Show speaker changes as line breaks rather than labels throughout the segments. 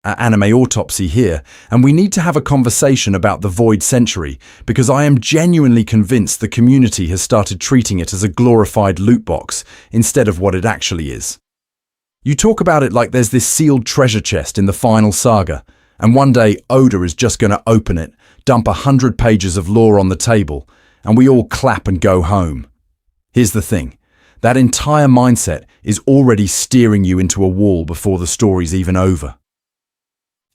Anime autopsy here, and we need to have a conversation about the Void Century, because I am genuinely convinced the community has started treating it as a glorified loot box instead of what it actually is. You talk about it like there's this sealed treasure chest in the final saga, and one day Oda is just going to open it, dump 100 pages of lore on the table, and we all clap and go home. Here's the thing. That entire mindset is already steering you into a wall before the story's even over.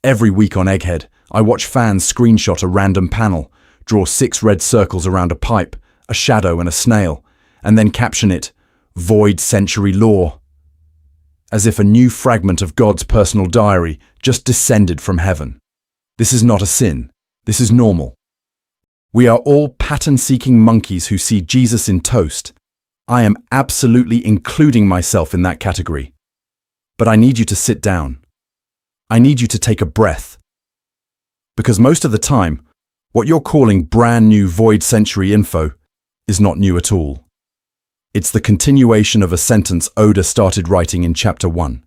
Every week on Egghead, I watch fans screenshot a random panel, draw 6 red circles around a pipe, a shadow and a snail, and then caption it, Void Century Lore. As if a new fragment of God's personal diary just descended from heaven. This is not a sin. This is normal. We are all pattern-seeking monkeys who see Jesus in toast. I am absolutely including myself in that category. But I need you to sit down. I need you to take a breath. Because most of the time, what you're calling brand new Void Century info is not new at all. It's the continuation of a sentence Oda started writing in Chapter 1.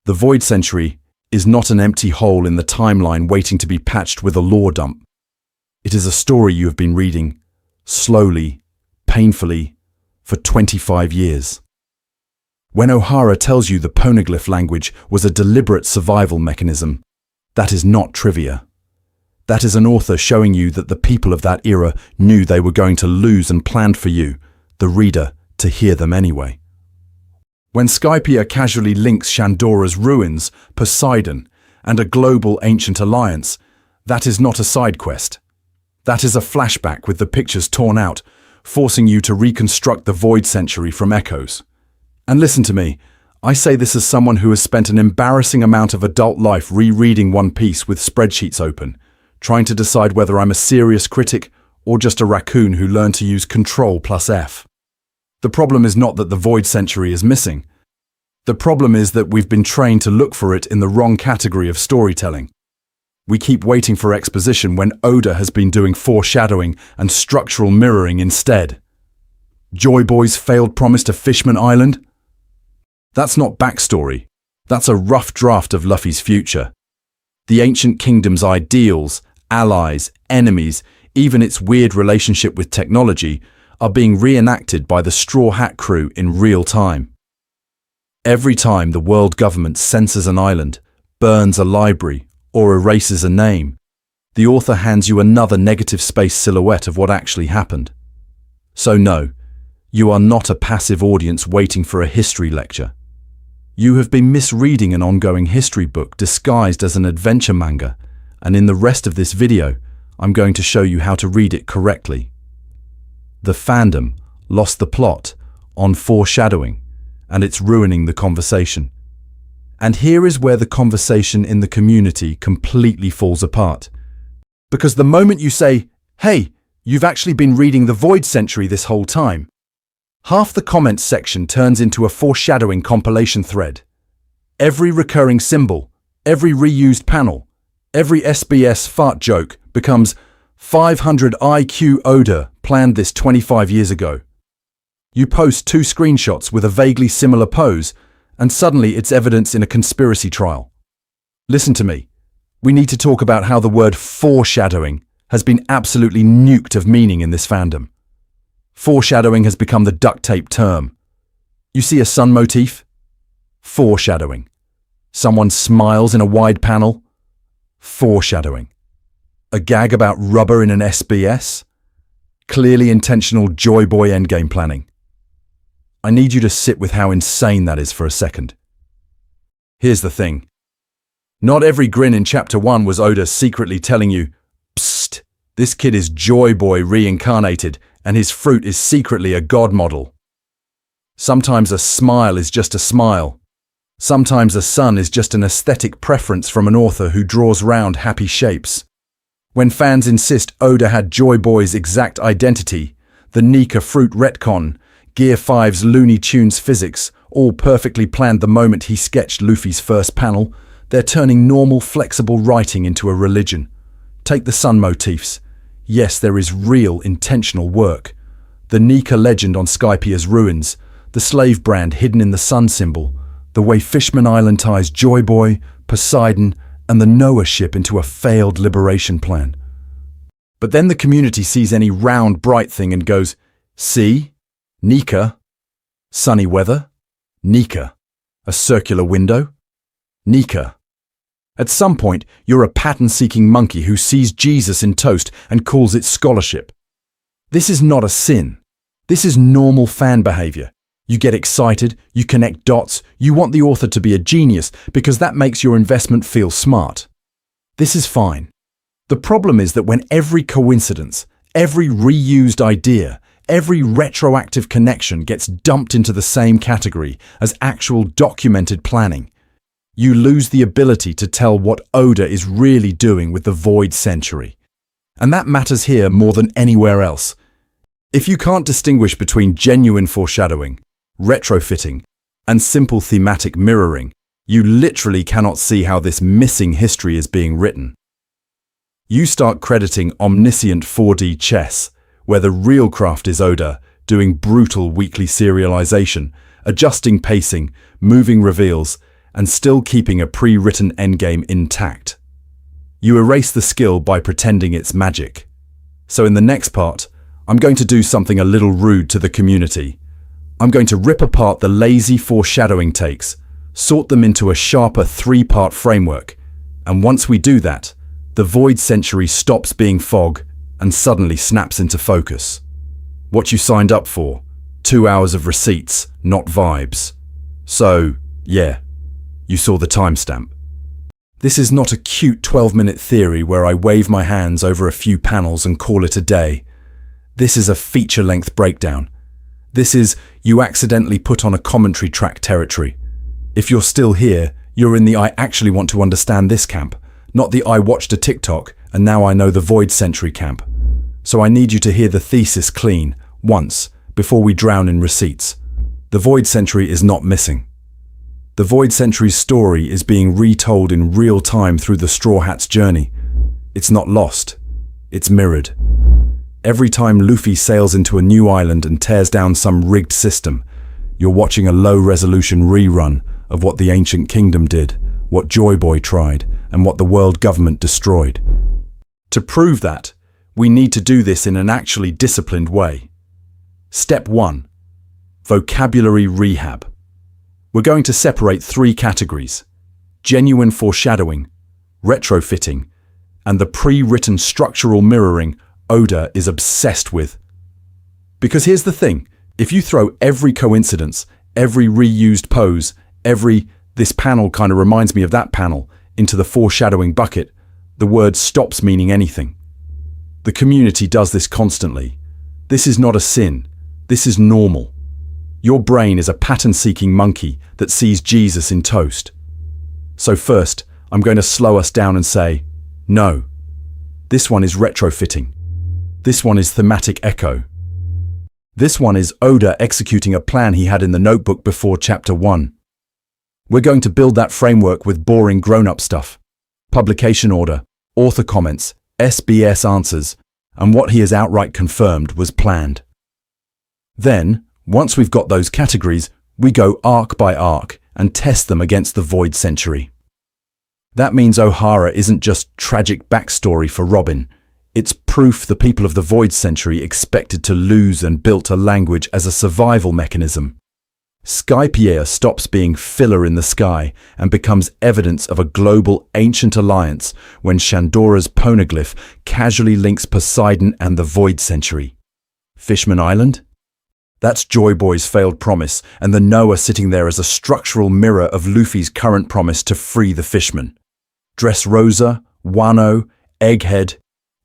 The Void Century is not an empty hole in the timeline waiting to be patched with a lore dump. It is a story you have been reading, slowly, painfully, for 25 years. When Ohara tells you the poneglyph language was a deliberate survival mechanism, that is not trivia. That is an author showing you that the people of that era knew they were going to lose and planned for you, the reader, to hear them anyway. When Skypiea casually links Shandora's ruins, Poseidon, and a global ancient alliance, that is not a side quest. That is a flashback with the pictures torn out, forcing you to reconstruct the Void Century from echoes. And listen to me, I say this as someone who has spent an embarrassing amount of adult life rereading One Piece with spreadsheets open, trying to decide whether I'm a serious critic or just a raccoon who learned to use Ctrl+F. The problem is not that the Void Century is missing. The problem is that we've been trained to look for it in the wrong category of storytelling. We keep waiting for exposition when Oda has been doing foreshadowing and structural mirroring instead. Joy Boy's failed promise to Fishman Island? That's not backstory. That's a rough draft of Luffy's future. The ancient kingdom's ideals, allies, enemies, even its weird relationship with technology, are being reenacted by the Straw Hat crew in real time. Every time the world government censors an island, burns a library, or erases a name, the author hands you another negative space silhouette of what actually happened. So no, you are not a passive audience waiting for a history lecture. You have been misreading an ongoing history book disguised as an adventure manga, and in the rest of this video, I'm going to show you how to read it correctly. The fandom lost the plot on foreshadowing, and it's ruining the conversation. And here is where the conversation in the community completely falls apart. Because the moment you say, hey, you've actually been reading the Void Century this whole time, half the comments section turns into a foreshadowing compilation thread. Every recurring symbol, every reused panel, every SBS fart joke becomes 500 IQ Oda planned this 25 years ago. You post 2 screenshots with a vaguely similar pose, and suddenly it's evidence in a conspiracy trial. Listen to me. We need to talk about how the word foreshadowing has been absolutely nuked of meaning in this fandom. Foreshadowing has become the duct tape term. You see a sun motif? Foreshadowing. Someone smiles in a wide panel? Foreshadowing. A gag about rubber in an SBS? Clearly intentional Joy Boy endgame planning. I need you to sit with how insane that is for a second. Here's the thing. Not every grin in Chapter 1 was Oda secretly telling you, psst, this kid is Joy Boy reincarnated, and his fruit is secretly a god model. Sometimes a smile is just a smile. Sometimes a sun is just an aesthetic preference from an author who draws round happy shapes. When fans insist Oda had Joy Boy's exact identity, the Nika fruit retcon, Gear 5's Looney Tunes physics, all perfectly planned the moment he sketched Luffy's first panel, they're turning normal, flexible writing into a religion. Take the sun motifs. Yes, there is real, intentional work. The Nika legend on Skypiea's ruins, the slave brand hidden in the sun symbol, the way Fishman Island ties Joy Boy, Poseidon, and the Noah ship into a failed liberation plan. But then the community sees any round, bright thing and goes, "See? Nika? Sunny weather? Nika. A circular window? Nika." At some point, you're a pattern-seeking monkey who sees Jesus in toast and calls it scholarship. This is not a sin. This is normal fan behavior. You get excited, you connect dots, you want the author to be a genius because that makes your investment feel smart. This is fine. The problem is that when every coincidence, every reused idea, every retroactive connection gets dumped into the same category as actual documented planning, you lose the ability to tell what Oda is really doing with the Void Century. And that matters here more than anywhere else. If you can't distinguish between genuine foreshadowing, retrofitting, and simple thematic mirroring, you literally cannot see how this missing history is being written. You start crediting omniscient 4D chess, where the real craft is Oda, doing brutal weekly serialization, adjusting pacing, moving reveals, and still keeping a pre-written endgame intact. You erase the skill by pretending it's magic. So in the next part, I'm going to do something a little rude to the community. I'm going to rip apart the lazy foreshadowing takes, sort them into a sharper 3-part framework, and once we do that, the Void Century stops being fog and suddenly snaps into focus. What you signed up for, 2 hours of receipts, not vibes. So, yeah, you saw the timestamp. This is not a cute 12-minute theory where I wave my hands over a few panels and call it a day. This is a feature-length breakdown. This is you accidentally put on a commentary track territory. If you're still here, you're in the I actually want to understand this camp, not the I watched a TikTok and now I know the Void Century camp. So I need you to hear the thesis clean, once, before we drown in receipts. The Void Century is not missing. The Void Century's story is being retold in real time through the Straw Hat's journey. It's not lost. It's mirrored. Every time Luffy sails into a new island and tears down some rigged system, you're watching a low-resolution rerun of what the Ancient Kingdom did, what Joy Boy tried, and what the world government destroyed. To prove that, we need to do this in an actually disciplined way. Step 1. Vocabulary rehab. We're going to separate 3 categories: genuine foreshadowing, retrofitting, and the pre-written structural mirroring Oda is obsessed with. Because here's the thing, if you throw every coincidence, every reused pose, every "this panel kind of reminds me of that panel" into the foreshadowing bucket, the word stops meaning anything. The community does this constantly. This is not a sin. This is normal. Your brain is a pattern-seeking monkey that sees Jesus in toast. So first, I'm going to slow us down and say, no. This one is retrofitting. This one is thematic echo. This one is Oda executing a plan he had in the notebook before Chapter 1. We're going to build that framework with boring grown-up stuff. Publication order, author comments, SBS answers, and what he has outright confirmed was planned. Then, once we've got those categories, we go arc by arc and test them against the Void Century. That means O'Hara isn't just tragic backstory for Robin. It's proof the people of the Void Century expected to lose and built a language as a survival mechanism. Skypiea stops being filler in the sky and becomes evidence of a global ancient alliance when Shandora's poneglyph casually links Poseidon and the Void Century. Fishman Island? That's Joy Boy's failed promise, and the Noah sitting there as a structural mirror of Luffy's current promise to free the fishmen. Dressrosa, Wano, Egghead,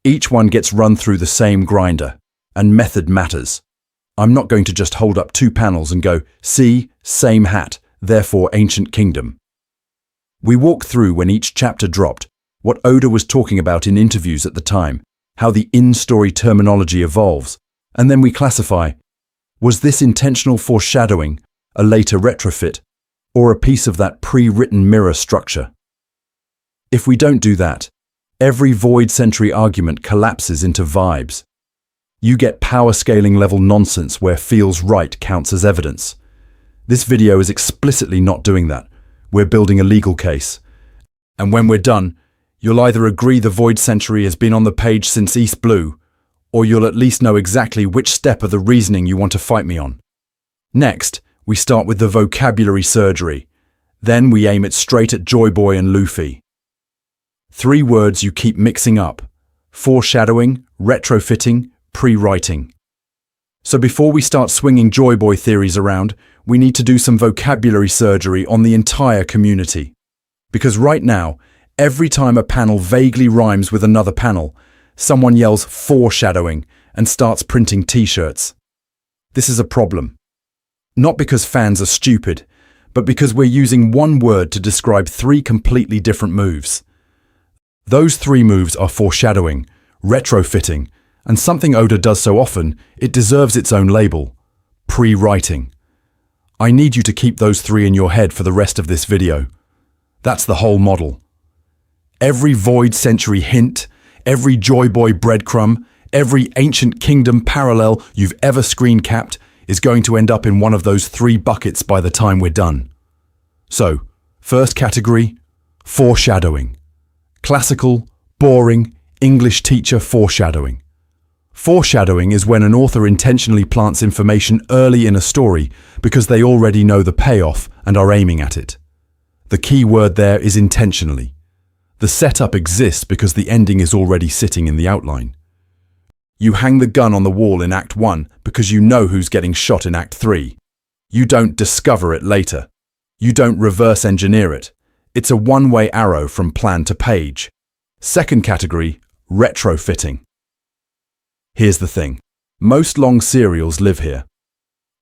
each one gets run through the same grinder, and method matters. I'm not going to just hold up 2 panels and go, see, same hat, therefore ancient kingdom. We walk through when each chapter dropped, what Oda was talking about in interviews at the time, how the in-story terminology evolves, and then we classify, was this intentional foreshadowing, a later retrofit, or a piece of that pre-written mirror structure? If we don't do that, every Void Century argument collapses into vibes. You get power scaling level nonsense where feels right counts as evidence. This video is explicitly not doing that. We're building a legal case. And when we're done, you'll either agree the Void Century has been on the page since East Blue, or you'll at least know exactly which step of the reasoning you want to fight me on. Next, we start with the vocabulary surgery. Then we aim it straight at Joy Boy and Luffy. 3 words you keep mixing up: foreshadowing, retrofitting, pre-writing. So before we start swinging Joy Boy theories around, we need to do some vocabulary surgery on the entire community. Because right now, every time a panel vaguely rhymes with another panel, someone yells foreshadowing and starts printing t-shirts. This is a problem. Not because fans are stupid, but because we're using one word to describe 3 completely different moves. Those 3 moves are foreshadowing, retrofitting, and something Oda does so often, it deserves its own label: pre-writing. I need you to keep those 3 in your head for the rest of this video. That's the whole model. Every Void Century hint, every Joy Boy breadcrumb, every Ancient Kingdom parallel you've ever screen capped is going to end up in one of those 3 buckets by the time we're done. So, first category, foreshadowing. Classical, boring, English teacher foreshadowing. Foreshadowing is when an author intentionally plants information early in a story because they already know the payoff and are aiming at it. The key word there is intentionally. The setup exists because the ending is already sitting in the outline. You hang the gun on the wall in Act 1 because you know who's getting shot in Act 3. You don't discover it later. You don't reverse engineer it. It's a one-way arrow from plan to page. Second category, retrofitting. Here's the thing. Most long serials live here.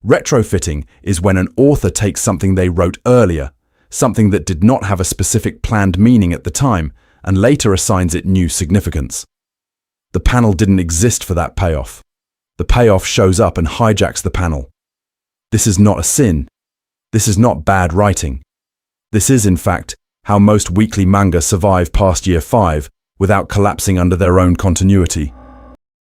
Retrofitting is when an author takes something they wrote earlier, something that did not have a specific planned meaning at the time, and later assigns it new significance. The panel didn't exist for that payoff. The payoff shows up and hijacks the panel. This is not a sin. This is not bad writing. This is, in fact, how most weekly manga survive past year 5 without collapsing under their own continuity.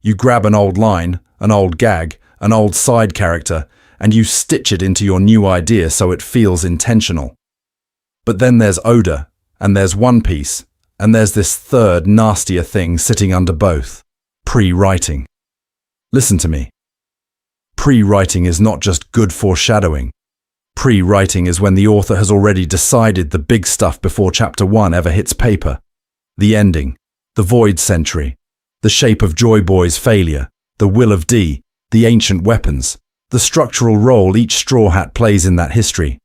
You grab an old line, an old gag, an old side character, and you stitch it into your new idea so it feels intentional. But then there's Oda, and there's One Piece, and there's this third, nastier thing sitting under both: pre-writing. Listen to me. Pre-writing is not just good foreshadowing. Pre-writing is when the author has already decided the big stuff before Chapter 1 ever hits paper. The ending, the Void Century, the shape of Joy Boy's failure, the will of D, the ancient weapons, the structural role each Straw Hat plays in that history.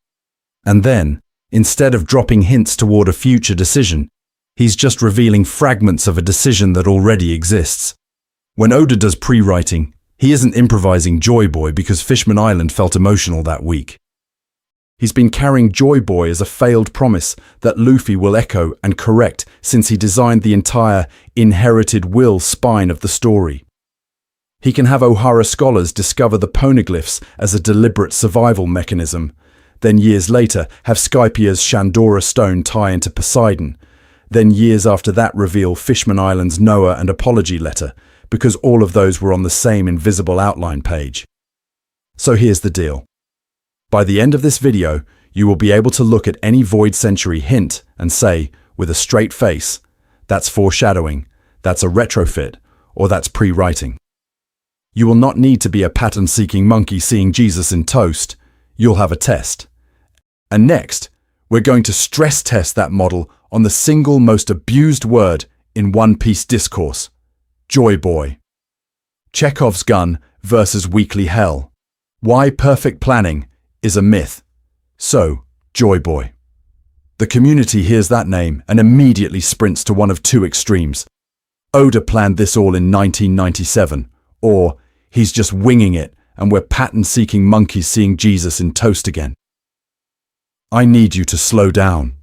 And then, instead of dropping hints toward a future decision, he's just revealing fragments of a decision that already exists. When Oda does pre-writing, he isn't improvising Joy Boy because Fishman Island felt emotional that week. He's been carrying Joy Boy as a failed promise that Luffy will echo and correct since he designed the entire inherited will spine of the story. He can have Ohara scholars discover the poneglyphs as a deliberate survival mechanism, then years later have Skypia's Shandora stone tie into Poseidon, then years after that reveal Fishman Island's Noah and apology letter, because all of those were on the same invisible outline page. So here's the deal. By the end of this video, you will be able to look at any Void Century hint and say, with a straight face, that's foreshadowing, that's a retrofit, or that's pre-writing. You will not need to be a pattern-seeking monkey seeing Jesus in toast. You'll have a test. And next, we're going to stress test that model on the single most abused word in One Piece discourse: Joy Boy. Chekhov's gun versus weekly hell. Why perfect planning is a myth. So, Joy Boy. The community hears that name and immediately sprints to one of 2 extremes. Oda planned this all in 1997, or he's just winging it and we're pattern-seeking monkeys seeing Jesus in toast again. I need you to slow down.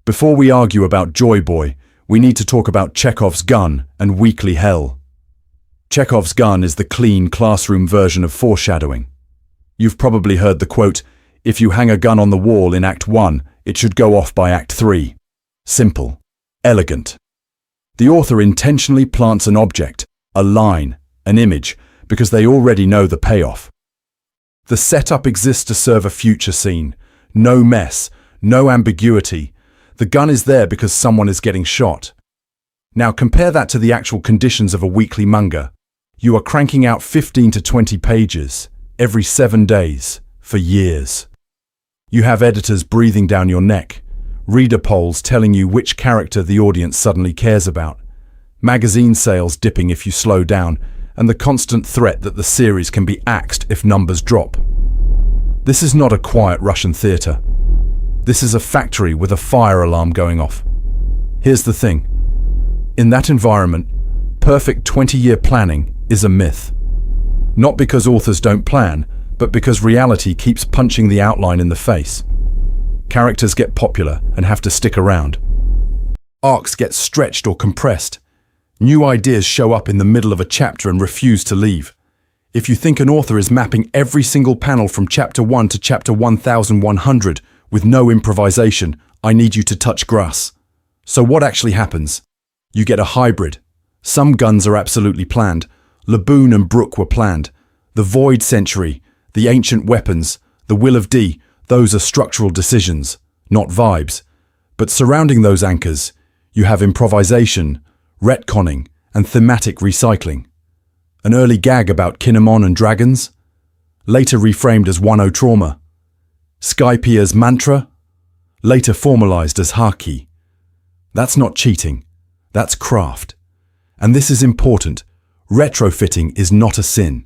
Before we argue about Joy Boy, we need to talk about Chekhov's gun and weekly hell. Chekhov's gun is the clean classroom version of foreshadowing. You've probably heard the quote, "If you hang a gun on the wall in Act 1, it should go off by Act 3. Simple. Elegant. The author intentionally plants an object, a line, an image, because they already know the payoff. The setup exists to serve a future scene. No mess, no ambiguity. The gun is there because someone is getting shot. Now compare that to the actual conditions of a weekly manga. You are cranking out 15 to 20 pages every 7 days for years. You have editors breathing down your neck, reader polls telling you which character the audience suddenly cares about, magazine sales dipping if you slow down, and the constant threat that the series can be axed if numbers drop. This is not a quiet Russian theatre. This is a factory with a fire alarm going off. Here's the thing. In that environment, perfect 20-year planning is a myth. Not because authors don't plan, but because reality keeps punching the outline in the face. Characters get popular and have to stick around. Arcs get stretched or compressed. New ideas show up in the middle of a chapter and refuse to leave. If you think an author is mapping every single panel from chapter 1 to chapter 1100 with no improvisation, I need you to touch grass. So what actually happens? You get a hybrid. Some guns are absolutely planned. Laboon and Brook were planned. The Void Century, the Ancient Weapons, the Will of D, those are structural decisions, not vibes. But surrounding those anchors, you have improvisation, retconning, and thematic recycling. An early gag about Kinemon and dragons, later reframed as Wano trauma. Skypia's mantra, later formalized as haki. That's not cheating, that's craft. And this is important. Retrofitting is not a sin.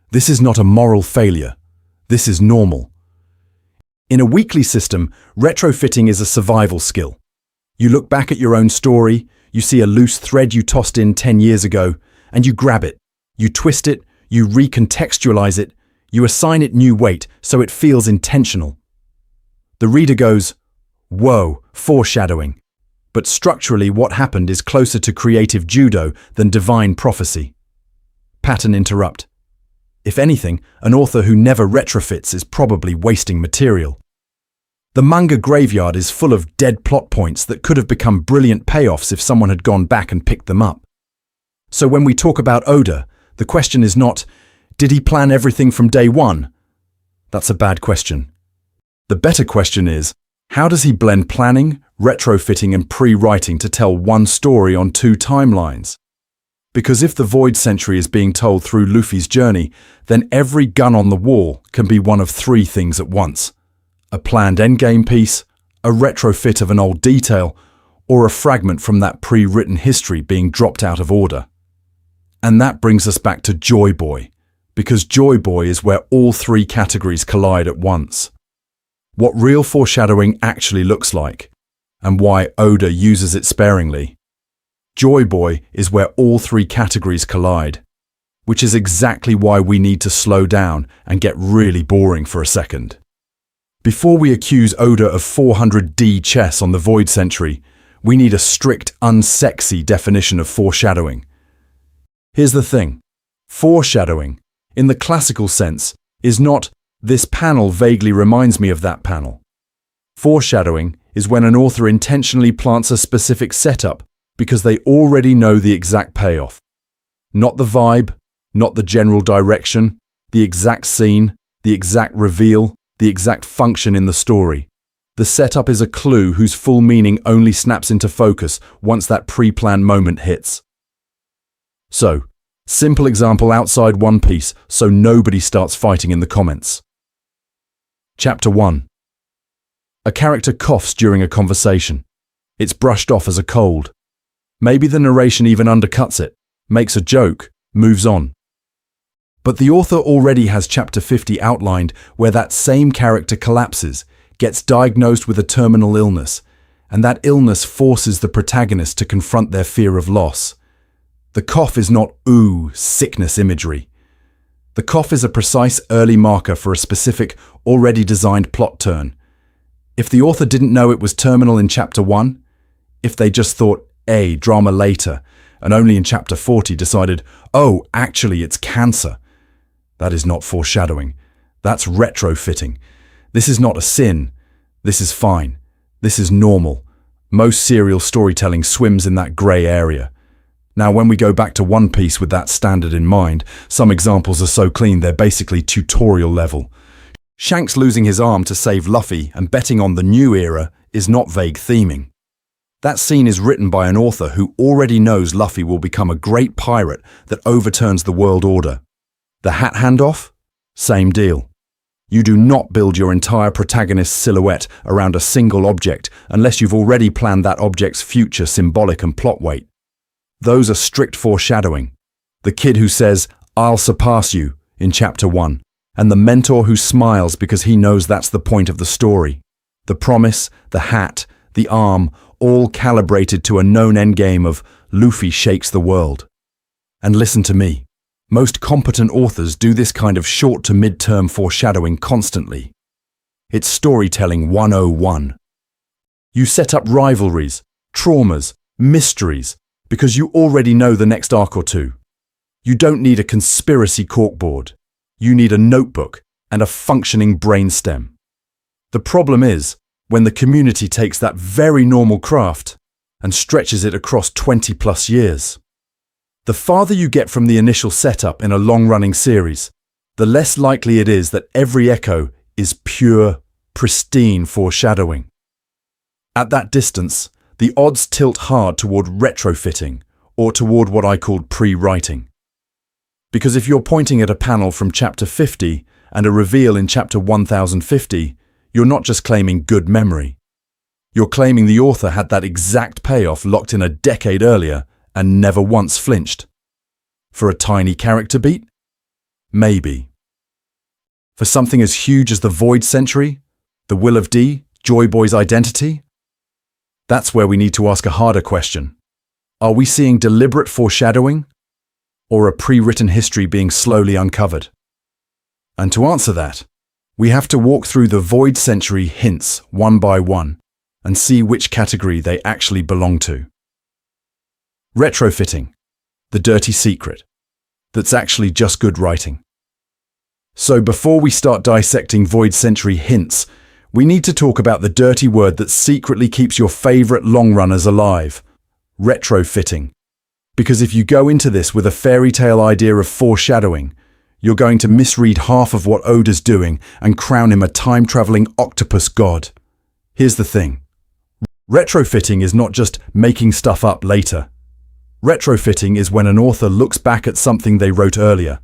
This is not a moral failure. This is normal. In a weekly system, retrofitting is a survival skill. You look back at your own story, you see a loose thread you tossed in 10 years ago, and you grab it. You twist it, you recontextualize it, you assign it new weight so it feels intentional. The reader goes, "Whoa, foreshadowing." But structurally, what happened is closer to creative judo than divine prophecy. Pattern interrupt. If anything, an author who never retrofits is probably wasting material. The manga graveyard is full of dead plot points that could have become brilliant payoffs if someone had gone back and picked them up. So when we talk about Oda, the question is not, did he plan everything from day one? That's a bad question. The better question is, how does he blend planning, retrofitting and pre-writing to tell one story on two timelines? Because if the Void Century is being told through Luffy's journey, then every gun on the wall can be one of three things at once. A planned endgame piece, a retrofit of an old detail, or a fragment from that pre-written history being dropped out of order. And that brings us back to Joy Boy, because Joy Boy is where all three categories collide at once. What real foreshadowing actually looks like, and why Oda uses it sparingly. Joy Boy is where all three categories collide, which is exactly why we need to slow down and get really boring for a second. Before we accuse Oda of 400D chess on the Void Century, we need a strict, unsexy definition of foreshadowing. Here's the thing. Foreshadowing, in the classical sense, is not "this panel vaguely reminds me of that panel." Foreshadowing is when an author intentionally plants a specific setup because they already know the exact payoff. Not the vibe, not the general direction, the exact scene, the exact reveal, the exact function in the story. The setup is a clue whose full meaning only snaps into focus once that pre-planned moment hits. So, simple example outside One Piece so nobody starts fighting in the comments. Chapter 1. A character coughs during a conversation. It's brushed off as a cold. Maybe the narration even undercuts it, makes a joke, moves on. But the author already has chapter 50 outlined where that same character collapses, gets diagnosed with a terminal illness, and that illness forces the protagonist to confront their fear of loss. The cough is not sickness imagery. The cough is a precise early marker for a specific, already designed plot turn. If the author didn't know it was terminal in chapter 1, if they just thought, drama later, and only in chapter 40 decided, actually it's cancer. That is not foreshadowing. That's retrofitting. This is not a sin. This is fine. This is normal. Most serial storytelling swims in that grey area. Now, when we go back to One Piece with that standard in mind, some examples are so clean they're basically tutorial level. Shanks losing his arm to save Luffy and betting on the new era is not vague theming. That scene is written by an author who already knows Luffy will become a great pirate that overturns the world order. The hat handoff? Same deal. You do not build your entire protagonist's silhouette around a single object unless you've already planned that object's future symbolic and plot weight. Those are strict foreshadowing. The kid who says, "I'll surpass you," in chapter 1, and the mentor who smiles because he knows that's the point of the story. The promise, the hat, the arm, all calibrated to a known endgame of Luffy shakes the world. And listen to me. Most competent authors do this kind of short to mid-term foreshadowing constantly. It's storytelling 101. You set up rivalries, traumas, mysteries, because you already know the next arc or two. You don't need a conspiracy corkboard. You need a notebook and a functioning brainstem. The problem is, when the community takes that very normal craft and stretches it across 20+ years. The farther you get from the initial setup in a long-running series, the less likely it is that every echo is pure, pristine foreshadowing. At that distance, the odds tilt hard toward retrofitting, or toward what I called pre-writing. Because if you're pointing at a panel from chapter 50 and a reveal in chapter 1050, you're not just claiming good memory. You're claiming the author had that exact payoff locked in a decade earlier and never once flinched. For a tiny character beat? Maybe. For something as huge as the Void Century, the Will of D, Joy Boy's identity? That's where we need to ask a harder question. Are we seeing deliberate foreshadowing, or a pre-written history being slowly uncovered? And to answer that, we have to walk through the Void Century hints one by one and see which category they actually belong to. Retrofitting, the dirty secret, that's actually just good writing. So before we start dissecting Void Century hints, we need to talk about the dirty word that secretly keeps your favorite long runners alive, retrofitting. Because if you go into this with a fairy tale idea of foreshadowing, you're going to misread half of what Oda's doing and crown him a time-traveling octopus god. Here's the thing. Retrofitting is not just making stuff up later. Retrofitting is when an author looks back at something they wrote earlier,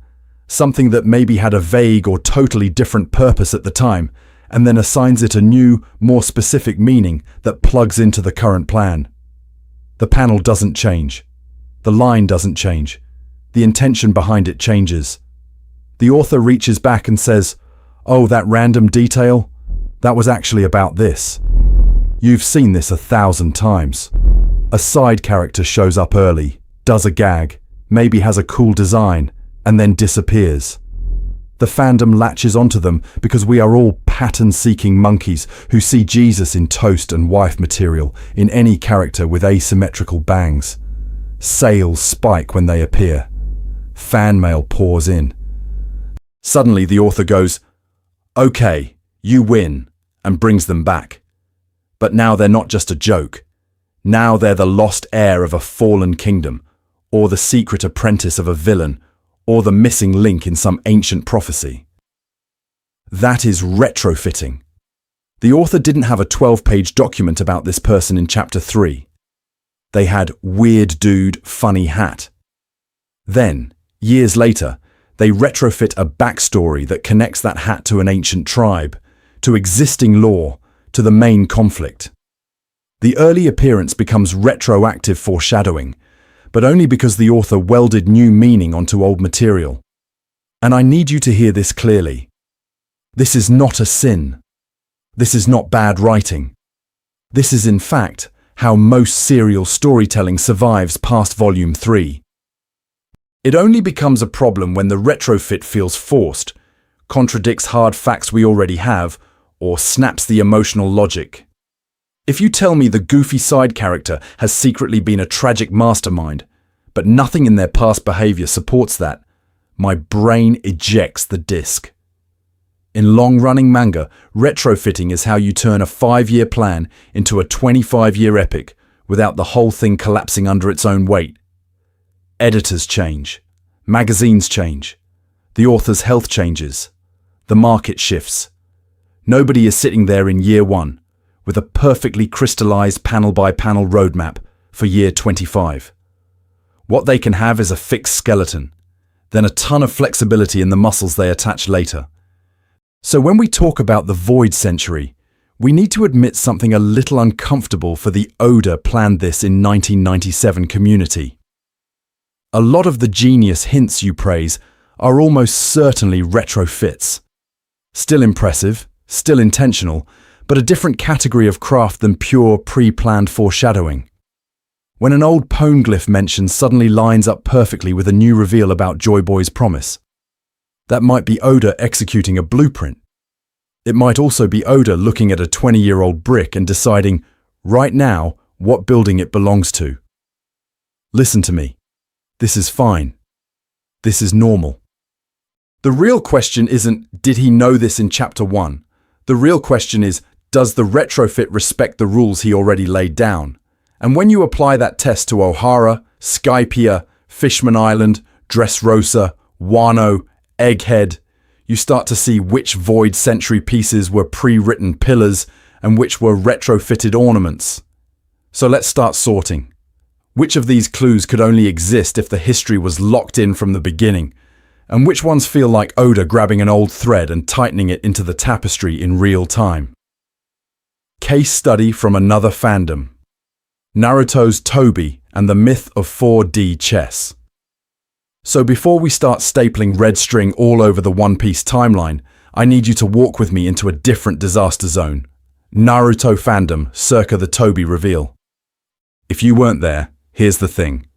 something that maybe had a vague or totally different purpose at the time, and then assigns it a new, more specific meaning that plugs into the current plan. The panel doesn't change. The line doesn't change. The intention behind it changes. The author reaches back and says, "Oh, that random detail? That was actually about this." You've seen this 1,000 times. A side character shows up early, does a gag, maybe has a cool design, and then disappears. The fandom latches onto them because we are all pattern-seeking monkeys who see Jesus in toast and wife material in any character with asymmetrical bangs. Sales spike when they appear. Fan mail pours in. Suddenly the author goes, "Okay, you win," and brings them back. But now they're not just a joke. Now they're the lost heir of a fallen kingdom, or the secret apprentice of a villain, or the missing link in some ancient prophecy. That is retrofitting. The author didn't have a 12-page document about this person in chapter 3. They had weird dude, funny hat. Then, years later, they retrofit a backstory that connects that hat to an ancient tribe, to existing lore, to the main conflict. The early appearance becomes retroactive foreshadowing, but only because the author welded new meaning onto old material. And I need you to hear this clearly. This is not a sin. This is not bad writing. This is, in fact, how most serial storytelling survives past Volume 3. It only becomes a problem when the retrofit feels forced, contradicts hard facts we already have, or snaps the emotional logic. If you tell me the goofy side character has secretly been a tragic mastermind, but nothing in their past behavior supports that, my brain ejects the disc. In long-running manga, retrofitting is how you turn a 5-year plan into a 25-year epic without the whole thing collapsing under its own weight. Editors change. Magazines change. The author's health changes. The market shifts. Nobody is sitting there in year 1, with a perfectly crystallized panel-by-panel roadmap for year 25. What they can have is a fixed skeleton, then a ton of flexibility in the muscles they attach later. So when we talk about the Void Century, we need to admit something a little uncomfortable for the Oda planned this in 1997 community. A lot of the genius hints you praise are almost certainly retrofits. Still impressive, still intentional, but a different category of craft than pure pre-planned foreshadowing. When an old poneglyph mention suddenly lines up perfectly with a new reveal about Joy Boy's promise, that might be Oda executing a blueprint. It might also be Oda looking at a 20-year-old brick and deciding, right now, what building it belongs to. Listen to me. This is fine. This is normal. The real question isn't, did he know this in Chapter 1? The real question is, does the retrofit respect the rules he already laid down? And when you apply that test to Ohara, Skypiea, Fishman Island, Dressrosa, Wano, Egghead, you start to see which Void Century pieces were pre-written pillars and which were retrofitted ornaments. So let's start sorting. Which of these clues could only exist if the history was locked in from the beginning? And which ones feel like Oda grabbing an old thread and tightening it into the tapestry in real time? Case study from another fandom. Naruto's Toby and the myth of 4D chess. So before we start stapling red string all over the One Piece timeline, I need you to walk with me into a different disaster zone. Naruto fandom circa the Toby reveal. If you weren't there, here's the thing.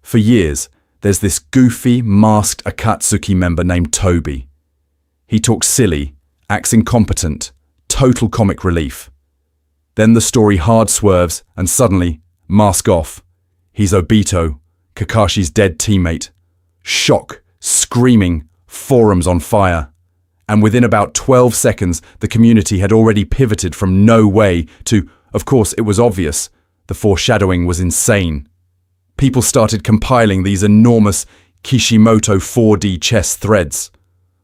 For years, there's this goofy, masked Akatsuki member named Toby. He talks silly, acts incompetent, total comic relief. Then the story hard swerves and suddenly, mask off. He's Obito, Kakashi's dead teammate. Shock, screaming, forums on fire. And within about 12 seconds, the community had already pivoted from no way to, of course it was obvious, the foreshadowing was insane. People started compiling these enormous Kishimoto 4D chess threads.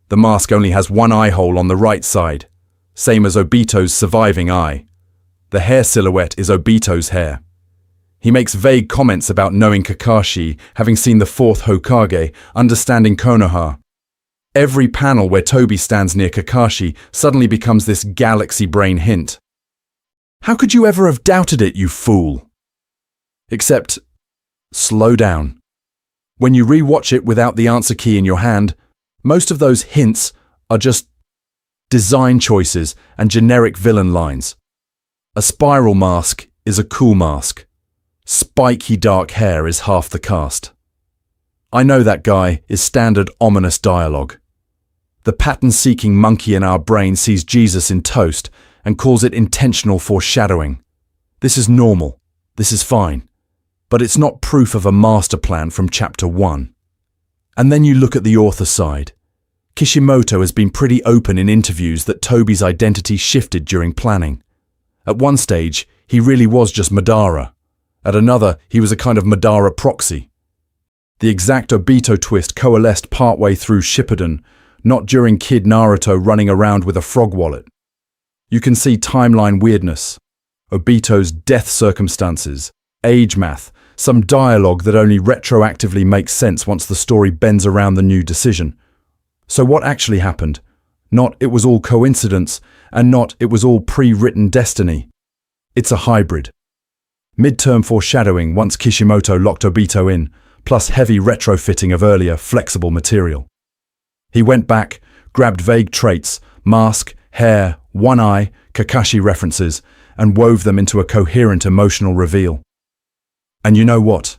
The mask only has one eye hole on the right side, same as Obito's surviving eye. The hair silhouette is Obito's hair. He makes vague comments about knowing Kakashi, having seen the fourth Hokage, understanding Konoha. Every panel where Toby stands near Kakashi suddenly becomes this galaxy brain hint. How could you ever have doubted it, you fool? Except, slow down. When you re-watch it without the answer key in your hand, most of those hints are just design choices and generic villain lines. A spiral mask is a cool mask. Spiky dark hair is half the cast. I know that guy is standard ominous dialogue. The pattern-seeking monkey in our brain sees Jesus in toast and calls it intentional foreshadowing. This is normal. This is fine. But it's not proof of a master plan from Chapter 1. And then you look at the author side. Kishimoto has been pretty open in interviews that Toby's identity shifted during planning. At one stage, he really was just Madara. At another, he was a kind of Madara proxy. The exact Obito twist coalesced partway through Shippuden, not during Kid Naruto running around with a frog wallet. You can see timeline weirdness, Obito's death circumstances, age math, some dialogue that only retroactively makes sense once the story bends around the new decision. So what actually happened? Not it was all coincidence, and not it was all pre-written destiny. It's a hybrid. Midterm foreshadowing once Kishimoto locked Obito in, plus heavy retrofitting of earlier, flexible material. He went back, grabbed vague traits, mask, hair, one eye, Kakashi references, and wove them into a coherent emotional reveal. And you know what?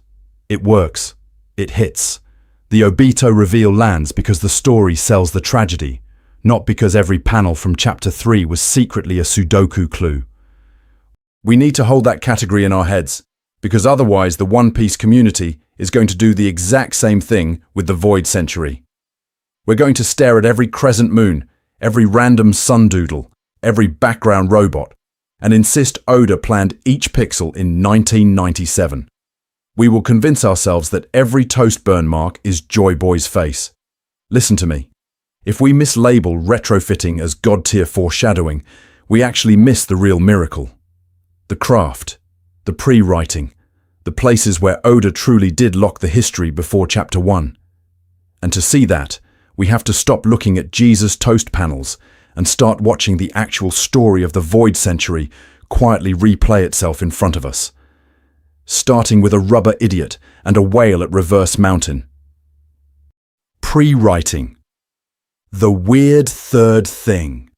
It works. It hits. The Obito reveal lands because the story sells the tragedy, not because every panel from Chapter 3 was secretly a Sudoku clue. We need to hold that category in our heads, because otherwise the One Piece community is going to do the exact same thing with the Void Century. We're going to stare at every crescent moon, every random sun doodle, every background robot, and insist Oda planned each pixel in 1997. We will convince ourselves that every toast burn mark is Joy Boy's face. Listen to me. If we mislabel retrofitting as god-tier foreshadowing, we actually miss the real miracle. the craft, the pre-writing, the places where Oda truly did lock the history before Chapter 1. And to see that, we have to stop looking at Jesus' toast panels and start watching the actual story of the Void Century quietly replay itself in front of us, starting with a rubber idiot and a whale at Reverse Mountain. Pre-writing. The weird third thing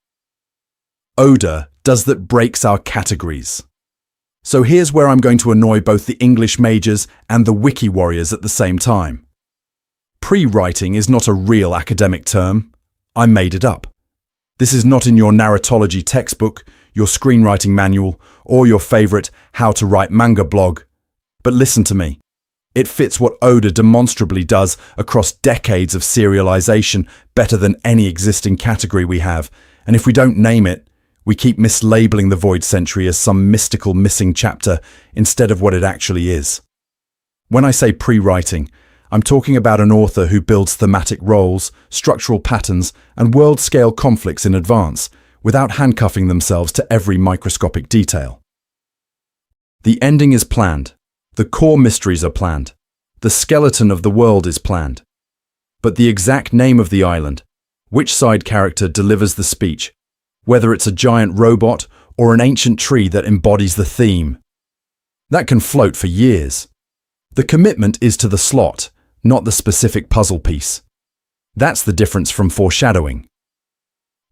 Oda does that breaks our categories. So here's where I'm going to annoy both the English majors and the wiki warriors at the same time. Pre-writing is not a real academic term. I made it up. This is not in your narratology textbook, your screenwriting manual, or your favorite How to Write Manga blog. But listen to me. It fits what Oda demonstrably does across decades of serialization better than any existing category we have. And if we don't name it, we keep mislabeling the Void Century as some mystical missing chapter instead of what it actually is. When I say pre-writing, I'm talking about an author who builds thematic roles, structural patterns, and world-scale conflicts in advance, without handcuffing themselves to every microscopic detail. The ending is planned. The core mysteries are planned. The skeleton of the world is planned. But the exact name of the island, which side character delivers the speech, whether it's a giant robot or an ancient tree that embodies the theme, that can float for years. The commitment is to the slot, not the specific puzzle piece. That's the difference from foreshadowing.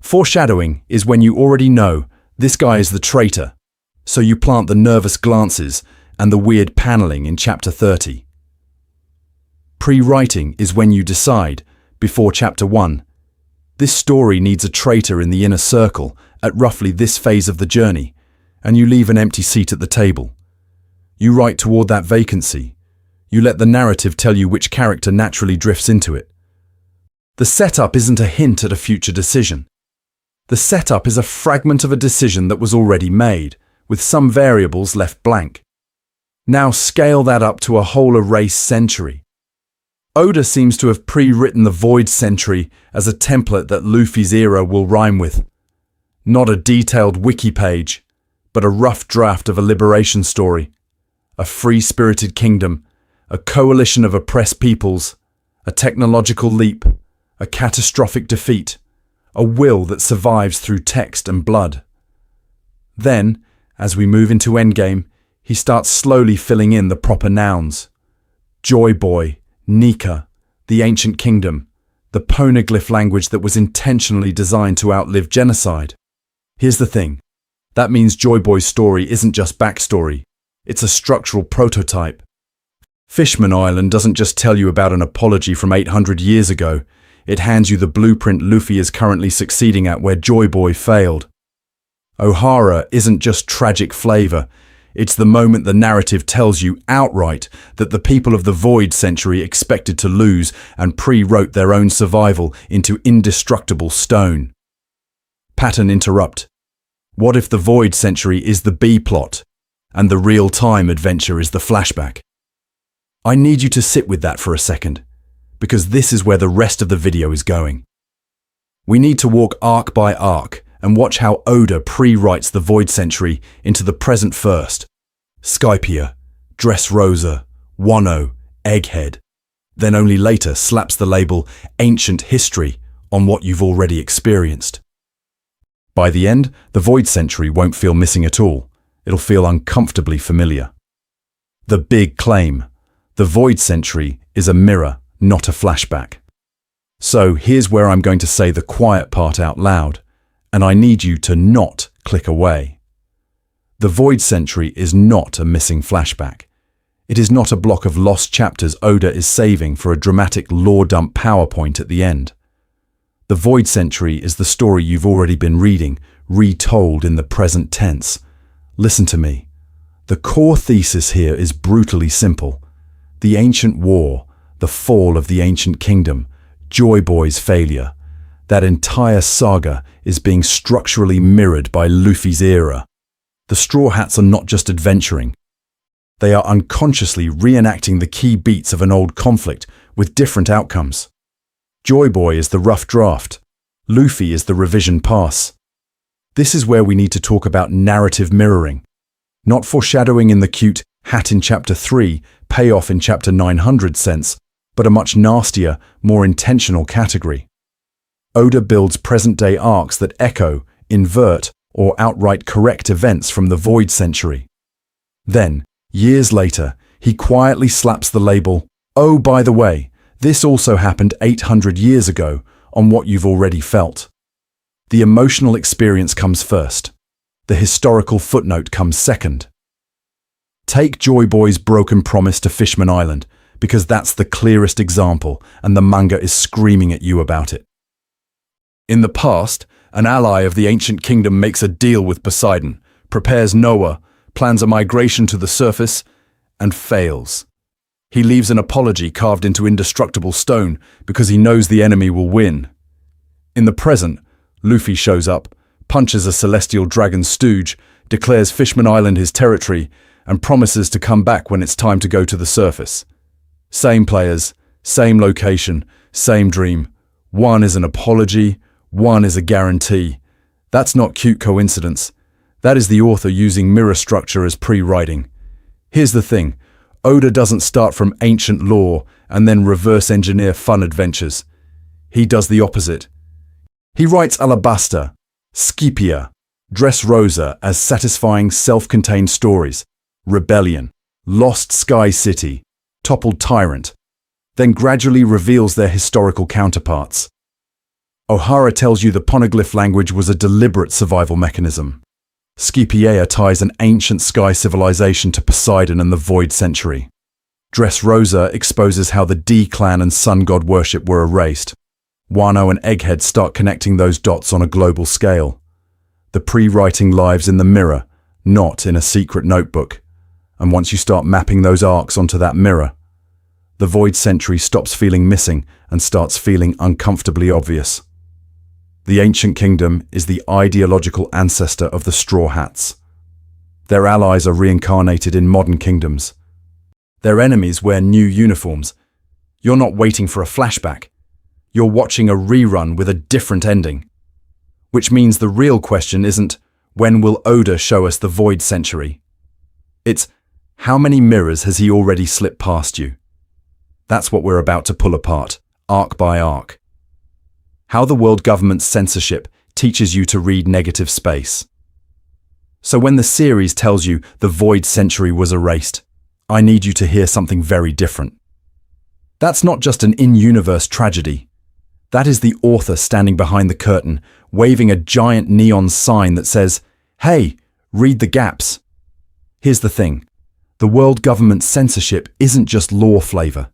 Foreshadowing is when you already know this guy is the traitor, so you plant the nervous glances and the weird paneling in Chapter 30. Pre-writing is when you decide, before Chapter 1, this story needs a traitor in the inner circle at roughly this phase of the journey, and you leave an empty seat at the table. You write toward that vacancy. You let the narrative tell you which character naturally drifts into it. The setup isn't a hint at a future decision. The setup is a fragment of a decision that was already made, with some variables left blank. Now scale that up to a whole erase century. Oda seems to have pre-written the Void Century as a template that Luffy's era will rhyme with. Not a detailed wiki page, but a rough draft of a liberation story, a free-spirited kingdom, a coalition of oppressed peoples, a technological leap, a catastrophic defeat, a will that survives through text and blood. Then, as we move into Endgame, he starts slowly filling in the proper nouns. Joy Boy, Nika, the ancient kingdom, the poneglyph language that was intentionally designed to outlive genocide. Here's the thing. That means Joy Boy's story isn't just backstory. It's a structural prototype. Fishman Island doesn't just tell you about an apology from 800 years ago. It hands you the blueprint Luffy is currently succeeding at where Joy Boy failed. Ohara isn't just tragic flavor. It's the moment the narrative tells you outright that the people of the Void Century expected to lose and pre-wrote their own survival into indestructible stone. Pattern interrupt. What if the Void Century is the B-plot and the real-time adventure is the flashback? I need you to sit with that for a second, because this is where the rest of the video is going. We need to walk arc by arc and watch how Oda pre-writes the Void Century into the present first. Skypiea, Dressrosa, Wano, Egghead. Then only later slaps the label Ancient History on what you've already experienced. By the end, the Void Century won't feel missing at all. It'll feel uncomfortably familiar. The big claim. The Void Century is a mirror, not a flashback. So here's where I'm going to say the quiet part out loud, and I need you to not click away. The Void Century is not a missing flashback. It is not a block of lost chapters Oda is saving for a dramatic lore dump PowerPoint at the end. The Void Century is the story you've already been reading, retold in the present tense. Listen to me. The core thesis here is brutally simple. The ancient war, the fall of the ancient kingdom, Joy Boy's failure. That entire saga is being structurally mirrored by Luffy's era. The Straw Hats are not just adventuring. They are unconsciously reenacting the key beats of an old conflict with different outcomes. Joy Boy is the rough draft. Luffy is the revision pass. This is where we need to talk about narrative mirroring. Not foreshadowing in the cute hat in Chapter 3, payoff in Chapter 900 sense, but a much nastier, more intentional category. Oda builds present-day arcs that echo, invert, or outright correct events from the Void Century. Then, years later, he quietly slaps the label, "Oh, by the way, this also happened 800 years ago," on what you've already felt. The emotional experience comes first. The historical footnote comes second. Take Joy Boy's broken promise to Fishman Island, because that's the clearest example, and the manga is screaming at you about it. In the past, an ally of the ancient kingdom makes a deal with Poseidon, prepares Noah, plans a migration to the surface, and fails. He leaves an apology carved into indestructible stone because he knows the enemy will win. In the present, Luffy shows up, punches a celestial dragon stooge, declares Fishman Island his territory, and promises to come back when it's time to go to the surface. Same players, same location, same dream. One is an apology, one is a guarantee. That's not cute coincidence. That is the author using mirror structure as pre-writing. Here's the thing. Oda doesn't start from ancient lore and then reverse engineer fun adventures. He does the opposite. He writes Alabasta, Scipia, Dressrosa as satisfying self-contained stories, Rebellion, Lost Sky City, Toppled Tyrant, then gradually reveals their historical counterparts. Ohara tells you the poneglyph language was a deliberate survival mechanism. Scipia ties an ancient sky civilization to Poseidon and the Void Century. Dressrosa exposes how the D-clan and sun god worship were erased. Wano and Egghead start connecting those dots on a global scale. The pre-writing lives in the mirror, not in a secret notebook. And once you start mapping those arcs onto that mirror, the Void Century stops feeling missing and starts feeling uncomfortably obvious. The ancient kingdom is the ideological ancestor of the Straw Hats. Their allies are reincarnated in modern kingdoms. Their enemies wear new uniforms. You're not waiting for a flashback. You're watching a rerun with a different ending. Which means the real question isn't, when will Oda show us the Void Century? It's, how many mirrors has he already slipped past you? That's what we're about to pull apart, arc by arc. How the world government's censorship teaches you to read negative space. So when the series tells you the Void Century was erased, I need you to hear something very different. That's not just an in-universe tragedy. That is the author standing behind the curtain, waving a giant neon sign that says, "Hey, read the gaps." Here's the thing. The world government's censorship isn't just lore flavor.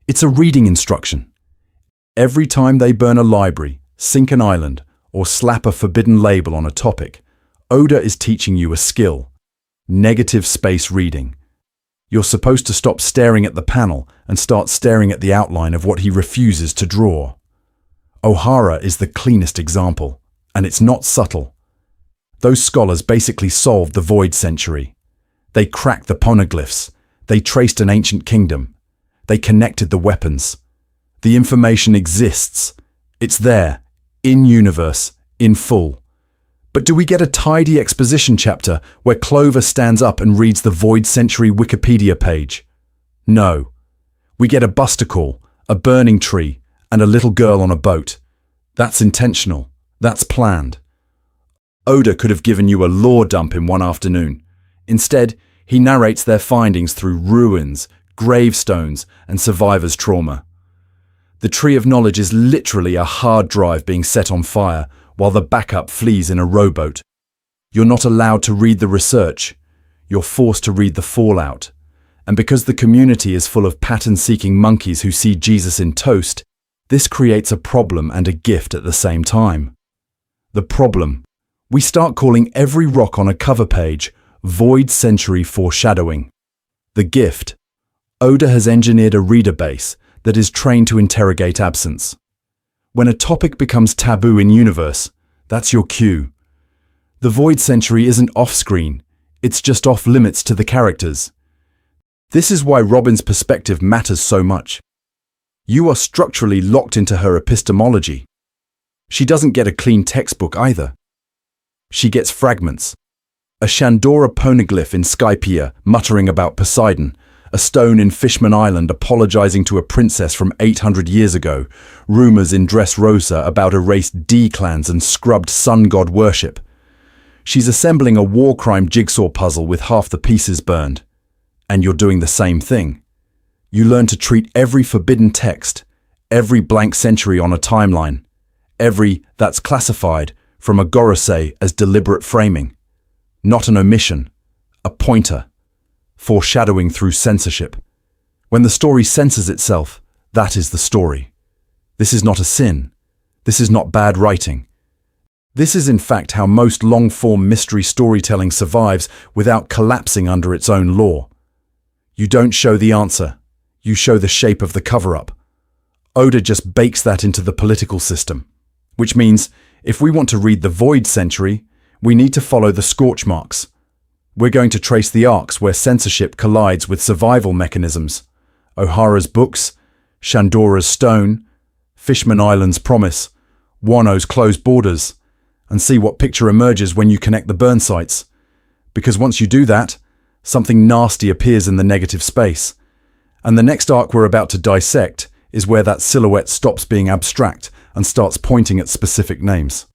It's a reading instruction. Every time they burn a library, sink an island, or slap a forbidden label on a topic, Oda is teaching you a skill. Negative space reading. You're supposed to stop staring at the panel and start staring at the outline of what he refuses to draw. Ohara is the cleanest example, and it's not subtle. Those scholars basically solved the Void Century. They cracked the poneglyphs. They traced an ancient kingdom. They connected the weapons. The information exists. It's there, in universe, in full. But do we get a tidy exposition chapter where Clover stands up and reads the Void Century Wikipedia page? No. We get a buster call, a burning tree, and a little girl on a boat. That's intentional. That's planned. Oda could have given you a lore dump in one afternoon. Instead, he narrates their findings through ruins, gravestones, and survivors' trauma. The Tree of Knowledge is literally a hard drive being set on fire while the backup flees in a rowboat. You're not allowed to read the research. You're forced to read the fallout. And because the community is full of pattern-seeking monkeys who see Jesus in toast, this creates a problem and a gift at the same time. The problem: we start calling every rock on a cover page Void Century foreshadowing. The gift: Oda has engineered a reader base that is trained to interrogate absence. When a topic becomes taboo in universe, that's your cue. The Void Century isn't off-screen, it's just off-limits to the characters. This is why Robin's perspective matters so much. You are structurally locked into her epistemology. She doesn't get a clean textbook either. She gets fragments. A Shandora poneglyph in Skypiea muttering about Poseidon, a stone in Fishman Island apologizing to a princess from 800 years ago, rumors in Dressrosa about erased D-clans and scrubbed sun god worship. She's assembling a war crime jigsaw puzzle with half the pieces burned. And you're doing the same thing. You learn to treat every forbidden text, every blank century on a timeline, every "that's classified" from a Geoise as deliberate framing. Not an omission, a pointer, foreshadowing through censorship. When the story censors itself, that is the story. This is not a sin. This is not bad writing. This is in fact how most long-form mystery storytelling survives without collapsing under its own law. You don't show the answer, you show the shape of the cover-up. Oda just bakes that into the political system, which means if we want to read the Void Century, we need to follow the scorch marks. We're going to trace the arcs where censorship collides with survival mechanisms. O'Hara's books, Shandora's stone, Fishman Island's promise, Wano's closed borders, and see what picture emerges when you connect the burn sites. Because once you do that, something nasty appears in the negative space. And the next arc we're about to dissect is where that silhouette stops being abstract and starts pointing at specific names.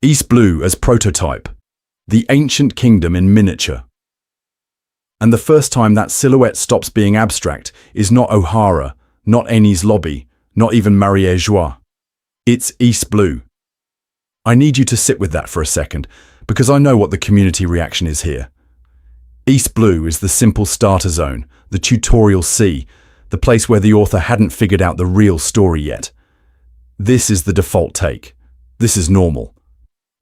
East Blue as prototype. The ancient kingdom in miniature. And the first time that silhouette stops being abstract is not O'Hara, not Enies Lobby, not even Marie Joie. It's East Blue. I need you to sit with that for a second, because I know what the community reaction is here. East Blue is the simple starter zone, the tutorial C, the place where the author hadn't figured out the real story yet. This is the default take. This is normal.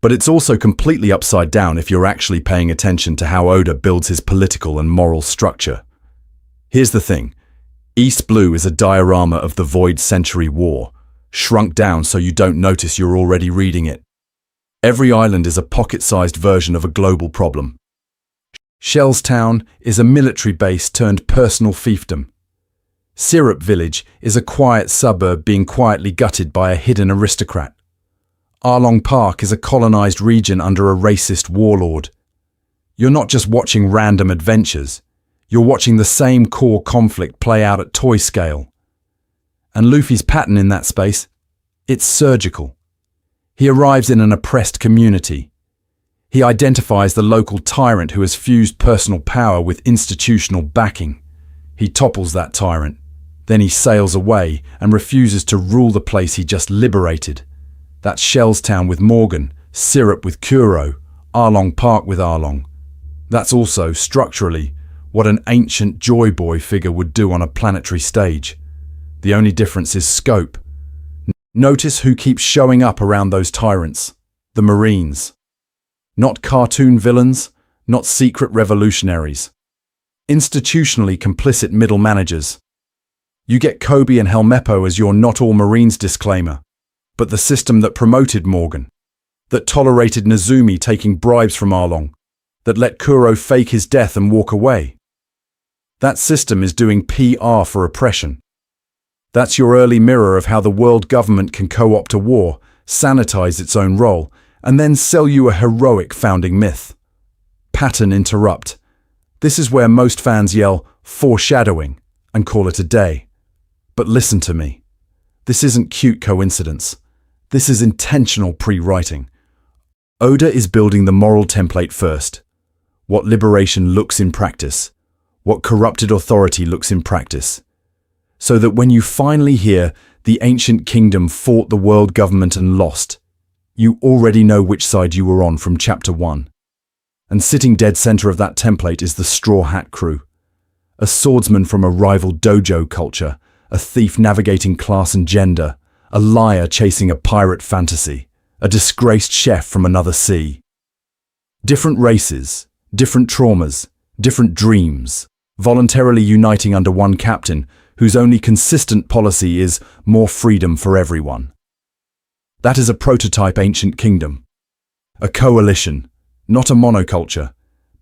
But it's also completely upside down if you're actually paying attention to how Oda builds his political and moral structure. Here's the thing. East Blue is a diorama of the Void Century War, shrunk down so you don't notice you're already reading it. Every island is a pocket-sized version of a global problem. Shellstown is a military base turned personal fiefdom. Syrup Village is a quiet suburb being quietly gutted by a hidden aristocrat. Arlong Park is a colonized region under a racist warlord. You're not just watching random adventures, you're watching the same core conflict play out at toy scale. And Luffy's pattern in that space? It's surgical. He arrives in an oppressed community. He identifies the local tyrant who has fused personal power with institutional backing. He topples that tyrant. Then he sails away and refuses to rule the place he just liberated. That's Shellstown with Morgan, Syrup with Kuro, Arlong Park with Arlong. That's also, structurally, what an ancient Joy Boy figure would do on a planetary stage. The only difference is scope. Notice who keeps showing up around those tyrants. The Marines. Not cartoon villains, not secret revolutionaries. Institutionally complicit middle managers. You get Kobe and Helmeppo as your not all Marines disclaimer. But the system that promoted Morgan, that tolerated Nezumi taking bribes from Arlong, that let Kuro fake his death and walk away. That system is doing PR for oppression. That's your early mirror of how the world government can co-opt a war, sanitize its own role, and then sell you a heroic founding myth. Pattern interrupt. This is where most fans yell, foreshadowing, and call it a day. But listen to me. This isn't cute coincidence. This is intentional pre-writing. Oda is building the moral template first. What liberation looks in practice. What corrupted authority looks in practice. So that when you finally hear the ancient kingdom fought the world government and lost, you already know which side you were on from chapter 1. And sitting dead center of that template is the Straw Hat crew. A swordsman from a rival dojo culture, a thief navigating class and gender, a liar chasing a pirate fantasy, a disgraced chef from another sea. Different races, different traumas, different dreams, voluntarily uniting under one captain whose only consistent policy is more freedom for everyone. That is a prototype ancient kingdom. A coalition, not a monoculture,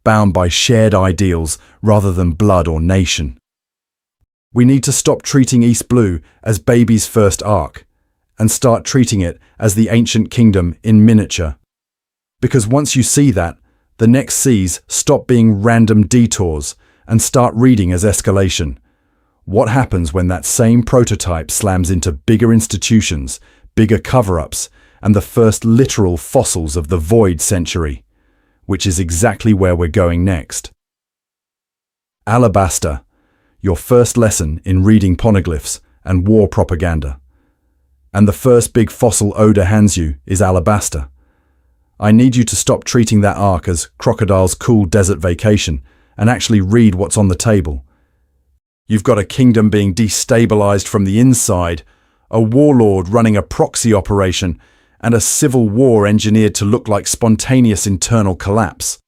bound by shared ideals rather than blood or nation. We need to stop treating East Blue as baby's first arc and start treating it as the ancient kingdom in miniature. Because once you see that, The next seas stop being random detours and start reading as escalation. What happens when that same prototype slams into bigger institutions, bigger cover-ups, and the first literal fossils of the Void Century, which is exactly where we're going next. Alabaster, your first lesson in reading poneglyphs and war propaganda. And the first big fossil Oda hands you is Alabaster. I need you to stop treating that arc as Crocodile's cool desert vacation and actually read what's on the table. You've got a kingdom being destabilized from the inside, a warlord running a proxy operation, and a civil war engineered to look like spontaneous internal collapse.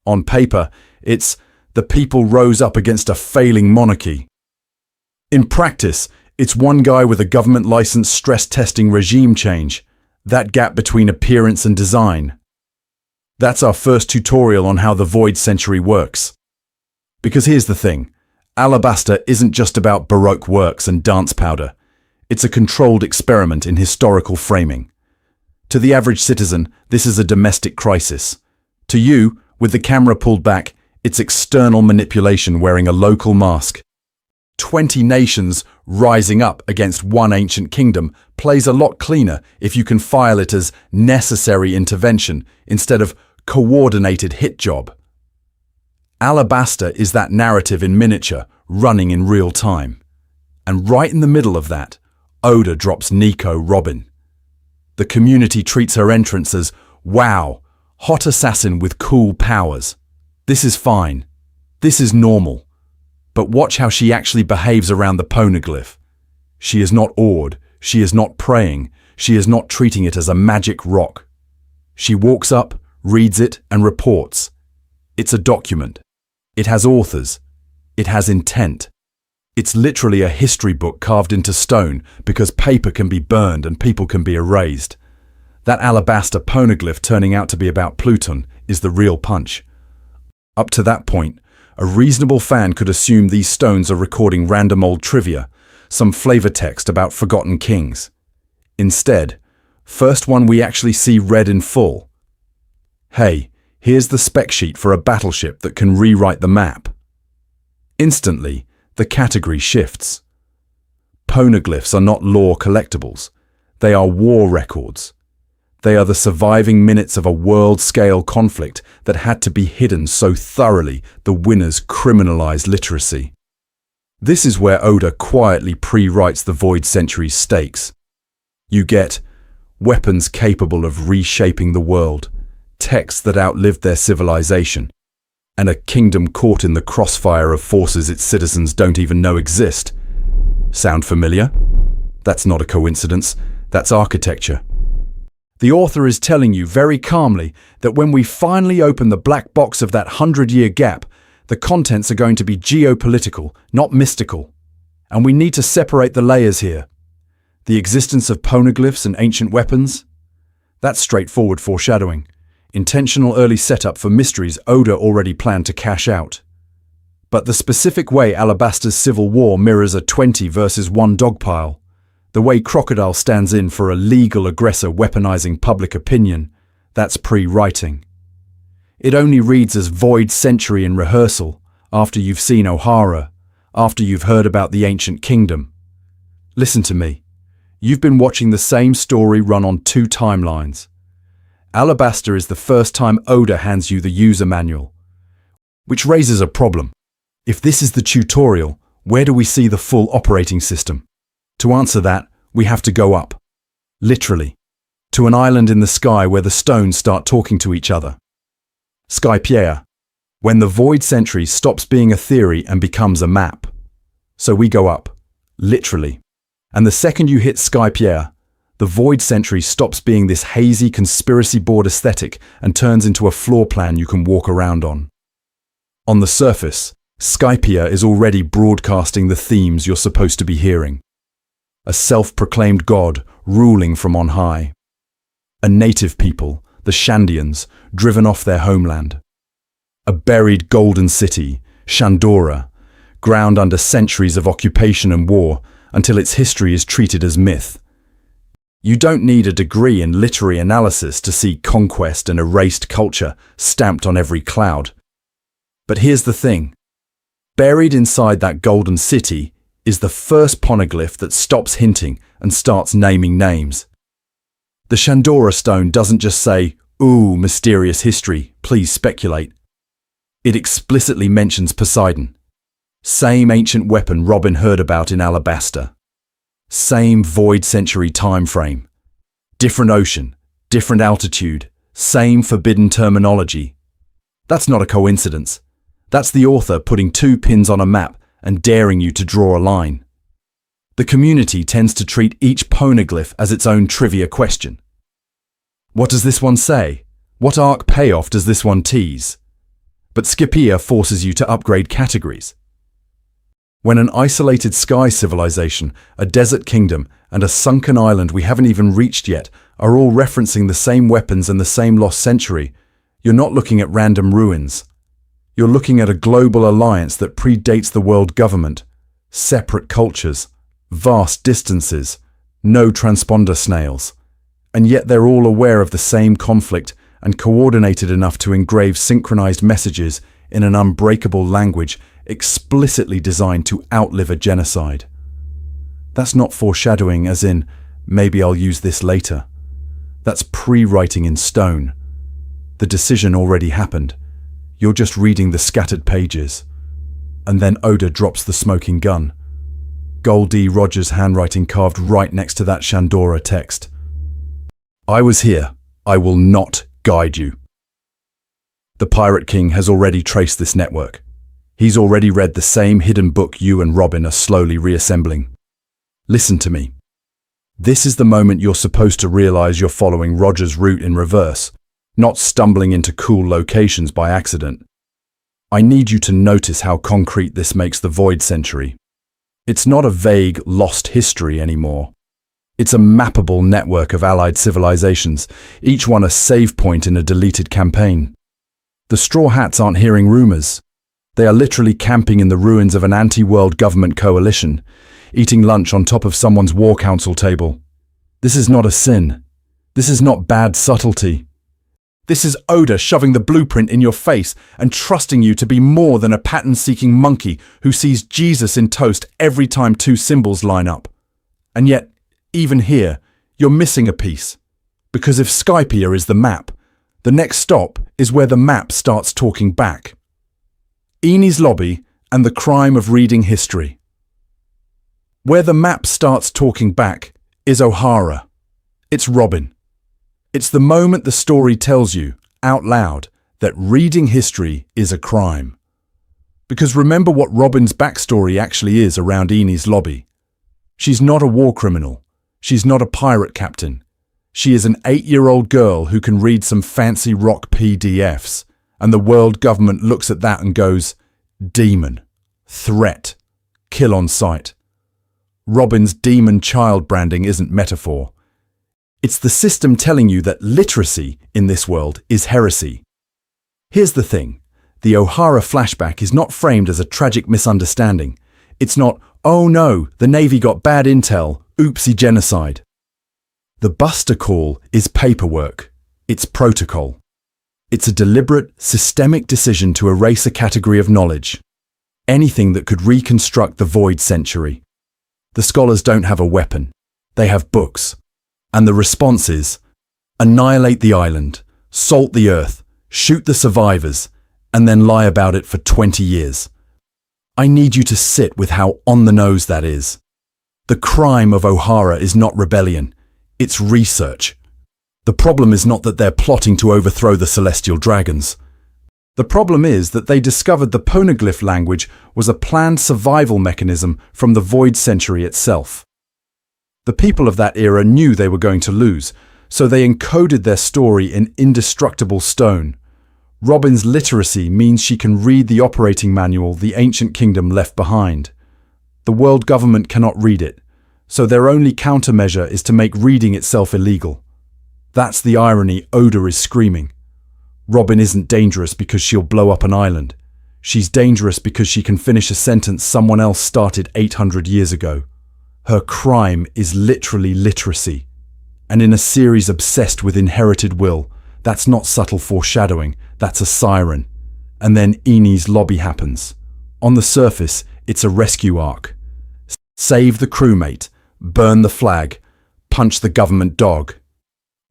On paper, it's the people rose up against a failing monarchy. In practice, it's one guy with a government-licensed stress-testing regime change, that gap between appearance and design. That's our first tutorial on how the Void Century works. Because here's the thing, Alabaster isn't just about Baroque works and dance powder. It's a controlled experiment in historical framing. To the average citizen, this is a domestic crisis. To you, with the camera pulled back, it's external manipulation wearing a local mask. 20 nations rising up against one ancient kingdom plays a lot cleaner if you can file it as necessary intervention instead of coordinated hit job. Alabaster is that narrative in miniature, running in real time. And right in the middle of that, Oda drops Nico Robin. The community treats her entrance as, wow, hot assassin with cool powers. This is fine. This is normal. But watch how she actually behaves around the poneglyph. She is not awed. She is not praying. She is not treating it as a magic rock. She walks up, reads it, and reports. It's a document. It has authors. It has intent. It's literally a history book carved into stone because paper can be burned and people can be erased. That alabaster poneglyph turning out to be about Pluton is the real punch. Up to that point, a reasonable fan could assume these stones are recording random old trivia, some flavor text about forgotten kings. Instead, first one we actually see read in full. Hey, here's the spec sheet for a battleship that can rewrite the map. Instantly, the category shifts. Poneglyphs are not lore collectibles. They are war records. They are the surviving minutes of a world-scale conflict that had to be hidden so thoroughly the winners criminalized literacy. This is where Oda quietly pre-writes the Void Century's stakes. You get weapons capable of reshaping the world, texts that outlived their civilization, and a kingdom caught in the crossfire of forces its citizens don't even know exist. Sound familiar? That's not a coincidence. That's architecture. The author is telling you very calmly that when we finally open the black box of that 100-year gap, the contents are going to be geopolitical, not mystical. And we need to separate the layers here. The existence of poneglyphs and ancient weapons? That's straightforward foreshadowing. Intentional early setup for mysteries Oda already planned to cash out. But the specific way Alabaster's civil war mirrors a 20 versus 1 dogpile, the way Crocodile stands in for a legal aggressor weaponizing public opinion, that's pre-writing. It only reads as Void Century in rehearsal, after you've seen Ohara, after you've heard about the ancient kingdom. Listen to me. You've been watching the same story run on 2 timelines. Alabaster is the first time Oda hands you the user manual. Which raises a problem. If this is the tutorial, where do we see the full operating system? To answer that, we have to go up. Literally. To an island in the sky where the stones start talking to each other. Skypiea. When the Void Century stops being a theory and becomes a map. So we go up. Literally. And the second you hit Skypiea, the Void Century stops being this hazy conspiracy board aesthetic and turns into a floor plan you can walk around on. On the surface, Skypiea is already broadcasting the themes you're supposed to be hearing. A self-proclaimed god ruling from on high. A native people, the Shandians, driven off their homeland. A buried golden city, Shandora, ground under centuries of occupation and war until its history is treated as myth. You don't need a degree in literary analysis to see conquest and erased culture stamped on every cloud. But here's the thing. Buried inside that golden city is the first poneglyph that stops hinting and starts naming names. The Shandora stone doesn't just say, "Ooh, mysterious history, please speculate." It explicitly mentions Poseidon. Same ancient weapon Robin heard about in Alabasta. Same void century time frame. Different ocean, different altitude, same forbidden terminology. That's not a coincidence. That's the author putting 2 pins on a map and daring you to draw a line. The community tends to treat each poneglyph as its own trivia question. What does this one say? What arc payoff does this one tease? But Scipia forces you to upgrade categories. When an isolated sky civilization, a desert kingdom, and a sunken island we haven't even reached yet are all referencing the same weapons and the same lost century, you're not looking at random ruins. You're looking at a global alliance that predates the world government, separate cultures, vast distances, no transponder snails. And yet they're all aware of the same conflict and coordinated enough to engrave synchronized messages in an unbreakable language explicitly designed to outlive a genocide. That's not foreshadowing as in, maybe I'll use this later. That's pre-writing in stone. The decision already happened. You're just reading the scattered pages. And then Oda drops the smoking gun. Goldie Rogers' handwriting carved right next to that Shandora text. I was here. I will not guide you. The Pirate King has already traced this network. He's already read the same hidden book you and Robin are slowly reassembling. Listen to me. This is the moment you're supposed to realize you're following Roger's route in reverse, not stumbling into cool locations by accident. I need you to notice how concrete this makes the Void Century. It's not a vague, lost history anymore. It's a mappable network of allied civilizations, each one a save point in a deleted campaign. The Straw Hats aren't hearing rumors. They are literally camping in the ruins of an anti-world government coalition, eating lunch on top of someone's war council table. This is not a sin. This is not bad subtlety. This is Oda shoving the blueprint in your face and trusting you to be more than a pattern-seeking monkey who sees Jesus in toast every time 2 symbols line up. And yet, even here, you're missing a piece. Because if Skypia is the map, the next stop is where the map starts talking back. Enies Lobby and the crime of reading history. Where the map starts talking back is O'Hara. It's Robin. It's the moment the story tells you, out loud, that reading history is a crime. Because remember what Robin's backstory actually is around Enies Lobby. She's not a war criminal. She's not a pirate captain. She is an 8-year-old girl who can read some fancy rock PDFs, and the world government looks at that and goes, demon, threat, kill on sight. Robin's demon child branding isn't metaphor. It's the system telling you that literacy in this world is heresy. Here's the thing. The O'Hara flashback is not framed as a tragic misunderstanding. It's not, oh no, the Navy got bad intel, oopsie genocide. The Buster Call is paperwork. It's protocol. It's a deliberate, systemic decision to erase a category of knowledge. Anything that could reconstruct the Void Century. The scholars don't have a weapon. They have books. And the response is, annihilate the island, salt the earth, shoot the survivors, and then lie about it for 20 years. I need you to sit with how on the nose that is. The crime of O'Hara is not rebellion. It's research. The problem is not that they're plotting to overthrow the celestial dragons. The problem is that they discovered the poneglyph language was a planned survival mechanism from the Void Century itself. The people of that era knew they were going to lose, so they encoded their story in indestructible stone. Robin's literacy means she can read the operating manual the ancient kingdom left behind. The world government cannot read it, so their only countermeasure is to make reading itself illegal. That's the irony Oda is screaming. Robin isn't dangerous because she'll blow up an island. She's dangerous because she can finish a sentence someone else started 800 years ago. Her crime is literally literacy. And in a series obsessed with inherited will, that's not subtle foreshadowing, that's a siren. And then Eni's lobby happens. On the surface, it's a rescue arc. Save the crewmate, burn the flag, punch the government dog.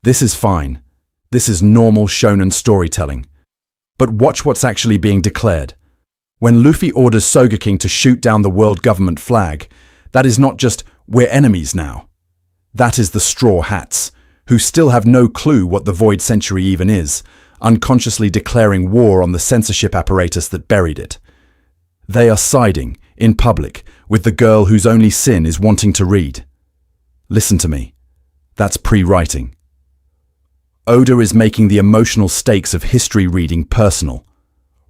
This is fine. This is normal shonen storytelling. But watch what's actually being declared. When Luffy orders Sogeking to shoot down the world government flag, that is not just, we're enemies now. That is the Straw Hats, who still have no clue what the Void Century even is, unconsciously declaring war on the censorship apparatus that buried it. They are siding, in public, with the girl whose only sin is wanting to read. Listen to me. That's pre-writing. Oda is making the emotional stakes of history reading personal.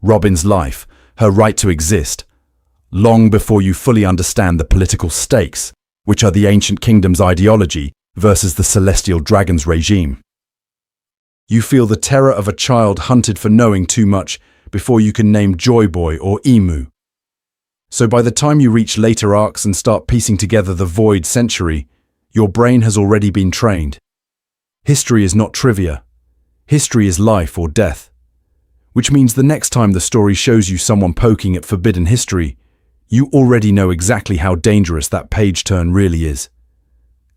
Robin's life, her right to exist, long before you fully understand the political stakes, which are the ancient kingdom's ideology versus the celestial dragon's regime. You feel the terror of a child hunted for knowing too much before you can name Joy Boy or Emu. So by the time you reach later arcs and start piecing together the Void Century, your brain has already been trained. History is not trivia. History is life or death. Which means the next time the story shows you someone poking at forbidden history, you already know exactly how dangerous that page turn really is.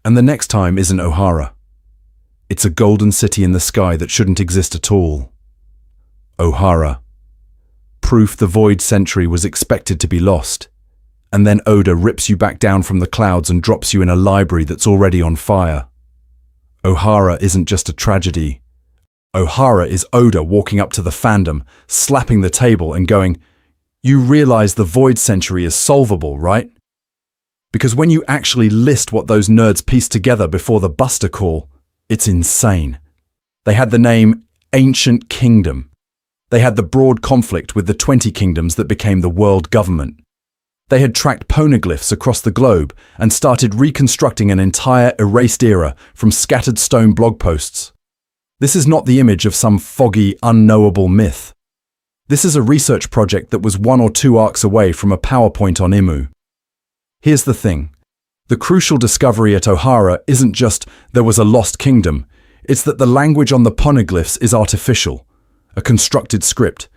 And the next time isn't Ohara. It's a golden city in the sky that shouldn't exist at all. Ohara. Proof the Void Century was expected to be lost. And then Oda rips you back down from the clouds and drops you in a library that's already on fire. Ohara isn't just a tragedy. Ohara is Oda walking up to the fandom, slapping the table and going, "You realize the Void Century is solvable, right?" Because when you actually list what those nerds pieced together before the Buster Call, it's insane. They had the name Ancient Kingdom. They had the broad conflict with the 20 kingdoms that became the world government. They had tracked poneglyphs across the globe and started reconstructing an entire erased era from scattered stone blog posts. This is not the image of some foggy, unknowable myth. This is a research project that was 1 or 2 arcs away from a PowerPoint on Imu. Here's the thing. The crucial discovery at Ohara isn't just there was a lost kingdom, it's that the language on the poneglyphs is artificial, a constructed script,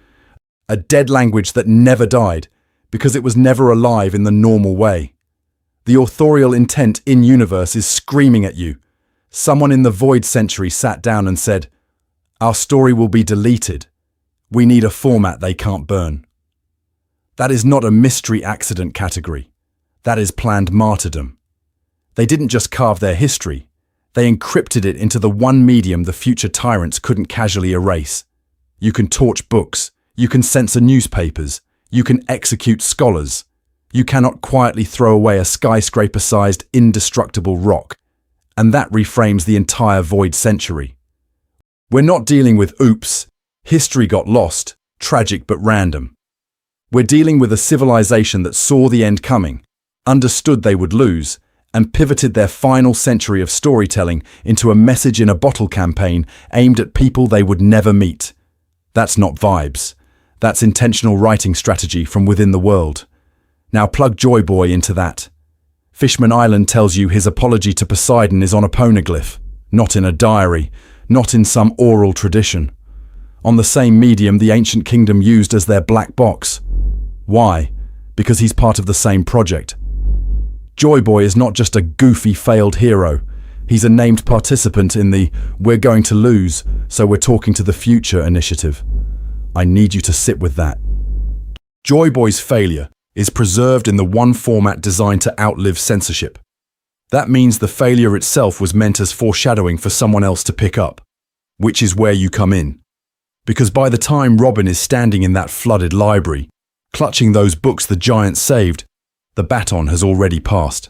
a dead language that never died because it was never alive in the normal way. The authorial intent in-universe is screaming at you. Someone in the Void Century sat down and said, "Our story will be deleted. We need a format they can't burn." That is not a mystery accident category. That is planned martyrdom. They didn't just carve their history. They encrypted it into the one medium the future tyrants couldn't casually erase. You can torch books. You can censor newspapers. You can execute scholars. You cannot quietly throw away a skyscraper-sized, indestructible rock. And that reframes the entire Void Century. We're not dealing with oops, history got lost, tragic but random. We're dealing with a civilization that saw the end coming, understood they would lose, and pivoted their final century of storytelling into a message in a bottle campaign aimed at people they would never meet. That's not vibes. That's intentional writing strategy from within the world. Now plug Joy Boy into that. Fishman Island tells you his apology to Poseidon is on a poneglyph, not in a diary, not in some oral tradition. On the same medium the ancient kingdom used as their black box. Why? Because he's part of the same project. Joy Boy is not just a goofy failed hero. He's a named participant in the "we're going to lose, so we're talking to the future" initiative. I need you to sit with that. Joy Boy's failure is preserved in the one format designed to outlive censorship. That means the failure itself was meant as foreshadowing for someone else to pick up, which is where you come in. Because by the time Robin is standing in that flooded library, clutching those books the giant saved, the baton has already passed.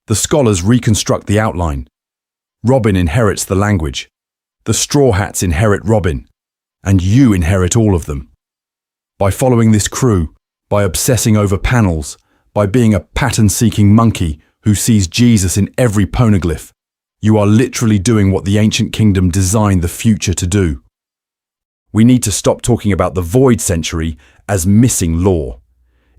The scholars reconstruct the outline. Robin inherits the language. The Straw Hats inherit Robin. And you inherit all of them. By following this crew, by obsessing over panels, by being a pattern-seeking monkey who sees Jesus in every poneglyph, you are literally doing what the ancient kingdom designed the future to do. We need to stop talking about the Void Century as missing lore.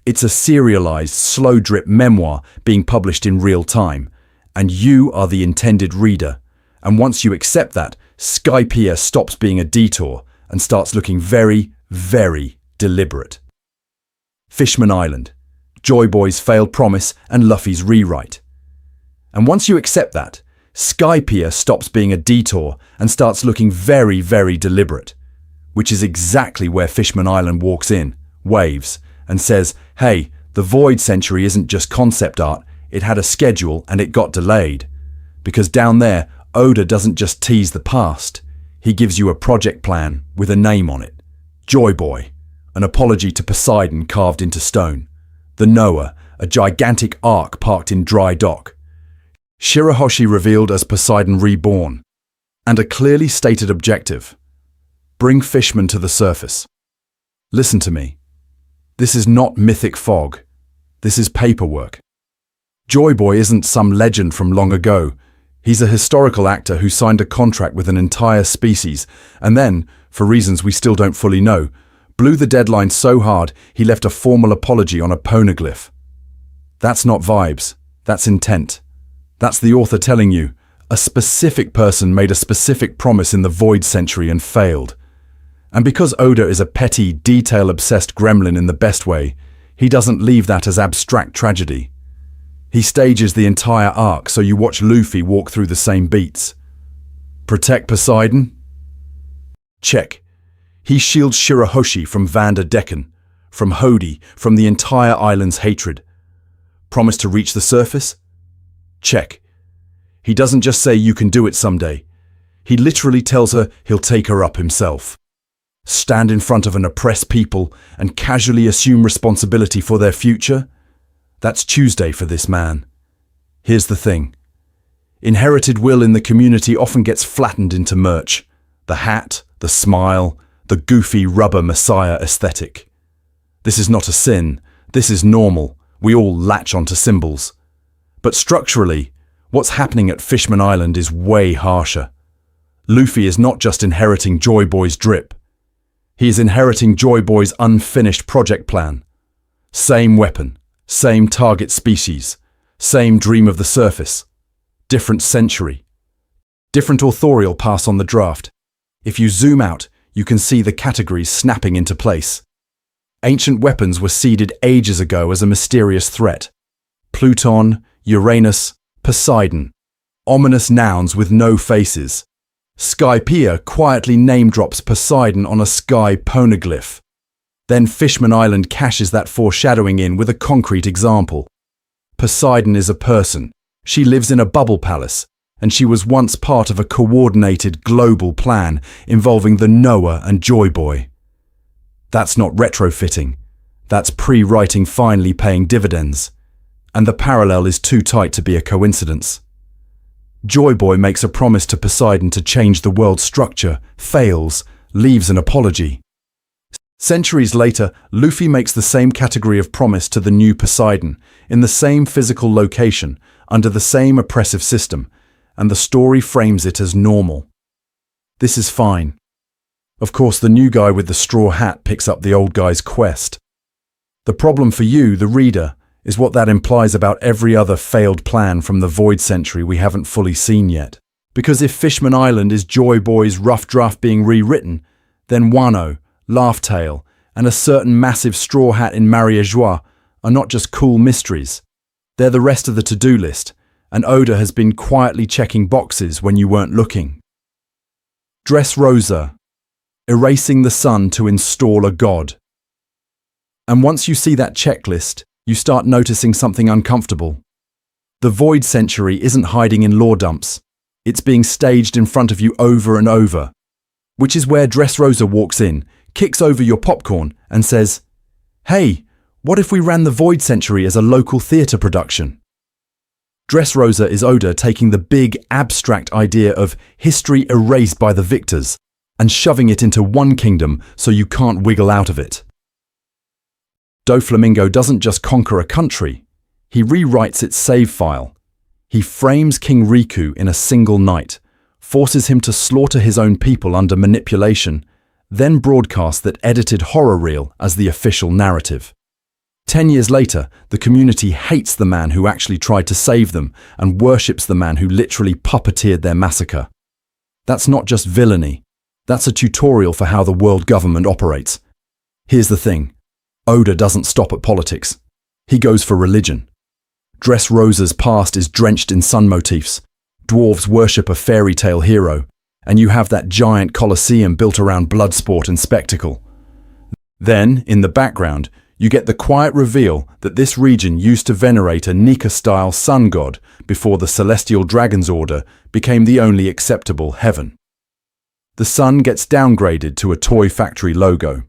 It's a serialized, slow-drip memoir being published in real time, and you are the intended reader, And once you accept that, Skypiea stops being a detour and starts looking very, very deliberate. Fishman Island, Joy Boy's failed promise and Luffy's rewrite. And once you accept that, Skypiea stops being a detour and starts looking very, very deliberate, which is exactly where Fishman Island walks in, waves, and says, hey, the Void Century isn't just concept art, it had a schedule and it got delayed. Because down there, Oda doesn't just tease the past, he gives you a project plan with a name on it. Joy Boy, an apology to Poseidon carved into stone. The Noah, a gigantic ark parked in dry dock. Shirahoshi revealed as Poseidon reborn. And a clearly stated objective. Bring Fishman to the surface. Listen to me. This is not mythic fog. This is paperwork. Joy Boy isn't some legend from long ago. He's a historical actor who signed a contract with an entire species and then, for reasons we still don't fully know, blew the deadline so hard he left a formal apology on a poneglyph. That's not vibes. That's intent. That's the author telling you, a specific person made a specific promise in the Void Century and failed. And because Oda is a petty, detail-obsessed gremlin in the best way, he doesn't leave that as abstract tragedy. He stages the entire arc so you watch Luffy walk through the same beats. Protect Poseidon? Check. He shields Shirahoshi from Vanderdecken, from Hody, from the entire island's hatred. Promise to reach the surface? Check. He doesn't just say you can do it someday. He literally tells her he'll take her up himself. Stand in front of an oppressed people and casually assume responsibility for their future? That's Tuesday for this man. Here's the thing. Inherited will in the community often gets flattened into merch. The hat, the smile, the goofy rubber messiah aesthetic. This is not a sin. This is normal. We all latch onto symbols. But structurally, what's happening at Fishman Island is way harsher. Luffy is not just inheriting Joy Boy's drip. He is inheriting Joy Boy's unfinished project plan. Same weapon, same target species, same dream of the surface. Different century. Different authorial pass on the draft. If you zoom out, you can see the categories snapping into place. Ancient weapons were seeded ages ago as a mysterious threat. Pluton, Uranus, Poseidon. Ominous nouns with no faces. Skypiea quietly name-drops Poseidon on a sky poneglyph. Then Fishman Island cashes that foreshadowing in with a concrete example. Poseidon is a person. She lives in a bubble palace, and she was once part of a coordinated global plan involving the Noah and Joy Boy. That's not retrofitting. That's pre-writing finally paying dividends. And the parallel is too tight to be a coincidence. Joy Boy makes a promise to Poseidon to change the world's structure, fails, leaves an apology. Centuries later, Luffy makes the same category of promise to the new Poseidon, in the same physical location, under the same oppressive system, and the story frames it as normal. This is fine. Of course, the new guy with the straw hat picks up the old guy's quest. The problem for you, the reader, is what that implies about every other failed plan from the Void Century we haven't fully seen yet. Because if Fishman Island is Joy Boy's rough draft being rewritten, then Wano, Laugh-Tale, and a certain massive straw hat in Marie-Joie are not just cool mysteries. They're the rest of the to-do list, and Oda has been quietly checking boxes when you weren't looking. Dressrosa, erasing the sun to install a god. And once you see that checklist, you start noticing something uncomfortable. The Void Century isn't hiding in lore dumps. It's being staged in front of you over and over. Which is where Dressrosa walks in, kicks over your popcorn, and says, "Hey, what if we ran the Void Century as a local theatre production?" Dressrosa is Oda taking the big, abstract idea of history erased by the victors and shoving it into one kingdom so you can't wiggle out of it. Doflamingo doesn't just conquer a country, he rewrites its save file. He frames King Riku in a single night, forces him to slaughter his own people under manipulation, then broadcasts that edited horror reel as the official narrative. 10 years later, the community hates the man who actually tried to save them and worships the man who literally puppeteered their massacre. That's not just villainy. That's a tutorial for how the world government operates. Here's the thing. Oda doesn't stop at politics. He goes for religion. Dressrosa's past is drenched in sun motifs. Dwarves worship a fairy tale hero, and you have that giant colosseum built around blood sport and spectacle. Then, in the background, you get the quiet reveal that this region used to venerate a Nika-style sun god before the Celestial Dragon's Order became the only acceptable heaven. The sun gets downgraded to a toy factory logo.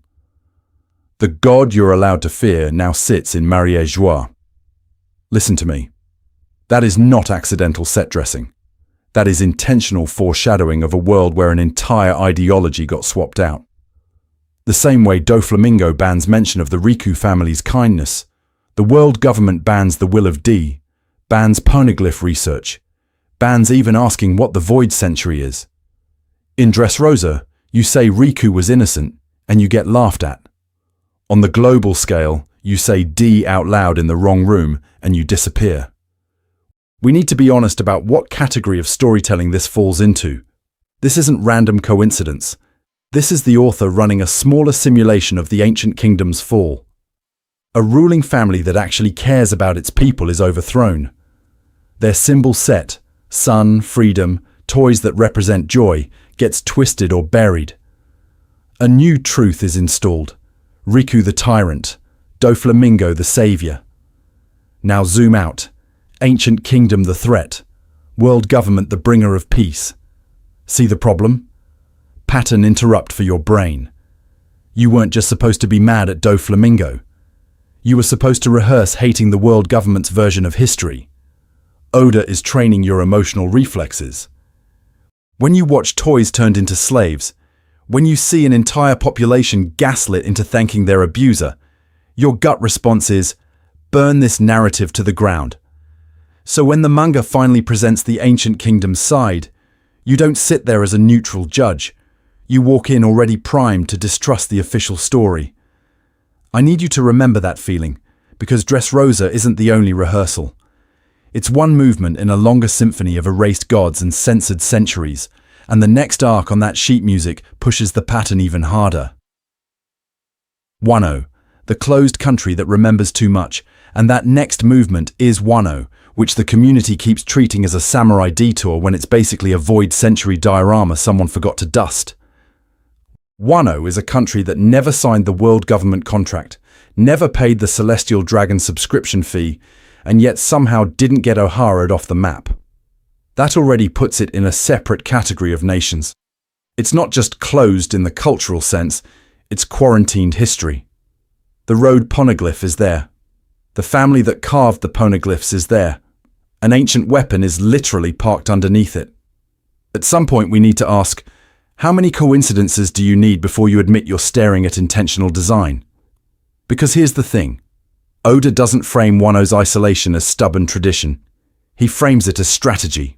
The god you're allowed to fear now sits in Marineford. Listen to me. That is not accidental set dressing. That is intentional foreshadowing of a world where an entire ideology got swapped out. The same way Doflamingo bans mention of the Riku family's kindness, the world government bans the will of D, bans poneglyph research, bans even asking what the Void Century is. In Dressrosa, you say Riku was innocent, and you get laughed at. On the global scale, you say D out loud in the wrong room, and you disappear. We need to be honest about what category of storytelling this falls into. This isn't random coincidence. This is the author running a smaller simulation of the ancient kingdom's fall. A ruling family that actually cares about its people is overthrown. Their symbol set, sun, freedom, toys that represent joy, gets twisted or buried. A new truth is installed. Riku the tyrant, Doflamingo the savior. Now zoom out. Ancient kingdom the threat. World government the bringer of peace. See the problem? Pattern interrupt for your brain. You weren't just supposed to be mad at Doflamingo. You were supposed to rehearse hating the world government's version of history. Oda is training your emotional reflexes. When you watch toys turned into slaves, when you see an entire population gaslit into thanking their abuser, your gut response is, burn this narrative to the ground. So when the manga finally presents the ancient kingdom's side, you don't sit there as a neutral judge. You walk in already primed to distrust the official story. I need you to remember that feeling, because Dressrosa isn't the only rehearsal. It's one movement in a longer symphony of erased gods and censored centuries, and the next arc on that sheet music pushes the pattern even harder. Wano, the closed country that remembers too much, and that next movement is Wano, which the community keeps treating as a samurai detour when it's basically a Void Century diorama someone forgot to dust. Wano is a country that never signed the world government contract, never paid the Celestial Dragon subscription fee, and yet somehow didn't get O'Hara'd off the map. That already puts it in a separate category of nations. It's not just closed in the cultural sense, it's quarantined history. The road poneglyph is there. The family that carved the poneglyphs is there. An ancient weapon is literally parked underneath it. At some point we need to ask, how many coincidences do you need before you admit you're staring at intentional design? Because here's the thing. Oda doesn't frame Wano's isolation as stubborn tradition. He frames it as strategy.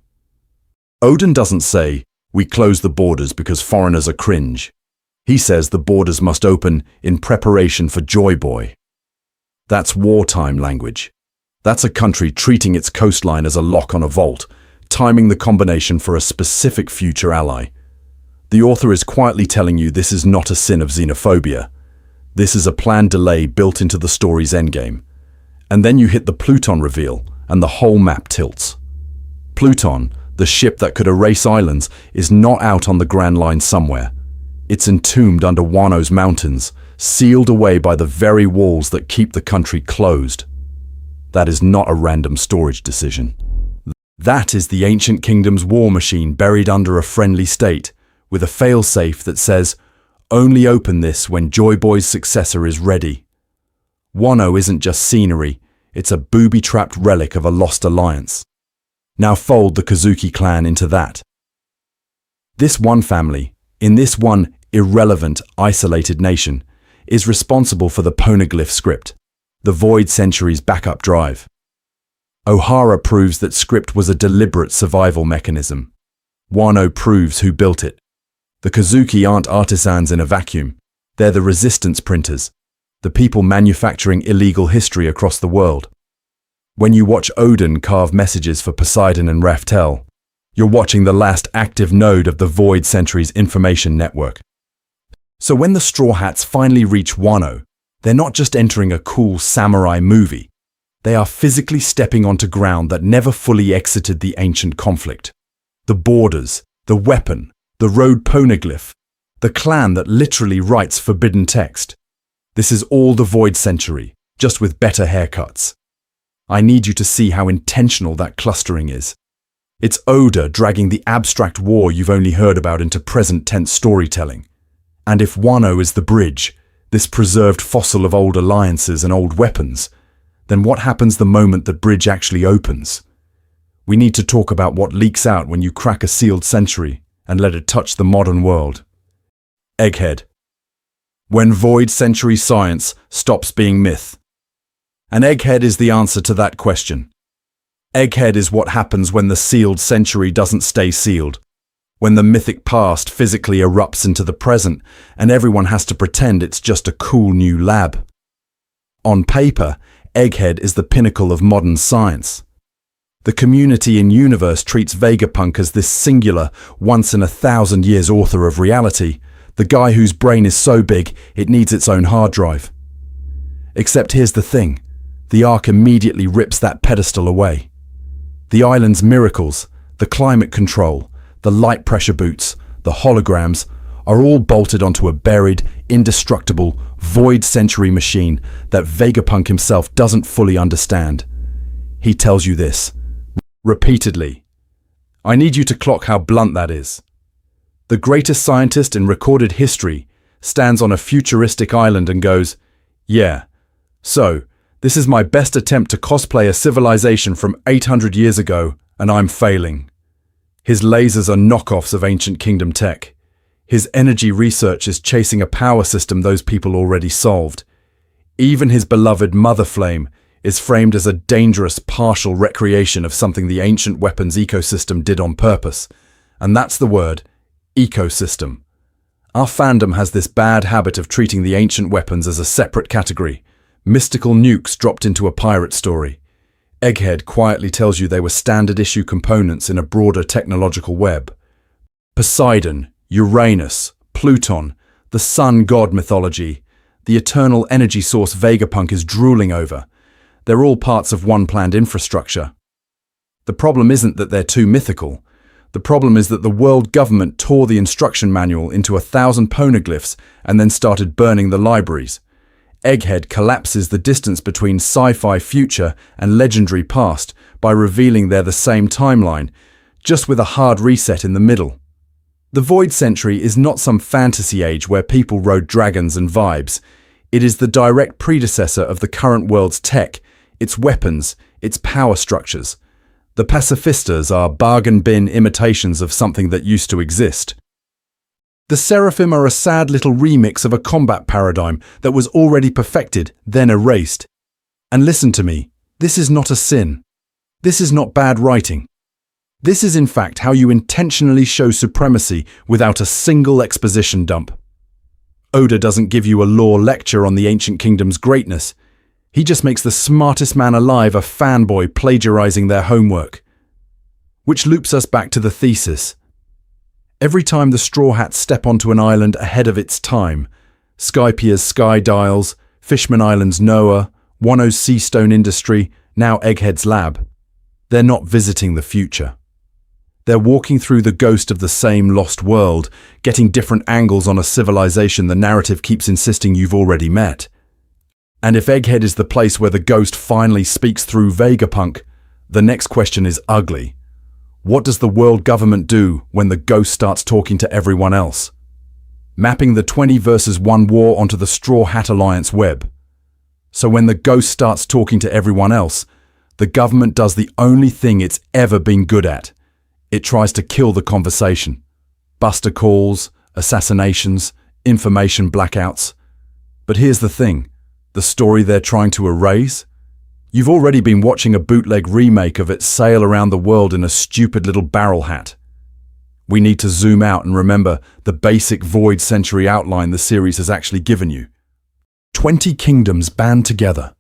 Oden doesn't say, we close the borders because foreigners are cringe. He says the borders must open in preparation for Joy Boy. That's wartime language. That's a country treating its coastline as a lock on a vault, timing the combination for a specific future ally. The author is quietly telling you this is not a sin of xenophobia. This is a planned delay built into the story's endgame. And then you hit the Pluton reveal, and the whole map tilts. Pluton, the ship that could erase islands, is not out on the Grand Line somewhere. It's entombed under Wano's mountains, sealed away by the very walls that keep the country closed. That is not a random storage decision. That is the ancient kingdom's war machine buried under a friendly state, with a failsafe that says, only open this when Joy Boy's successor is ready. Wano isn't just scenery, it's a booby-trapped relic of a lost alliance. Now fold the Kazuki clan into that. This one family, in this one irrelevant, isolated nation, is responsible for the poneglyph script, the Void Century's backup drive. O'Hara proves that script was a deliberate survival mechanism. Wano proves who built it. The Kazuki aren't artisans in a vacuum. They're the resistance printers. the people manufacturing illegal history across the world. When you watch Odin carve messages for Poseidon and Raftel, you're watching the last active node of the Void Century's information network. So when the Straw Hats finally reach Wano, they're not just entering a cool samurai movie. They are physically stepping onto ground that never fully exited the ancient conflict. The borders, the weapon, the road poneglyph, the clan that literally writes forbidden text. This is all the Void Century, just with better haircuts. I need you to see how intentional that clustering is. It's Oda dragging the abstract war you've only heard about into present tense storytelling. And if Wano is the bridge, this preserved fossil of old alliances and old weapons, then what happens the moment the bridge actually opens? We need to talk about what leaks out when you crack a sealed century and let it touch the modern world. Egghead. When Void Century science stops being myth. And Egghead is the answer to that question. Egghead is what happens when the sealed century doesn't stay sealed, when the mythic past physically erupts into the present and everyone has to pretend it's just a cool new lab. On paper, Egghead is the pinnacle of modern science. The community in universe treats Vegapunk as this singular, once-in-a-thousand-years author of reality, the guy whose brain is so big it needs its own hard drive. Except here's the thing, the arc immediately rips that pedestal away. The island's miracles, the climate control, the light pressure boots, the holograms, are all bolted onto a buried, indestructible, Void Century machine that Vegapunk himself doesn't fully understand. He tells you this, repeatedly. I need you to clock how blunt that is. The greatest scientist in recorded history stands on a futuristic island and goes, yeah, so, this is my best attempt to cosplay a civilization from 800 years ago, and I'm failing. His lasers are knockoffs of ancient kingdom tech. His energy research is chasing a power system those people already solved. Even his beloved Mother Flame is framed as a dangerous partial recreation of something the ancient weapons ecosystem did on purpose. And that's the word, ecosystem. Our fandom has this bad habit of treating the ancient weapons as a separate category. Mystical nukes dropped into a pirate story. Egghead quietly tells you they were standard-issue components in a broader technological web. Poseidon, Uranus, Pluton, the sun god mythology, the eternal energy source Vegapunk is drooling over. They're all parts of one planned infrastructure. The problem isn't that they're too mythical. The problem is that the world government tore the instruction manual into 1,000 poneglyphs and then started burning the libraries. Egghead collapses the distance between sci-fi future and legendary past by revealing they're the same timeline, just with a hard reset in the middle. The Void Century is not some fantasy age where people rode dragons and vibes. It is the direct predecessor of the current world's tech, its weapons, its power structures. The pacifistas are bargain bin imitations of something that used to exist. The Seraphim are a sad little remix of a combat paradigm that was already perfected, then erased. And listen to me, this is not a sin. This is not bad writing. This is in fact how you intentionally show supremacy without a single exposition dump. Oda doesn't give you a lore lecture on the ancient kingdom's greatness. He just makes the smartest man alive a fanboy plagiarizing their homework. Which loops us back to the thesis. Every time the Straw Hats step onto an island ahead of its time, Skypia's Sky Dials, Fishman Island's Noah, Wano's Seastone Industry, now Egghead's Lab, they're not visiting the future. They're walking through the ghost of the same lost world, getting different angles on a civilization the narrative keeps insisting you've already met. And if Egghead is the place where the ghost finally speaks through Vegapunk, the next question is ugly. What does the world government do when the ghost starts talking to everyone else? Mapping the 20 versus 1 war onto the Straw Hat Alliance web. So when the ghost starts talking to everyone else, the government does the only thing it's ever been good at. It tries to kill the conversation. Buster calls, assassinations, information blackouts. But here's the thing, the story they're trying to erase? You've already been watching a bootleg remake of it sail around the world in a stupid little barrel hat. We need to zoom out and remember the basic Void Century outline the series has actually given you. 20 kingdoms band together,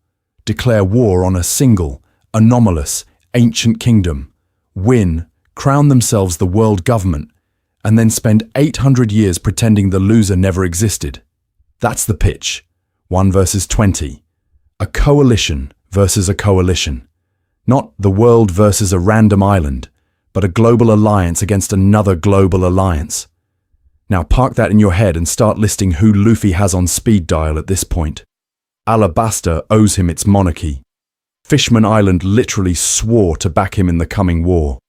declare war on a single, anomalous, ancient kingdom, win, crown themselves the world government, and then spend 800 years pretending the loser never existed. That's the pitch. 1 versus 20. A coalition versus a coalition. Not the world versus a random island, but a global alliance against another global alliance. Now park that in your head and start listing who Luffy has on speed dial at this point. Alabasta owes him its monarchy. Fishman Island literally swore to back him in the coming war.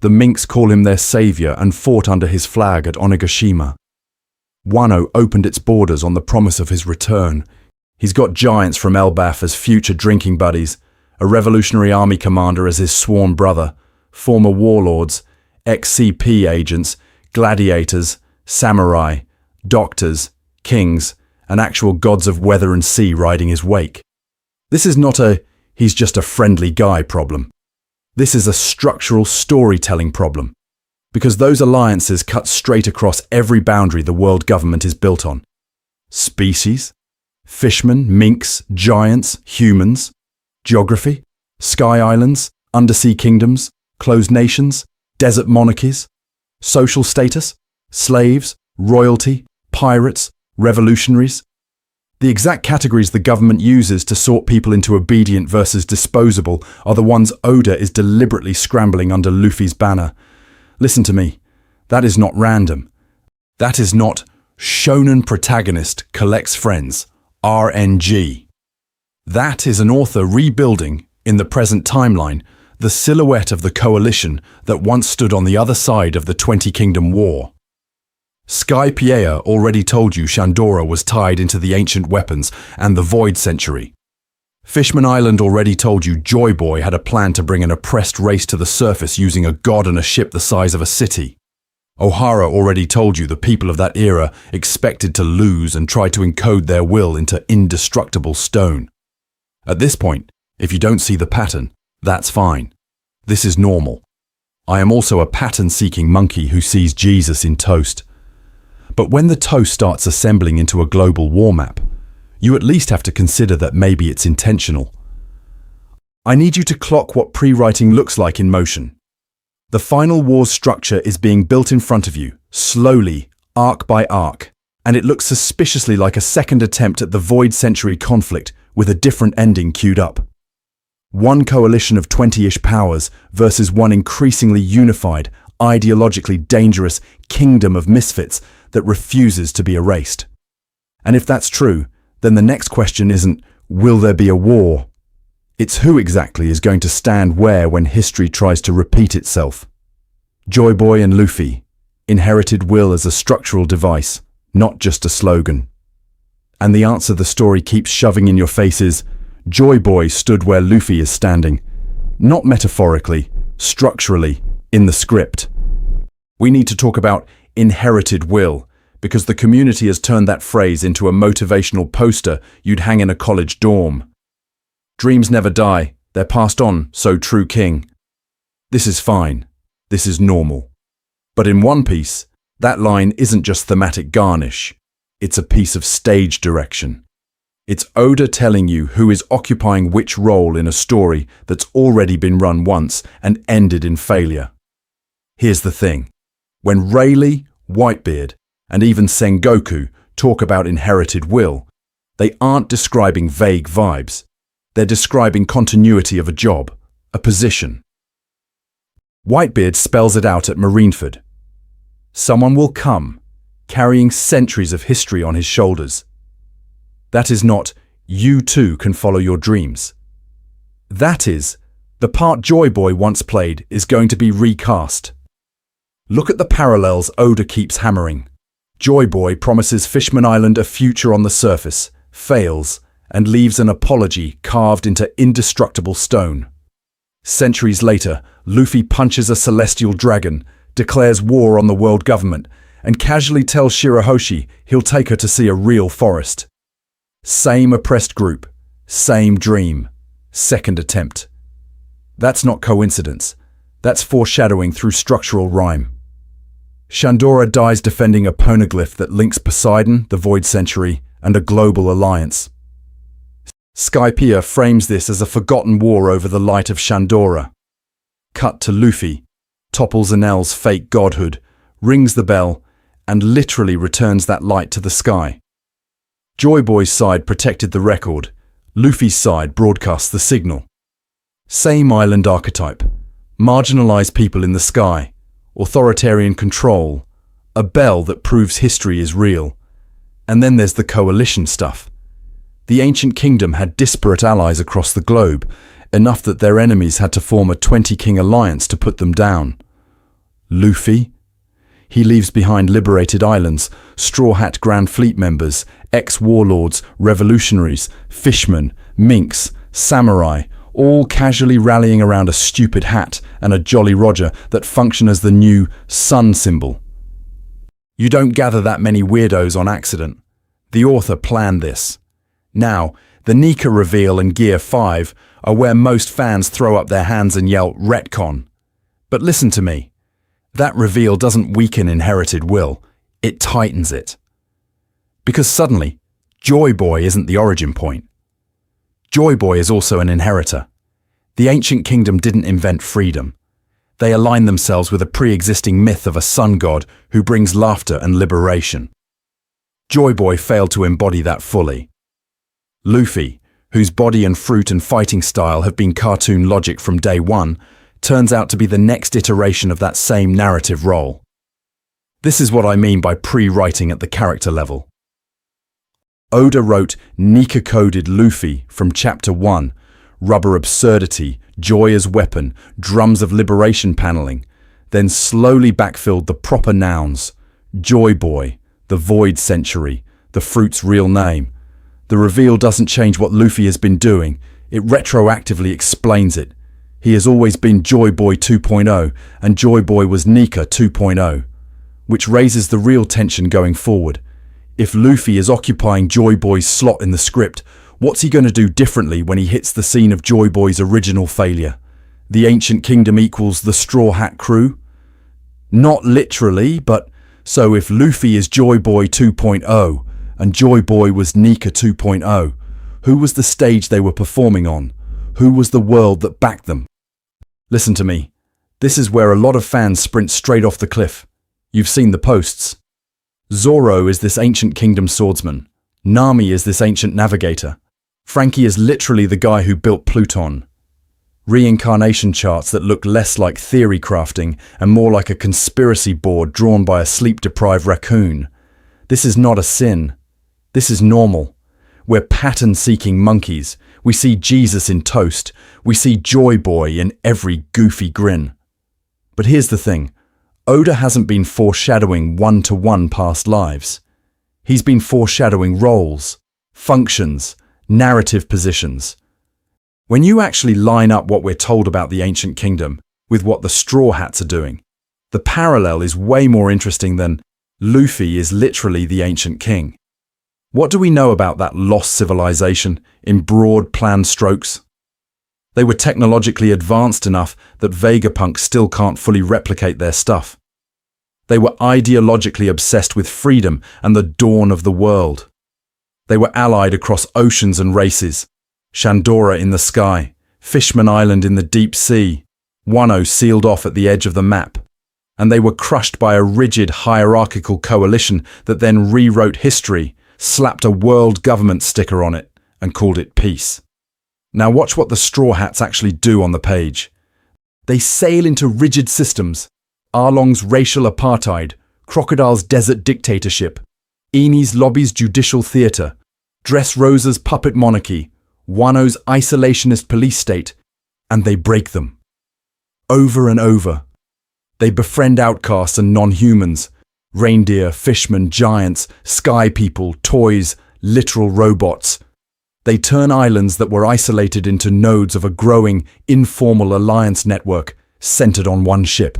The Minks call him their savior and fought under his flag at Onigashima. Wano opened its borders on the promise of his return. He's got giants from Elbaf as future drinking buddies, a Revolutionary Army commander as his sworn brother, former warlords, ex-CP agents, gladiators, samurai, doctors, kings, and actual gods of weather and sea riding his wake. This is not a he's just a friendly guy problem. This is a structural storytelling problem, because those alliances cut straight across every boundary the world government is built on. Species, fishmen, minks, giants, humans, geography, sky islands, undersea kingdoms, closed nations, desert monarchies, social status, slaves, royalty, pirates, revolutionaries. The exact categories the government uses to sort people into obedient versus disposable are the ones Oda is deliberately scrambling under Luffy's banner. Listen to me, that is not random. That is not shonen protagonist collects friends, RNG. That is an author rebuilding, in the present timeline, the silhouette of the coalition that once stood on the other side of the 20 Kingdom War. Sky Piea already told you Shandora was tied into the ancient weapons and the Void Century. Fishman Island already told you Joy Boy had a plan to bring an oppressed race to the surface using a god and a ship the size of a city. Ohara already told you the people of that era expected to lose and try to encode their will into indestructible stone. At this point, if you don't see the pattern, that's fine. This is normal. I am also a pattern-seeking monkey who sees Jesus in toast. But when the toast starts assembling into a global war map, you at least have to consider that maybe it's intentional. I need you to clock what pre-writing looks like in motion. The final war's structure is being built in front of you, slowly, arc by arc, and it looks suspiciously like a second attempt at the Void Century conflict with a different ending queued up. One coalition of 20-ish powers versus one increasingly unified, ideologically dangerous kingdom of misfits that refuses to be erased. And if that's true, then the next question isn't, will there be a war? It's who exactly is going to stand where when history tries to repeat itself. Joy Boy and Luffy, inherited will as a structural device, not just a slogan. And the answer the story keeps shoving in your face is, Joy Boy stood where Luffy is standing, not metaphorically, structurally, in the script. We need to talk about inherited will, because the community has turned that phrase into a motivational poster you'd hang in a college dorm. Dreams never die, they're passed on, so true king. This is fine, this is normal. But in One Piece, that line isn't just thematic garnish, it's a piece of stage direction. It's Oda telling you who is occupying which role in a story that's already been run once and ended in failure. Here's the thing. When Rayleigh, Whitebeard, and even Sengoku talk about inherited will, they aren't describing vague vibes. They're describing continuity of a job, a position. Whitebeard spells it out at Marineford. Someone will come, carrying centuries of history on his shoulders. That is not, you too can follow your dreams. That is, the part Joy Boy once played is going to be recast. Look at the parallels Oda keeps hammering. Joy Boy promises Fishman Island a future on the surface, fails, and leaves an apology carved into indestructible stone. Centuries later, Luffy punches a celestial dragon, declares war on the world government, and casually tells Shirahoshi he'll take her to see a real forest. Same oppressed group, same dream, second attempt. That's not coincidence. That's foreshadowing through structural rhyme. Shandora dies defending a poneglyph that links Poseidon, the Void Century, and a global alliance. Skypiea frames this as a forgotten war over the light of Shandora. Cut to Luffy, topples Enel's fake godhood, rings the bell, and literally returns that light to the sky. Joy Boy's side protected the record, Luffy's side broadcast the signal. Same island archetype, marginalized people in the sky, authoritarian control, a bell that proves history is real. And then there's the coalition stuff. The ancient kingdom had disparate allies across the globe, enough that their enemies had to form a 20-king alliance to put them down. Luffy? He leaves behind liberated islands, Straw Hat Grand Fleet members, ex-warlords, revolutionaries, fishmen, minks, samurai, all casually rallying around a stupid hat and a Jolly Roger that function as the new sun symbol. You don't gather that many weirdos on accident. The author planned this. Now, the Nika reveal in Gear 5 are where most fans throw up their hands and yell retcon. But listen to me. That reveal doesn't weaken inherited will, it tightens it. Because suddenly, Joy Boy isn't the origin point. Joy Boy is also an inheritor. The ancient kingdom didn't invent freedom. They align themselves with a pre-existing myth of a sun god who brings laughter and liberation. Joy Boy failed to embody that fully. Luffy, whose body and fruit and fighting style have been cartoon logic from day one, turns out to be the next iteration of that same narrative role. This is what I mean by pre-writing at the character level. Oda wrote Nika-coded Luffy from Chapter 1, rubber absurdity, joy as weapon, drums of liberation paneling, then slowly backfilled the proper nouns, Joy Boy, the Void Century, the fruit's real name. The reveal doesn't change what Luffy has been doing, it retroactively explains it. He has always been Joy Boy 2.0, and Joy Boy was Nika 2.0, which raises the real tension going forward. If Luffy is occupying Joy Boy's slot in the script, what's he going to do differently when he hits the scene of Joy Boy's original failure? The ancient kingdom equals the Straw Hat crew? Not literally, but so if Luffy is Joy Boy 2.0 and Joy Boy was Nika 2.0, who was the stage they were performing on? Who was the world that backed them? Listen to me. This is where a lot of fans sprint straight off the cliff. You've seen the posts. Zoro is this ancient kingdom swordsman. Nami is this ancient navigator. Frankie is literally the guy who built Pluton. Reincarnation charts that look less like theory crafting and more like a conspiracy board drawn by a sleep-deprived raccoon. This is not a sin. This is normal. We're pattern-seeking monkeys. We see Jesus in toast. We see Joy Boy in every goofy grin. But here's the thing. Oda hasn't been foreshadowing one-to-one past lives. He's been foreshadowing roles, functions, narrative positions. When you actually line up what we're told about the ancient kingdom with what the Straw Hats are doing, the parallel is way more interesting than Luffy is literally the ancient king. What do we know about that lost civilization in broad plan strokes? They were technologically advanced enough that Vegapunk still can't fully replicate their stuff. They were ideologically obsessed with freedom and the dawn of the world. They were allied across oceans and races. Shandora in the sky, Fishman Island in the deep sea, Wano sealed off at the edge of the map. And they were crushed by a rigid hierarchical coalition that then rewrote history, slapped a world government sticker on it, and called it peace. Now watch what the Straw Hats actually do on the page. They sail into rigid systems, Arlong's racial apartheid, Crocodile's desert dictatorship, Eni's lobby's judicial theatre, Dressrosa's puppet monarchy, Wano's isolationist police state, and they break them. Over and over. They befriend outcasts and non-humans, reindeer, fishmen, giants, sky people, toys, literal robots. They turn islands that were isolated into nodes of a growing, informal alliance network centered on one ship.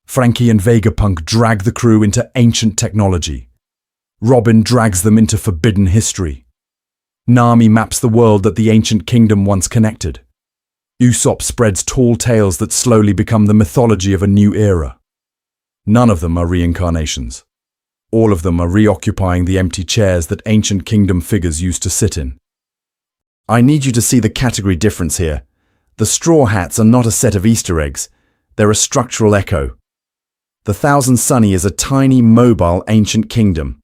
Frankie and Vegapunk drag the crew into ancient technology. Robin drags them into forbidden history. Nami maps the world that the ancient kingdom once connected. Usopp spreads tall tales that slowly become the mythology of a new era. None of them are reincarnations. All of them are reoccupying the empty chairs that ancient kingdom figures used to sit in. I need you to see the category difference here. The straw hats are not a set of Easter eggs. They're a structural echo. The Thousand Sunny is a tiny, mobile ancient kingdom.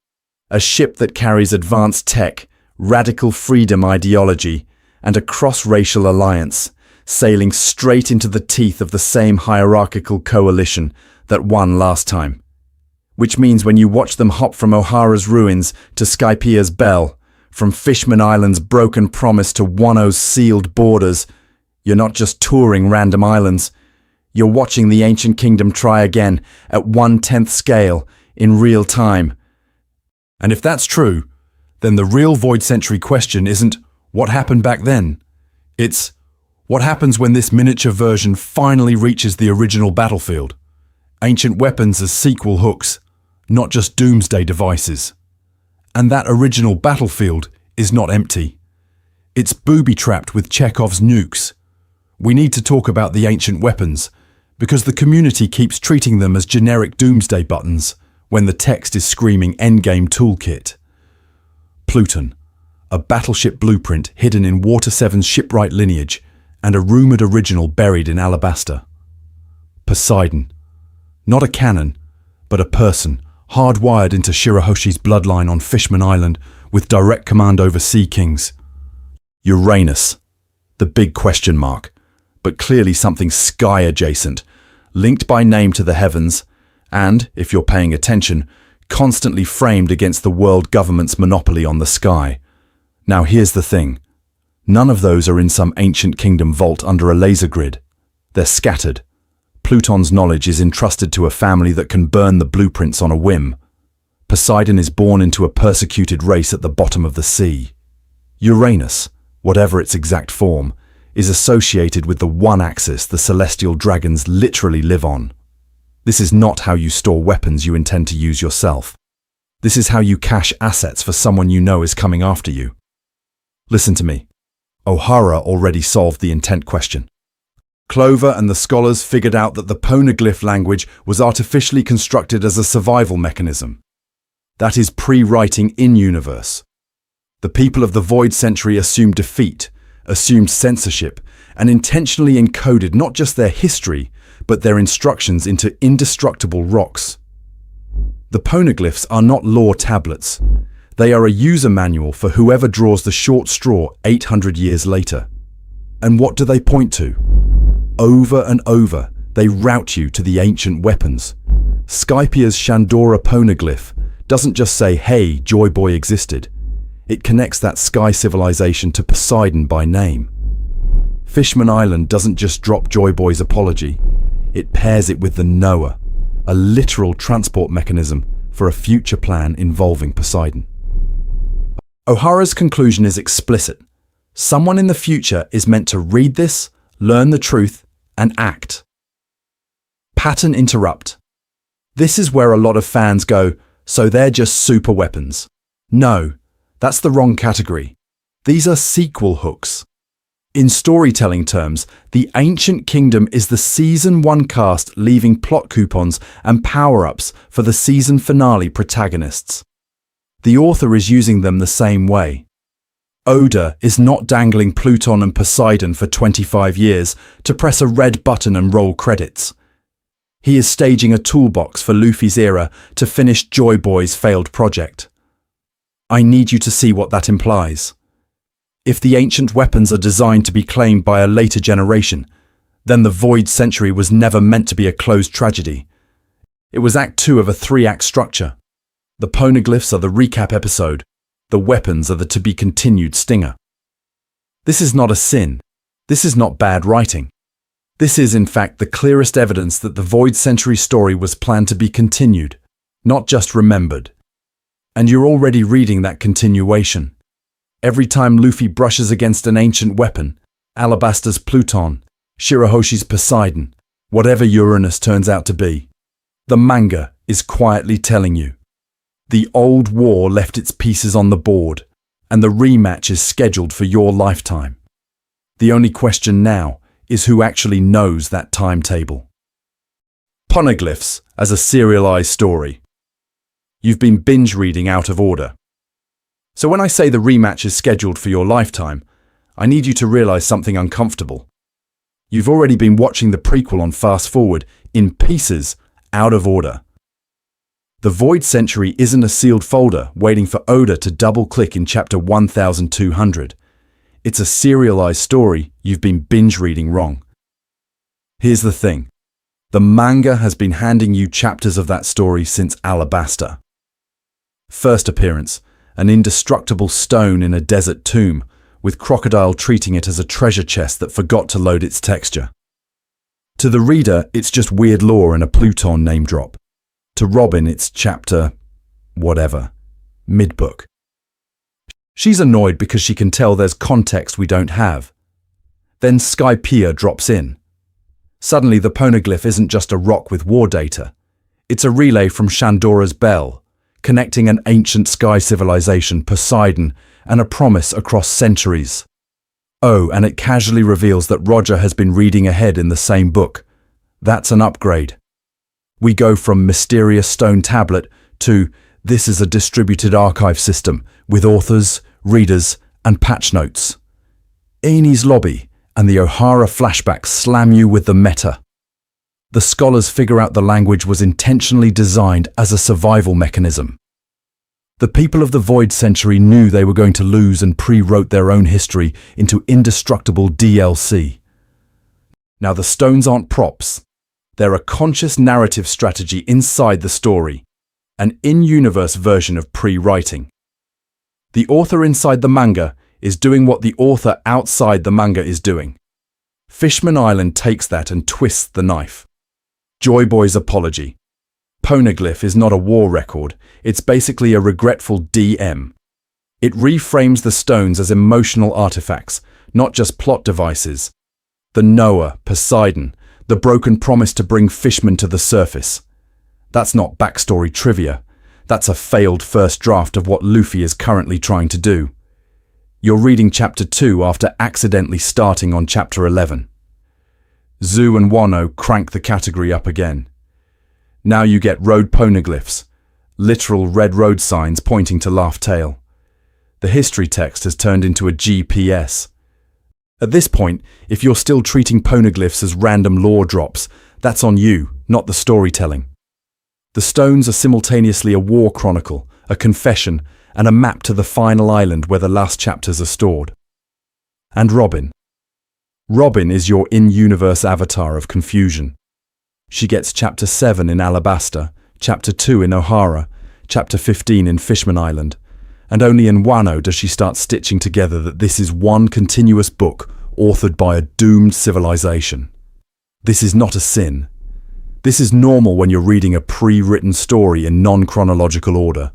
A ship that carries advanced tech, radical freedom ideology, and a cross-racial alliance, sailing straight into the teeth of the same hierarchical coalition that won last time. Which means when you watch them hop from O'Hara's ruins to Skypia's bell, from Fishman Island's broken promise to Wano's sealed borders, you're not just touring random islands. You're watching the ancient kingdom try again at 1/10th scale in real time. And if that's true, then the real Void Century question isn't what happened back then. It's what happens when this miniature version finally reaches the original battlefield. Ancient weapons as sequel hooks, not just doomsday devices. And that original battlefield is not empty. It's booby-trapped with Chekhov's nukes. We need to talk about the ancient weapons, because the community keeps treating them as generic doomsday buttons when the text is screaming endgame toolkit. Pluton, a battleship blueprint hidden in Water 7's shipwright lineage and a rumoured original buried in Alabaster. Poseidon, not a cannon, but a person hardwired into Shirahoshi's bloodline on Fishman Island with direct command over Sea Kings. Uranus, the big question mark, but clearly something sky-adjacent, linked by name to the heavens, and, if you're paying attention, constantly framed against the world government's monopoly on the sky. Now here's the thing. None of those are in some ancient kingdom vault under a laser grid. They're scattered. Pluton's knowledge is entrusted to a family that can burn the blueprints on a whim. Poseidon is born into a persecuted race at the bottom of the sea. Uranus, whatever its exact form, is associated with the one axis the celestial dragons literally live on. This is not how you store weapons you intend to use yourself. This is how you cache assets for someone you know is coming after you. Listen to me. O'Hara already solved the intent question. Clover and the scholars figured out that the poneglyph language was artificially constructed as a survival mechanism. That is pre-writing in-universe. The people of the Void Century assumed defeat, assumed censorship, and intentionally encoded not just their history, but their instructions into indestructible rocks. The poneglyphs are not lore tablets. They are a user manual for whoever draws the short straw 800 years later. And what do they point to? Over and over, they route you to the ancient weapons. Skypia's Shandora poneglyph doesn't just say, hey, Joy Boy existed. It connects that sky civilization to Poseidon by name. Fishman Island doesn't just drop Joy Boy's apology. It pairs it with the Noah, a literal transport mechanism for a future plan involving Poseidon. O'Hara's conclusion is explicit. Someone in the future is meant to read this, learn the truth, and act. Pattern interrupt. This is where a lot of fans go, so they're just super weapons. No, that's the wrong category. These are sequel hooks. In storytelling terms, the Ancient Kingdom is the Season 1 cast leaving plot coupons and power-ups for the season finale protagonists. The author is using them the same way. Oda is not dangling Pluton and Poseidon for 25 years to press a red button and roll credits. He is staging a toolbox for Luffy's era to finish Joy Boy's failed project. I need you to see what that implies. If the ancient weapons are designed to be claimed by a later generation, then the Void Century was never meant to be a closed tragedy. It was Act 2 of a 3-act structure. The poneglyphs are the recap episode. The weapons are the to-be-continued stinger. This is not a sin. This is not bad writing. This is, in fact, the clearest evidence that the Void Century story was planned to be continued, not just remembered. And you're already reading that continuation. Every time Luffy brushes against an ancient weapon, Alabaster's Pluton, Shirahoshi's Poseidon, whatever Uranus turns out to be, the manga is quietly telling you. The old war left its pieces on the board, and the rematch is scheduled for your lifetime. The only question now is who actually knows that timetable. Poneglyphs as a serialized story. You've been binge reading out of order. So when I say the rematch is scheduled for your lifetime, I need you to realize something uncomfortable. You've already been watching the prequel on fast forward, in pieces, out of order. The Void Century isn't a sealed folder waiting for Oda to double-click in chapter 1200. It's a serialized story you've been binge-reading wrong. Here's the thing. The manga has been handing you chapters of that story since Alabasta. First appearance, an indestructible stone in a desert tomb, with Crocodile treating it as a treasure chest that forgot to load its texture. To the reader, it's just weird lore and a Pluton name drop. To Robin, it's chapter... whatever. Mid-book. She's annoyed because she can tell there's context we don't have. Then Skypiea drops in. Suddenly the poneglyph isn't just a rock with war data. It's a relay from Shandora's bell, connecting an ancient sky civilization, Poseidon, and a promise across centuries. Oh, and it casually reveals that Roger has been reading ahead in the same book. That's an upgrade. We go from mysterious stone tablet to this is a distributed archive system with authors, readers, and patch notes. Eni's lobby and the O'Hara flashbacks slam you with the meta. The scholars figure out the language was intentionally designed as a survival mechanism. The people of the Void Century knew they were going to lose and pre-wrote their own history into indestructible DLC. Now the stones aren't props. They're a conscious narrative strategy inside the story, an in-universe version of pre-writing. The author inside the manga is doing what the author outside the manga is doing. Fishman Island takes that and twists the knife. Joy Boy's apology. Poneglyph is not a war record, it's basically a regretful DM. It reframes the stones as emotional artifacts, not just plot devices. The Noah, Poseidon, the broken promise to bring Fishman to the surface. That's not backstory trivia. That's a failed first draft of what Luffy is currently trying to do. You're reading chapter 2 after accidentally starting on chapter 11. Zoo and Wano crank the category up again. Now you get road poneglyphs, literal red road signs pointing to Laugh Tale. The history text has turned into a GPS. At this point, if you're still treating poneglyphs as random lore drops, that's on you, not the storytelling. The stones are simultaneously a war chronicle, a confession, and a map to the final island where the last chapters are stored. And Robin. Robin is your in-universe avatar of confusion. She gets chapter 7 in Alabasta, chapter 2 in O'Hara, chapter 15 in Fishman Island, and only in Wano does she start stitching together that this is one continuous book authored by a doomed civilization. This is not a sin. This is normal when you're reading a pre-written story in non-chronological order.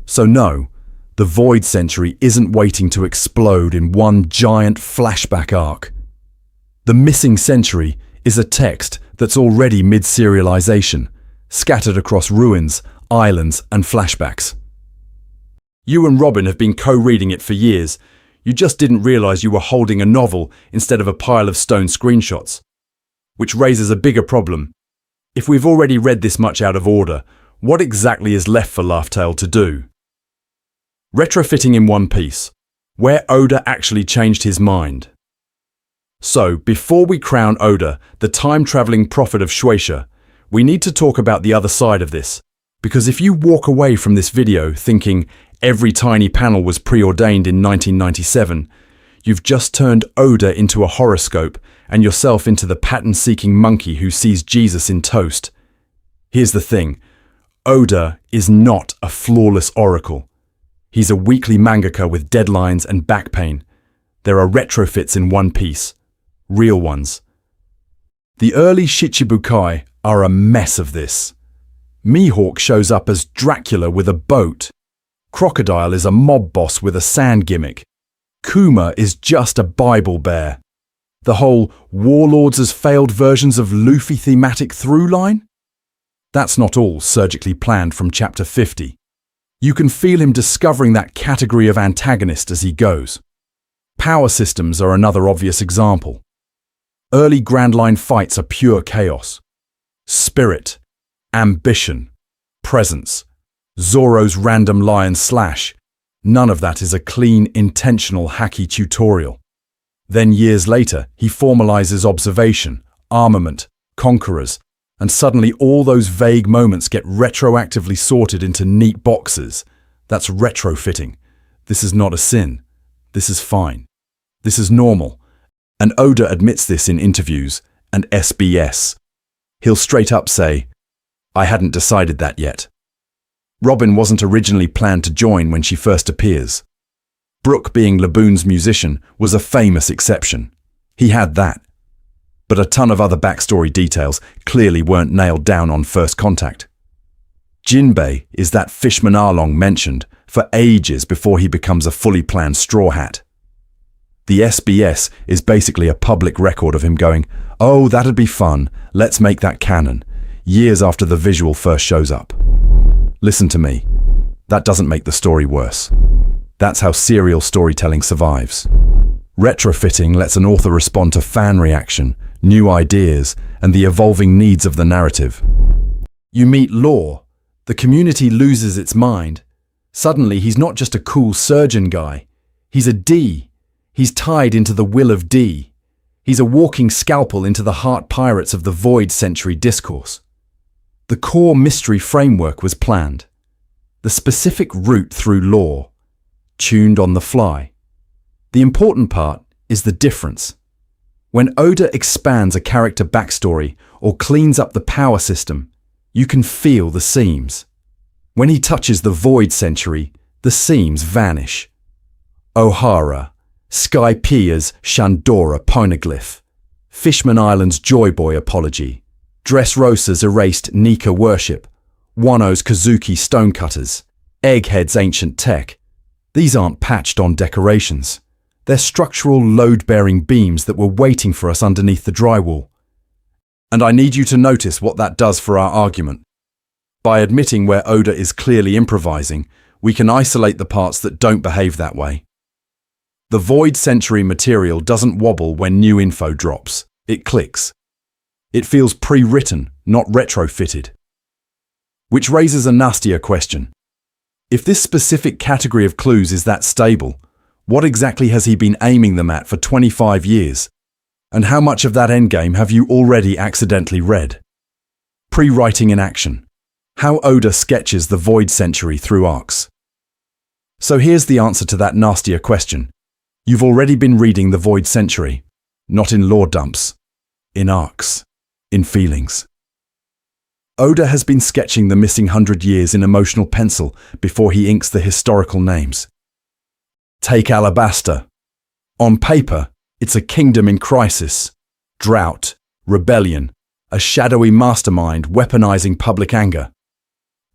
So no, the Void Century isn't waiting to explode in one giant flashback arc. The missing century is a text that's already mid-serialization, scattered across ruins, islands, and flashbacks. You and Robin have been co-reading it for years. You just didn't realize you were holding a novel instead of a pile of stone screenshots. Which raises a bigger problem. If we've already read this much out of order, what exactly is left for Laugh Tale to do? Retrofitting in one piece, where Oda actually changed his mind. So, before we crown Oda the time-traveling prophet of Shueisha, we need to talk about the other side of this. Because if you walk away from this video thinking every tiny panel was preordained in 1997, you've just turned Oda into a horoscope and yourself into the pattern-seeking monkey who sees Jesus in toast. Here's the thing. Oda is not a flawless oracle. He's a weekly mangaka with deadlines and back pain. There are retrofits in One Piece. Real ones. The early Shichibukai are a mess of this. Mihawk shows up as Dracula with a boat. Crocodile is a mob boss with a sand gimmick. Kuma is just a Bible bear. The whole Warlords as failed versions of Luffy thematic through line? That's not all surgically planned from chapter 50. You can feel him discovering that category of antagonist as he goes. Power systems are another obvious example. Early Grand Line fights are pure chaos. Spirit, ambition, presence, Zoro's random lion slash. None of that is a clean, intentional, hacky tutorial. Then years later, he formalizes observation, armament, conquerors, and suddenly all those vague moments get retroactively sorted into neat boxes. That's retrofitting. This is not a sin. This is fine. This is normal. And Oda admits this in interviews and SBS. He'll straight up say, "I hadn't decided that yet." Robin wasn't originally planned to join when she first appears. Brook, being Laboon's musician, was a famous exception. He had that. But a ton of other backstory details clearly weren't nailed down on first contact. Jinbei is that Fishman Arlong mentioned for ages before he becomes a fully planned Straw Hat. The SBS is basically a public record of him going, "Oh, that'd be fun, let's make that canon," years after the visual first shows up. Listen to me, that doesn't make the story worse. That's how serial storytelling survives. Retrofitting lets an author respond to fan reaction, new ideas, and the evolving needs of the narrative. You meet Law, the community loses its mind. Suddenly, he's not just a cool surgeon guy. He's a D. He's tied into the will of D. He's a walking scalpel into the heart pirates of the Void Century discourse. The core mystery framework was planned. The specific route through Law, tuned on the fly. The important part is the difference. When Oda expands a character backstory or cleans up the power system, you can feel the seams. When he touches the Void Century, the seams vanish. Ohara, Skypia's Shandora poneglyph, Fishman Island's Joy Boy apology, Dressrosa's erased Nika worship, Wano's Kazuki stonecutters, Egghead's ancient tech. These aren't patched-on decorations. They're structural load-bearing beams that were waiting for us underneath the drywall. And I need you to notice what that does for our argument. By admitting where Oda is clearly improvising, we can isolate the parts that don't behave that way. The Void Century material doesn't wobble when new info drops. It clicks. It feels pre-written, not retrofitted. Which raises a nastier question. If this specific category of clues is that stable, what exactly has he been aiming them at for 25 years? And how much of that endgame have you already accidentally read? Pre-writing in action. How Oda sketches the Void Century through arcs. So here's the answer to that nastier question. You've already been reading the Void Century, not in lore dumps, in arcs, in feelings. Oda has been sketching the missing 100 years in emotional pencil before he inks the historical names. Take Alabasta. On paper, it's a kingdom in crisis, drought, rebellion, a shadowy mastermind weaponizing public anger.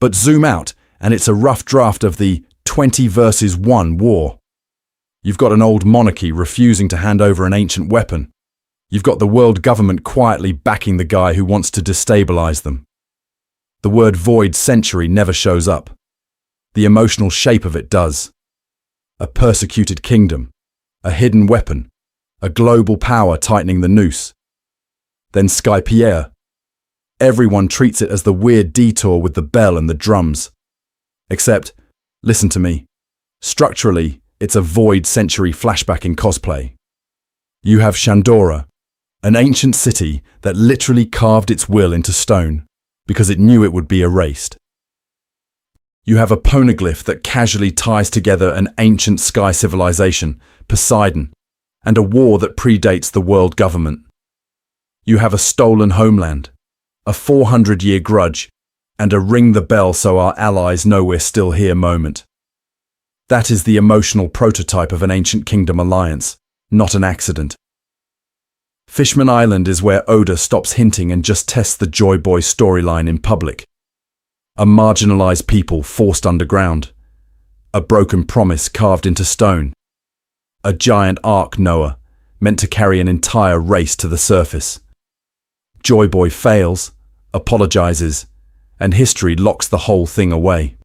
But zoom out, and it's a rough draft of the 20 versus 1 war. You've got an old monarchy refusing to hand over an ancient weapon. You've got the world government quietly backing the guy who wants to destabilize them. The word Void Century never shows up. The emotional shape of it does. A persecuted kingdom, a hidden weapon, a global power tightening the noose. Then Skypiea. Everyone treats it as the weird detour with the bell and the drums. Except, listen to me, structurally, it's a Void Century flashback in cosplay. You have Shandora, an ancient city that literally carved its will into stone because it knew it would be erased. You have a poneglyph that casually ties together an ancient sky civilization, Poseidon, and a war that predates the world government. You have a stolen homeland, a 400-year grudge, and a ring the bell so our allies know we're still here moment. That is the emotional prototype of an ancient kingdom alliance, not an accident. Fishman Island is where Oda stops hinting and just tests the Joy Boy storyline in public. A marginalized people forced underground. A broken promise carved into stone. A giant ark Noah, meant to carry an entire race to the surface. Joy Boy fails, apologizes, and history locks the whole thing away.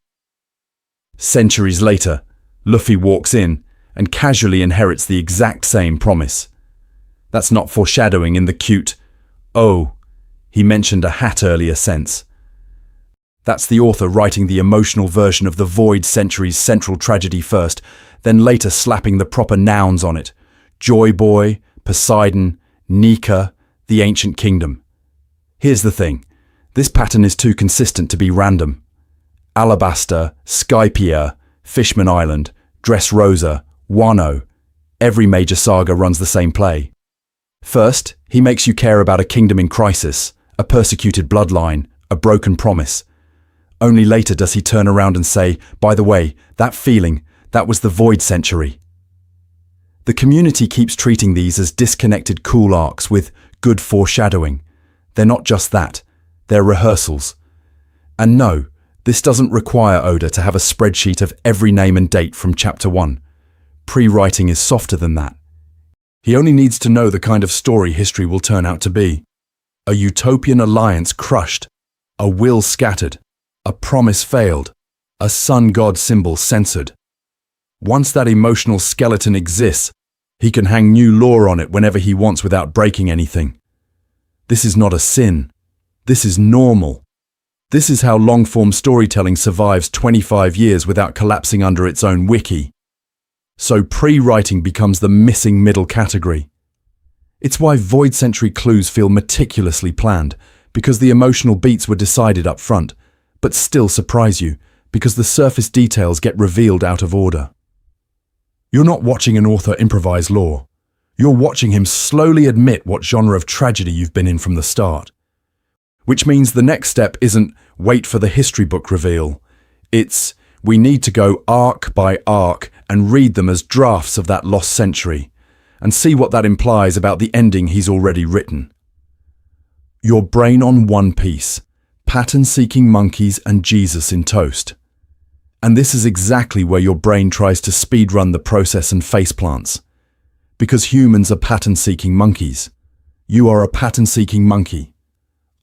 Centuries later, Luffy walks in and casually inherits the exact same promise. That's not foreshadowing in the cute, "Oh, he mentioned a hat earlier" sense. That's the author writing the emotional version of the Void Century's central tragedy first, then later slapping the proper nouns on it. Joy Boy, Poseidon, Nika, the Ancient Kingdom. Here's the thing. This pattern is too consistent to be random. Alabaster, Skypiea, Fishman Island, Dressrosa, Wano. Every major saga runs the same play. First, he makes you care about a kingdom in crisis, a persecuted bloodline, a broken promise. Only later does he turn around and say, by the way, that feeling, that was the Void Century. The community keeps treating these as disconnected cool arcs with good foreshadowing. They're not just that, they're rehearsals. And no, this doesn't require Oda to have a spreadsheet of every name and date from Chapter 1. Pre-writing is softer than that. He only needs to know the kind of story history will turn out to be. A utopian alliance crushed, a will scattered, a promise failed, a sun god symbol censored. Once that emotional skeleton exists, he can hang new lore on it whenever he wants without breaking anything. This is not a sin. This is normal. This is how long-form storytelling survives 25 years without collapsing under its own wiki. So pre-writing becomes the missing middle category. It's why Void Century clues feel meticulously planned, because the emotional beats were decided up front, but still surprise you, because the surface details get revealed out of order. You're not watching an author improvise lore. You're watching him slowly admit what genre of tragedy you've been in from the start. Which means the next step isn't wait for the history book reveal. It's we need to go arc by arc and read them as drafts of that lost century, and see what that implies about the ending he's already written. Your brain on One Piece, pattern-seeking monkeys and Jesus in toast. And this is exactly where your brain tries to speedrun the process and faceplants. Because humans are pattern-seeking monkeys. You are a pattern-seeking monkey.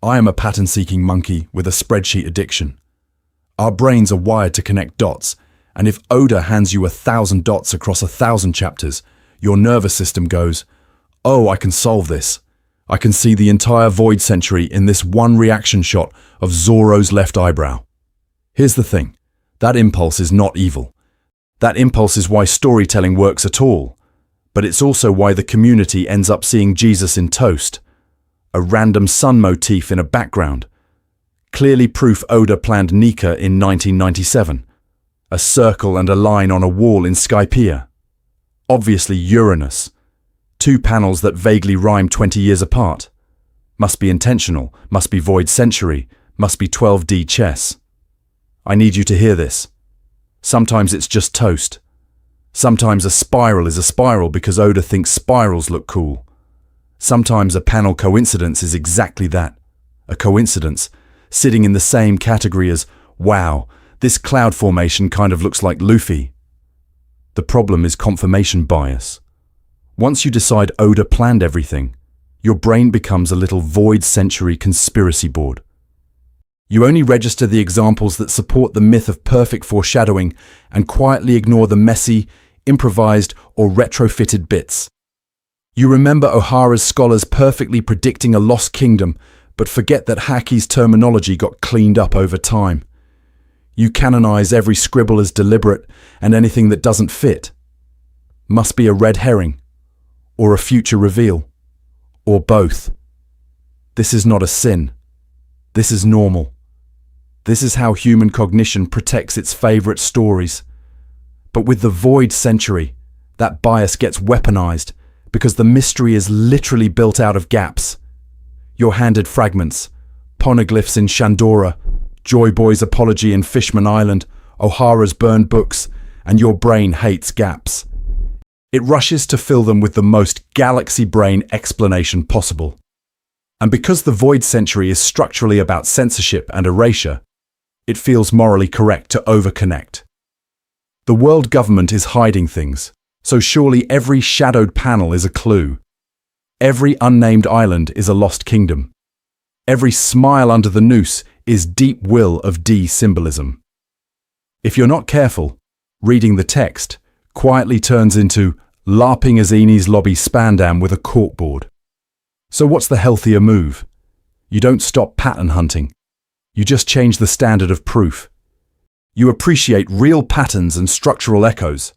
I am a pattern-seeking monkey with a spreadsheet addiction. Our brains are wired to connect dots, and if Oda hands you 1,000 dots across 1,000 chapters, your nervous system goes, oh, I can solve this. I can see the entire Void Century in this one reaction shot of Zoro's left eyebrow. Here's the thing. That impulse is not evil. That impulse is why storytelling works at all. But it's also why the community ends up seeing Jesus in toast. A random sun motif in a background. Clearly proof Oda planned Nika in 1997. A circle and a line on a wall in Skypiea. Obviously Uranus. 2 panels that vaguely rhyme 20 years apart. Must be intentional, must be Void Century, must be 12D chess. I need you to hear this. Sometimes it's just toast. Sometimes a spiral is a spiral because Oda thinks spirals look cool. Sometimes a panel coincidence is exactly that. A coincidence, sitting in the same category as, wow, this cloud formation kind of looks like Luffy. The problem is confirmation bias. Once you decide Oda planned everything, your brain becomes a little Void Century conspiracy board. You only register the examples that support the myth of perfect foreshadowing and quietly ignore the messy, improvised, or retrofitted bits. You remember Ohara's scholars perfectly predicting a lost kingdom, but forget that Haki's terminology got cleaned up over time. You canonize every scribble as deliberate, and anything that doesn't fit must be a red herring, or a future reveal, or both. This is not a sin. This is normal. This is how human cognition protects its favorite stories. But with the Void Century, that bias gets weaponized because the mystery is literally built out of gaps. You're handed fragments, poneglyphs in Shandora, Joy Boy's apology in Fishman Island, Ohara's burned books, and your brain hates gaps. It rushes to fill them with the most galaxy brain explanation possible. And because the Void Century is structurally about censorship and erasure, it feels morally correct to overconnect. The world government is hiding things, so surely every shadowed panel is a clue. Every unnamed island is a lost kingdom. Every smile under the noose is deep will of D symbolism. If you're not careful, reading the text quietly turns into LARPing Azini's lobby spandam with a corkboard. So what's the healthier move? You don't stop pattern hunting. You just change the standard of proof. You appreciate real patterns and structural echoes,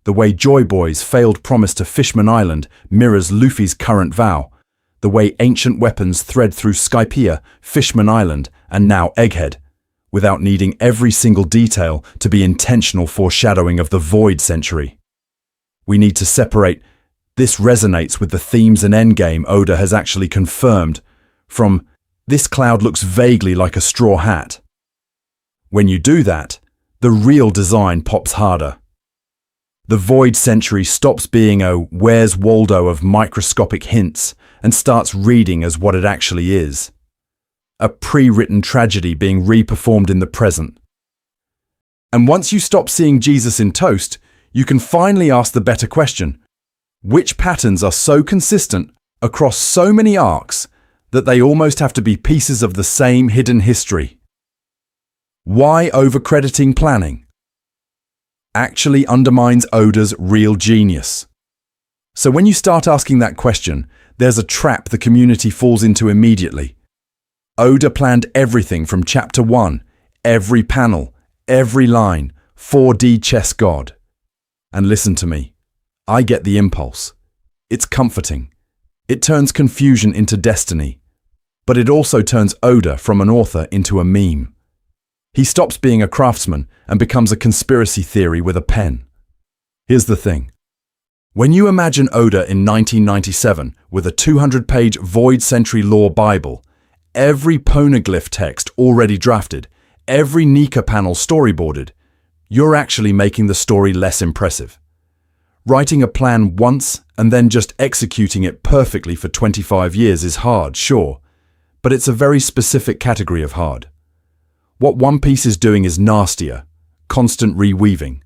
The way Joy Boy's failed promise to Fishman Island mirrors Luffy's current vow. The way ancient weapons thread through Skypiea, Fishman Island, and now Egghead, without needing every single detail to be intentional foreshadowing of the Void Century. We need to separate. This resonates with the themes and endgame Oda has actually confirmed, from "this cloud looks vaguely like a straw hat." When you do that, the real design pops harder. The Void Century stops being a "Where's Waldo" of microscopic hints and starts reading as what it actually is. A pre-written tragedy being re-performed in the present. And once you stop seeing Jesus in toast, you can finally ask the better question. Which patterns are so consistent across so many arcs that they almost have to be pieces of the same hidden history? Why overcrediting planning actually undermines Oda's real genius. So when you start asking that question, there's a trap the community falls into immediately. Oda planned everything from chapter 1, every panel, every line, 4D chess god. And listen to me, I get the impulse. It's comforting. It turns confusion into destiny. But it also turns Oda from an author into a meme. He stops being a craftsman and becomes a conspiracy theory with a pen. Here's the thing. When you imagine Oda in 1997 with a 200-page Void Century lore Bible, every poneglyph text already drafted, every Nika panel storyboarded, you're actually making the story less impressive. Writing a plan once and then just executing it perfectly for 25 years is hard, sure, but it's a very specific category of hard. What One Piece is doing is nastier, constant reweaving.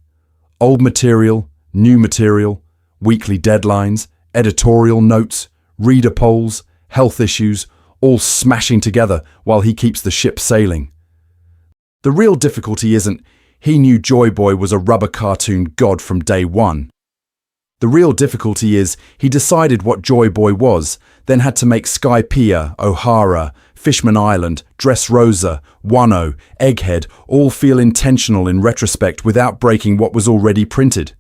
Old material, new material, weekly deadlines, editorial notes, reader polls, health issues, all smashing together while he keeps the ship sailing. The real difficulty isn't he knew Joy Boy was a rubber cartoon god from day one. The real difficulty is he decided what Joy Boy was, then had to make Skypiea, O'Hara, Fishman Island, Dressrosa, Wano, Egghead all feel intentional in retrospect without breaking what was already printed.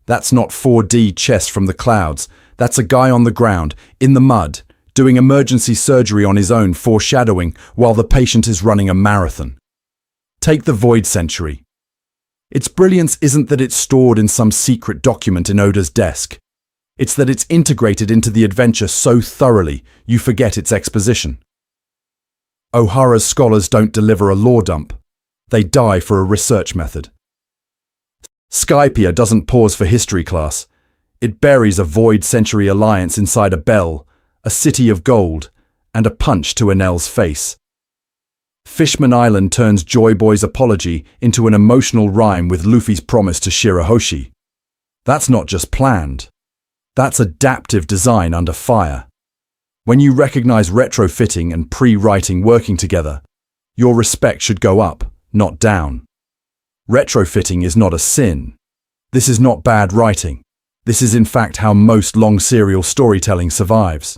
That's not 4D chess from the clouds. That's a guy on the ground, in the mud, doing emergency surgery on his own, foreshadowing while the patient is running a marathon. Take the Void Century. Its brilliance isn't that it's stored in some secret document in Oda's desk. It's that it's integrated into the adventure so thoroughly you forget its exposition. O'Hara's scholars don't deliver a lore dump. They die for a research method. Skypiea doesn't pause for history class. It buries a Void Century alliance inside a bell, a city of gold, and a punch to Enel's face. Fishman Island turns Joy Boy's apology into an emotional rhyme with Luffy's promise to Shirahoshi. That's not just planned. That's adaptive design under fire. When you recognize retrofitting and pre-writing working together, your respect should go up, not down. Retrofitting is not a sin. This is not bad writing. This is in fact how most long serial storytelling survives.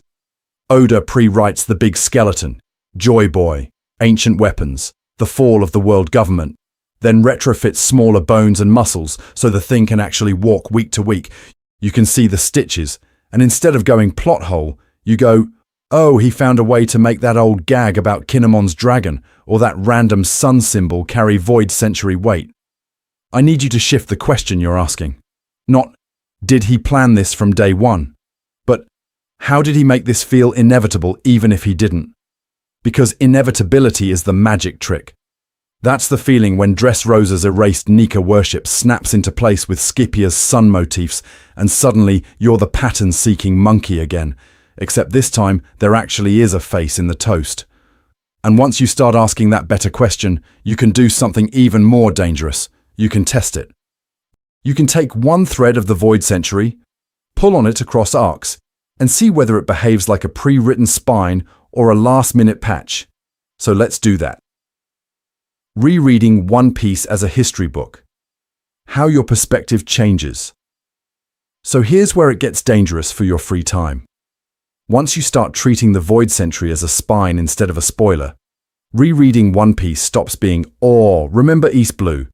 Oda pre-writes the big skeleton, Joy Boy, ancient weapons, the fall of the world government, then retrofits smaller bones and muscles so the thing can actually walk week to week. You can see the stitches, and instead of going plot hole, you go, oh, he found a way to make that old gag about Kinemon's dragon or that random sun symbol carry Void Century weight. I need you to shift the question you're asking. Not, did he plan this from day one? But, how did he make this feel inevitable even if he didn't? Because inevitability is the magic trick. That's the feeling when Dressrosa's erased Nika worship snaps into place with Scipio's sun motifs and suddenly you're the pattern-seeking monkey again, except this time there actually is a face in the toast. And once you start asking that better question, you can do something even more dangerous. You can test it. You can take one thread of the Void Century, pull on it across arcs, and see whether it behaves like a pre-written spine or a last-minute patch. So let's do that. Rereading One Piece as a history book. How your perspective changes. So here's where it gets dangerous for your free time. Once you start treating the Void Century as a spine instead of a spoiler, rereading One Piece stops being, oh, remember East Blue,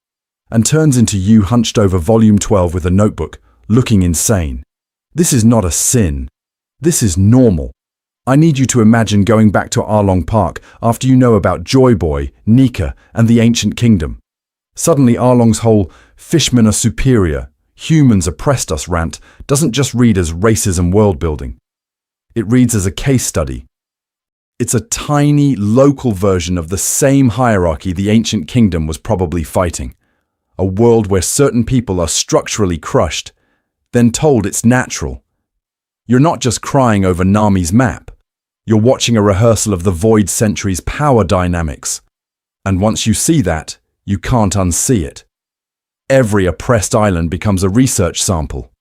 and turns into you hunched over volume 12 with a notebook, looking insane. This is not a sin. This is normal. I need you to imagine going back to Arlong Park after you know about Joy Boy, Nika, and the Ancient Kingdom. Suddenly Arlong's whole "fishmen are superior, humans oppressed us" rant doesn't just read as racism world building. It reads as a case study. It's a tiny, local version of the same hierarchy the Ancient Kingdom was probably fighting. A world where certain people are structurally crushed, then told it's natural. You're not just crying over Nami's map. You're watching a rehearsal of the Void Century's power dynamics. And once you see that, you can't unsee it. Every oppressed island becomes a research sample.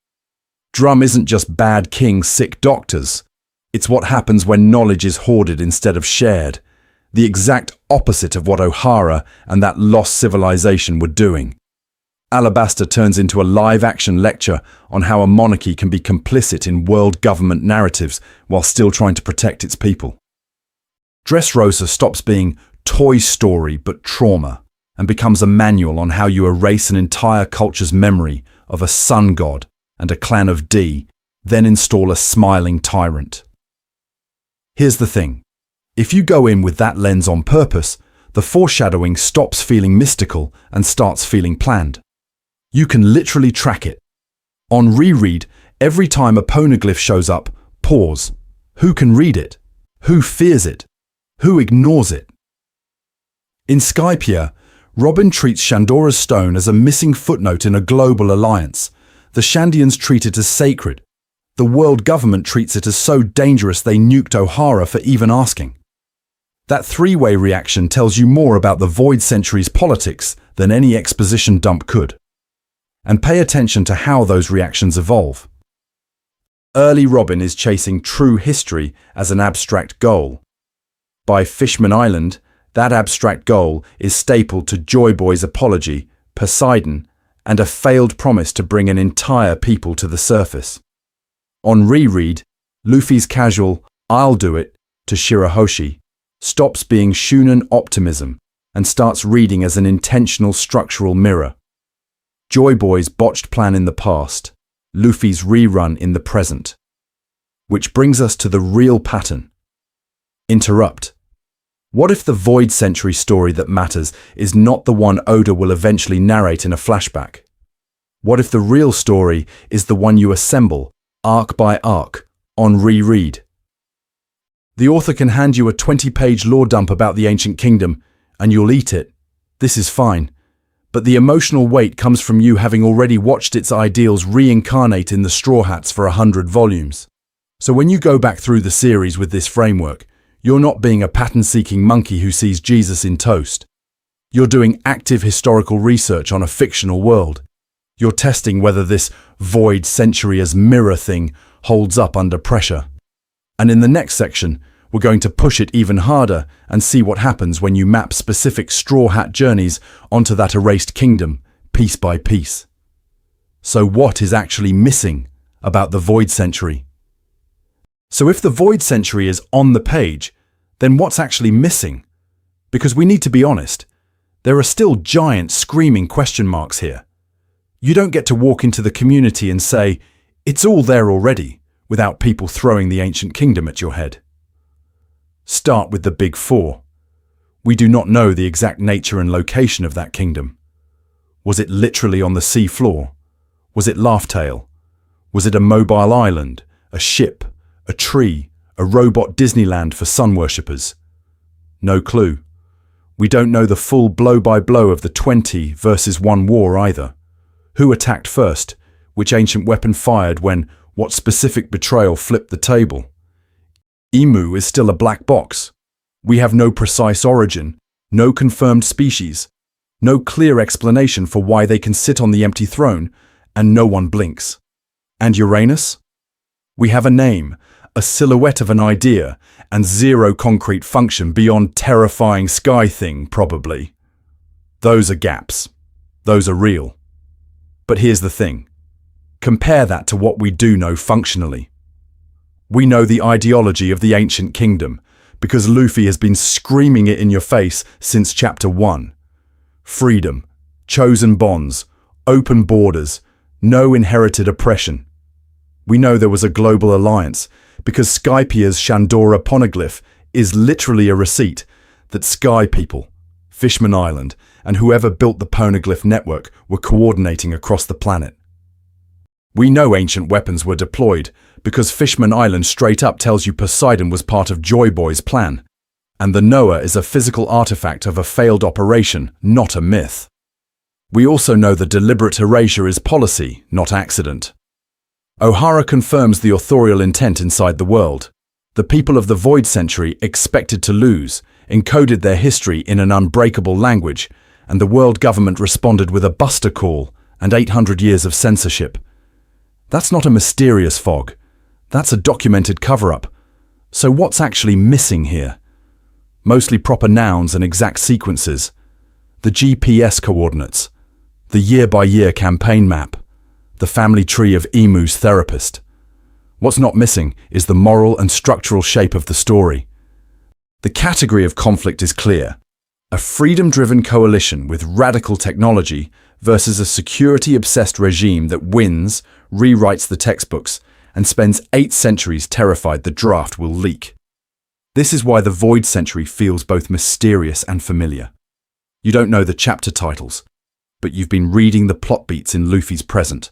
Drum isn't just bad kings, sick doctors. It's what happens when knowledge is hoarded instead of shared. The exact opposite of what O'Hara and that lost civilization were doing. Alabasta turns into a live-action lecture on how a monarchy can be complicit in world government narratives while still trying to protect its people. Dressrosa stops being Toy Story but trauma and becomes a manual on how you erase an entire culture's memory of a sun god and a clan of D, then install a smiling tyrant. Here's the thing. If you go in with that lens on purpose, the foreshadowing stops feeling mystical and starts feeling planned. You can literally track it. On reread, every time a poneglyph shows up, pause. Who can read it? Who fears it? Who ignores it? In Skypiea, Robin treats Shandora's stone as a missing footnote in a global alliance. The Shandians treat it as sacred. The world government treats it as so dangerous they nuked O'Hara for even asking. That three-way reaction tells you more about the Void Century's politics than any exposition dump could. And pay attention to how those reactions evolve. Early Robin is chasing true history as an abstract goal. By Fishman Island, that abstract goal is stapled to Joy Boy's apology, Poseidon, and a failed promise to bring an entire people to the surface. On reread, Luffy's casual "I'll do it" to Shirahoshi stops being Shunan optimism and starts reading as an intentional structural mirror. Joy Boy's botched plan in the past, Luffy's rerun in the present. Which brings us to the real pattern. Interrupt. What if the Void Century story that matters is not the one Oda will eventually narrate in a flashback? What if the real story is the one you assemble, arc by arc, on reread? The author can hand you a 20-page lore dump about the Ancient Kingdom, and you'll eat it. This is fine. But the emotional weight comes from you having already watched its ideals reincarnate in the Straw Hats for 100 volumes. So when you go back through the series with this framework, you're not being a pattern-seeking monkey who sees Jesus in toast. You're doing active historical research on a fictional world. You're testing whether this Void Century as mirror thing holds up under pressure. And in the next section, we're going to push it even harder and see what happens when you map specific Straw Hat journeys onto that erased kingdom, piece by piece. So what is actually missing about the Void Century? So if the Void Century is on the page, then what's actually missing? Because we need to be honest, there are still giant screaming question marks here. You don't get to walk into the community and say, "It's all there already," without people throwing the Ancient Kingdom at your head. Start with the big four. We do not know the exact nature and location of that kingdom. Was it literally on the sea floor? Was it Laugh-Tale? Was it a mobile island, a ship, a tree, a robot Disneyland for sun worshippers? No clue. We don't know the full blow-by-blow of the 20 versus 1 war either. Who attacked first? Which ancient weapon fired when? What specific betrayal flipped the table? Emu is still a black box. We have no precise origin, no confirmed species, no clear explanation for why they can sit on the empty throne, and no one blinks. And Uranus? We have a name, a silhouette of an idea, and zero concrete function beyond terrifying sky thing, probably. Those are gaps. Those are real. But here's the thing. Compare that to what we do know functionally. We know the ideology of the Ancient Kingdom, because Luffy has been screaming it in your face since Chapter 1. Freedom, chosen bonds, open borders, no inherited oppression. We know there was a global alliance because Skypier's Shandora poneglyph is literally a receipt that Sky people, Fishman Island, and whoever built the poneglyph network were coordinating across the planet. We know ancient weapons were deployed because Fishman Island straight up tells you Poseidon was part of Geoise's plan, and the Noah is a physical artifact of a failed operation, not a myth. We also know the deliberate erasure is policy, not accident. O'Hara confirms the authorial intent inside the world. The people of the Void Century expected to lose, encoded their history in an unbreakable language, and the world government responded with a buster call and 800 years of censorship. That's not a mysterious fog. That's a documented cover-up. So what's actually missing here? Mostly proper nouns and exact sequences. The GPS coordinates. The year-by-year campaign map. The family tree of Emu's therapist. What's not missing is the moral and structural shape of the story. The category of conflict is clear. A freedom-driven coalition with radical technology versus a security-obsessed regime that wins, rewrites the textbooks, and spends 8 centuries terrified the draft will leak. This is why the Void Century feels both mysterious and familiar. You don't know the chapter titles, but you've been reading the plot beats in Luffy's present.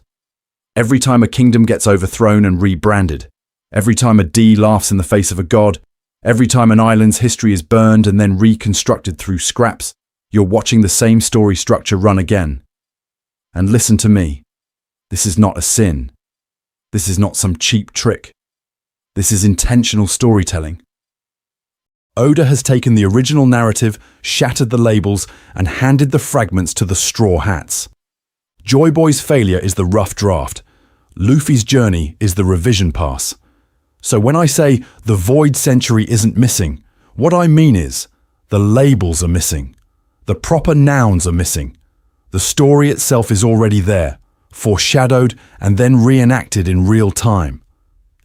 Every time a kingdom gets overthrown and rebranded, every time a D laughs in the face of a god, every time an island's history is burned and then reconstructed through scraps, you're watching the same story structure run again. And listen to me. This is not a sin. This is not some cheap trick. This is intentional storytelling. Oda has taken the original narrative, shattered the labels, and handed the fragments to the Straw Hats. Joy Boy's failure is the rough draft. Luffy's journey is the revision pass. So when I say the Void Century isn't missing, what I mean is the labels are missing. The proper nouns are missing. The story itself is already there, foreshadowed and then reenacted in real time.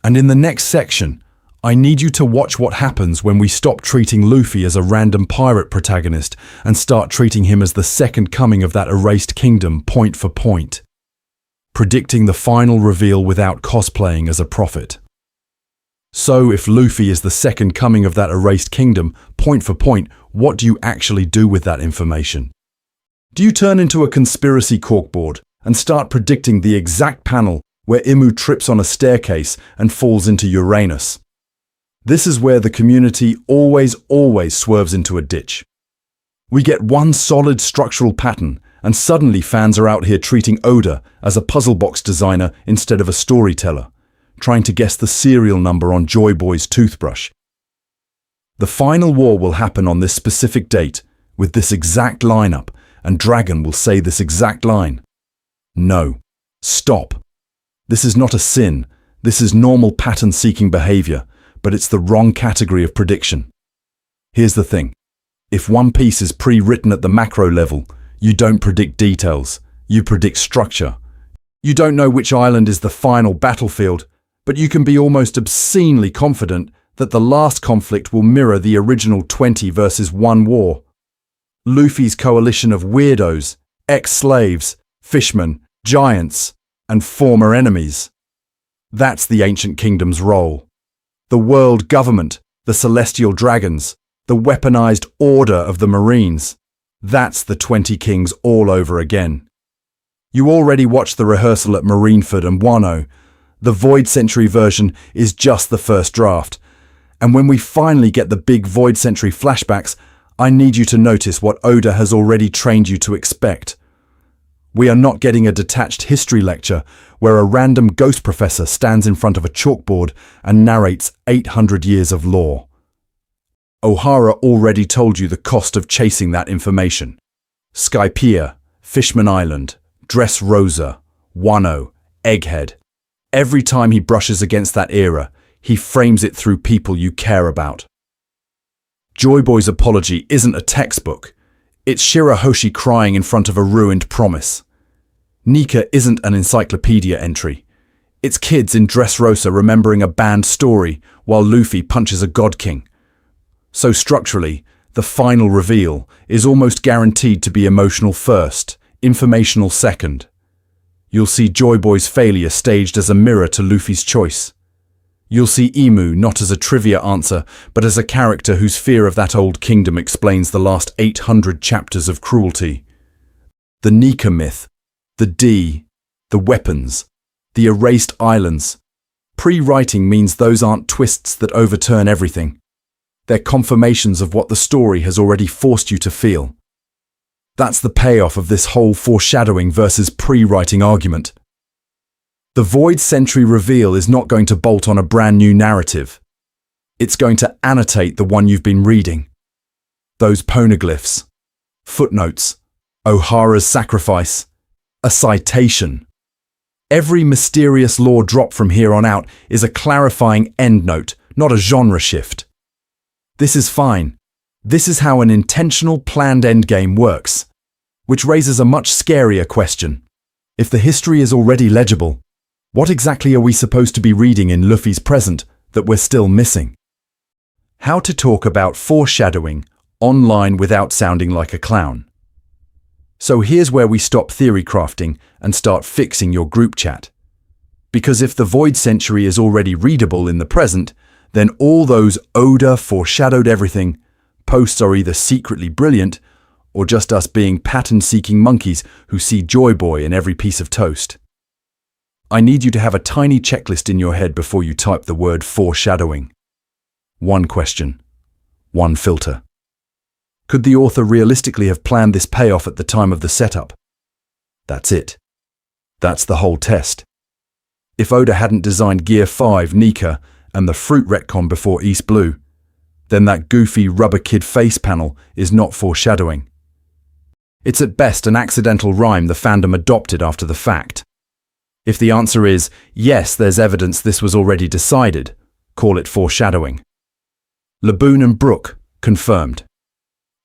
And in the next section, I need you to watch what happens when we stop treating Luffy as a random pirate protagonist and start treating him as the second coming of that erased kingdom point for point. Predicting the final reveal without cosplaying as a prophet. So if Luffy is the second coming of that erased kingdom, point for point, what do you actually do with that information? Do you turn into a conspiracy corkboard and start predicting the exact panel where Imu trips on a staircase and falls into Uranus? This is where the community always swerves into a ditch. We get one solid structural pattern, and suddenly fans are out here treating Oda as a puzzle box designer instead of a storyteller, trying to guess the serial number on Joy Boy's toothbrush. The final war will happen on this specific date, with this exact lineup, and Dragon will say this exact line. No. Stop. This is not a sin. This is normal pattern-seeking behavior, but it's the wrong category of prediction. Here's the thing. If One Piece is pre-written at the macro level, you don't predict details, you predict structure. You don't know which island is the final battlefield, but you can be almost obscenely confident that the last conflict will mirror the original 20 versus 1 war. Luffy's coalition of weirdos, ex-slaves, fishmen, giants, and former enemies. That's the ancient kingdom's role. The world government, the celestial dragons, the weaponized order of the Marines. That's the 20 kings all over again. You already watched the rehearsal at Marineford and Wano. The Void Century version is just the first draft. And when we finally get the big Void Century flashbacks, I need you to notice what Oda has already trained you to expect. We are not getting a detached history lecture where a random ghost professor stands in front of a chalkboard and narrates 800 years of lore. O'Hara already told you the cost of chasing that information. Skypiea, Fishman Island, Dressrosa, Wano, Egghead. Every time he brushes against that era, he frames it through people you care about. Joy Boy's apology isn't a textbook. It's Shirahoshi crying in front of a ruined promise. Nika isn't an encyclopedia entry. It's kids in Dressrosa remembering a banned story while Luffy punches a god king. So structurally, the final reveal is almost guaranteed to be emotional first, Informational second. You'll see Joy Boy's failure staged as a mirror to Luffy's choice. You'll see Emu not as a trivia answer, but as a character whose fear of that old kingdom explains the last 800 chapters of cruelty. The Nika myth, the D, the weapons, the erased islands. Pre-writing means those aren't twists that overturn everything. They're confirmations of what the story has already forced you to feel. That's the payoff of this whole foreshadowing versus pre-writing argument. The Void Century reveal is not going to bolt on a brand new narrative. It's going to annotate the one you've been reading. Those poneglyphs, footnotes, O'Hara's sacrifice, a citation. Every mysterious lore drop from here on out is a clarifying endnote, not a genre shift. This is fine. This is how an intentional, planned endgame works. Which raises a much scarier question. If the history is already legible, what exactly are we supposed to be reading in Luffy's present that we're still missing? How to talk about foreshadowing online without sounding like a clown. So here's where we stop theory crafting and start fixing your group chat. Because if the Void Century is already readable in the present, then all those Oda foreshadowed everything posts are either secretly brilliant or just us being pattern-seeking monkeys who see Joy Boy in every piece of toast. I need you to have a tiny checklist in your head before you type the word foreshadowing. 1 question. 1 filter. Could the author realistically have planned this payoff at the time of the setup? That's it. That's the whole test. If Oda hadn't designed Gear 5, Nika, and the fruit retcon before East Blue, then that goofy rubber kid face panel is not foreshadowing. It's at best an accidental rhyme the fandom adopted after the fact. If the answer is, yes, there's evidence this was already decided, call it foreshadowing. Laboon and Brook, confirmed.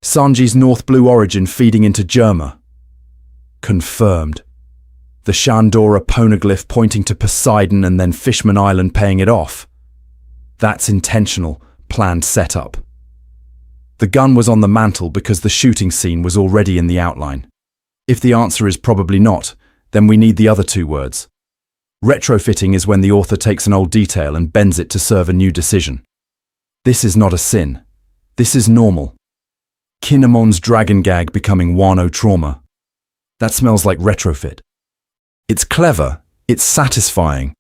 Sanji's North Blue origin feeding into Germa, confirmed. The Shandora poneglyph pointing to Poseidon and then Fishman Island paying it off. That's intentional, planned setup. The gun was on the mantle because the shooting scene was already in the outline. If the answer is probably not, then we need the other 2 words. Retrofitting is when the author takes an old detail and bends it to serve a new decision. This is not a sin. This is normal. Kinemon's dragon gag becoming Wano trauma. That smells like retrofit. It's clever, it's satisfying,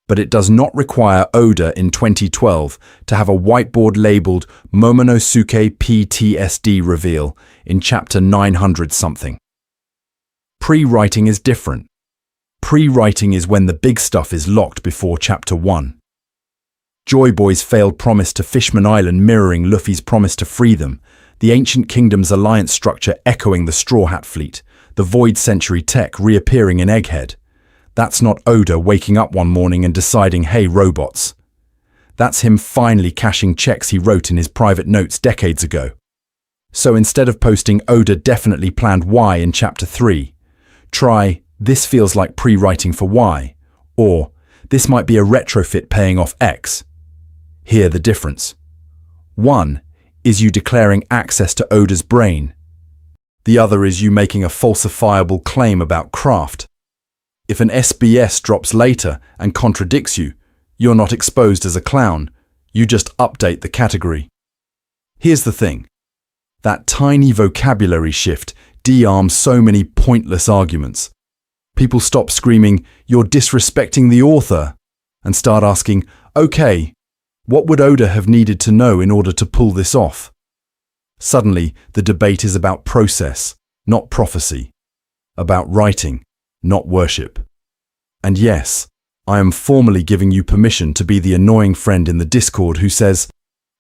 but it does not require Oda in 2012 to have a whiteboard labeled Momonosuke PTSD reveal in chapter 900-something. Pre-writing is different. Pre-writing is when the big stuff is locked before chapter 1. Joy Boy's failed promise to Fishman Island mirroring Luffy's promise to free them, the Ancient Kingdom's alliance structure echoing the Straw Hat Fleet, the Void Century tech reappearing in Egghead. That's not Oda waking up one morning and deciding, hey, robots. That's him finally cashing checks he wrote in his private notes decades ago. So instead of posting Oda definitely planned Y in chapter 3, try, this feels like pre-writing for Y, or this might be a retrofit paying off X. Hear the difference. 1 is you declaring access to Oda's brain. The other is you making a falsifiable claim about craft. If an SBS drops later and contradicts you, you're not exposed as a clown, you just update the category. Here's the thing. That tiny vocabulary shift de-arms so many pointless arguments. People stop screaming, "You're disrespecting the author," and start asking, okay, what would Oda have needed to know in order to pull this off? Suddenly, the debate is about process, not prophecy. About writing, not worship. And yes, I am formally giving you permission to be the annoying friend in the Discord who says,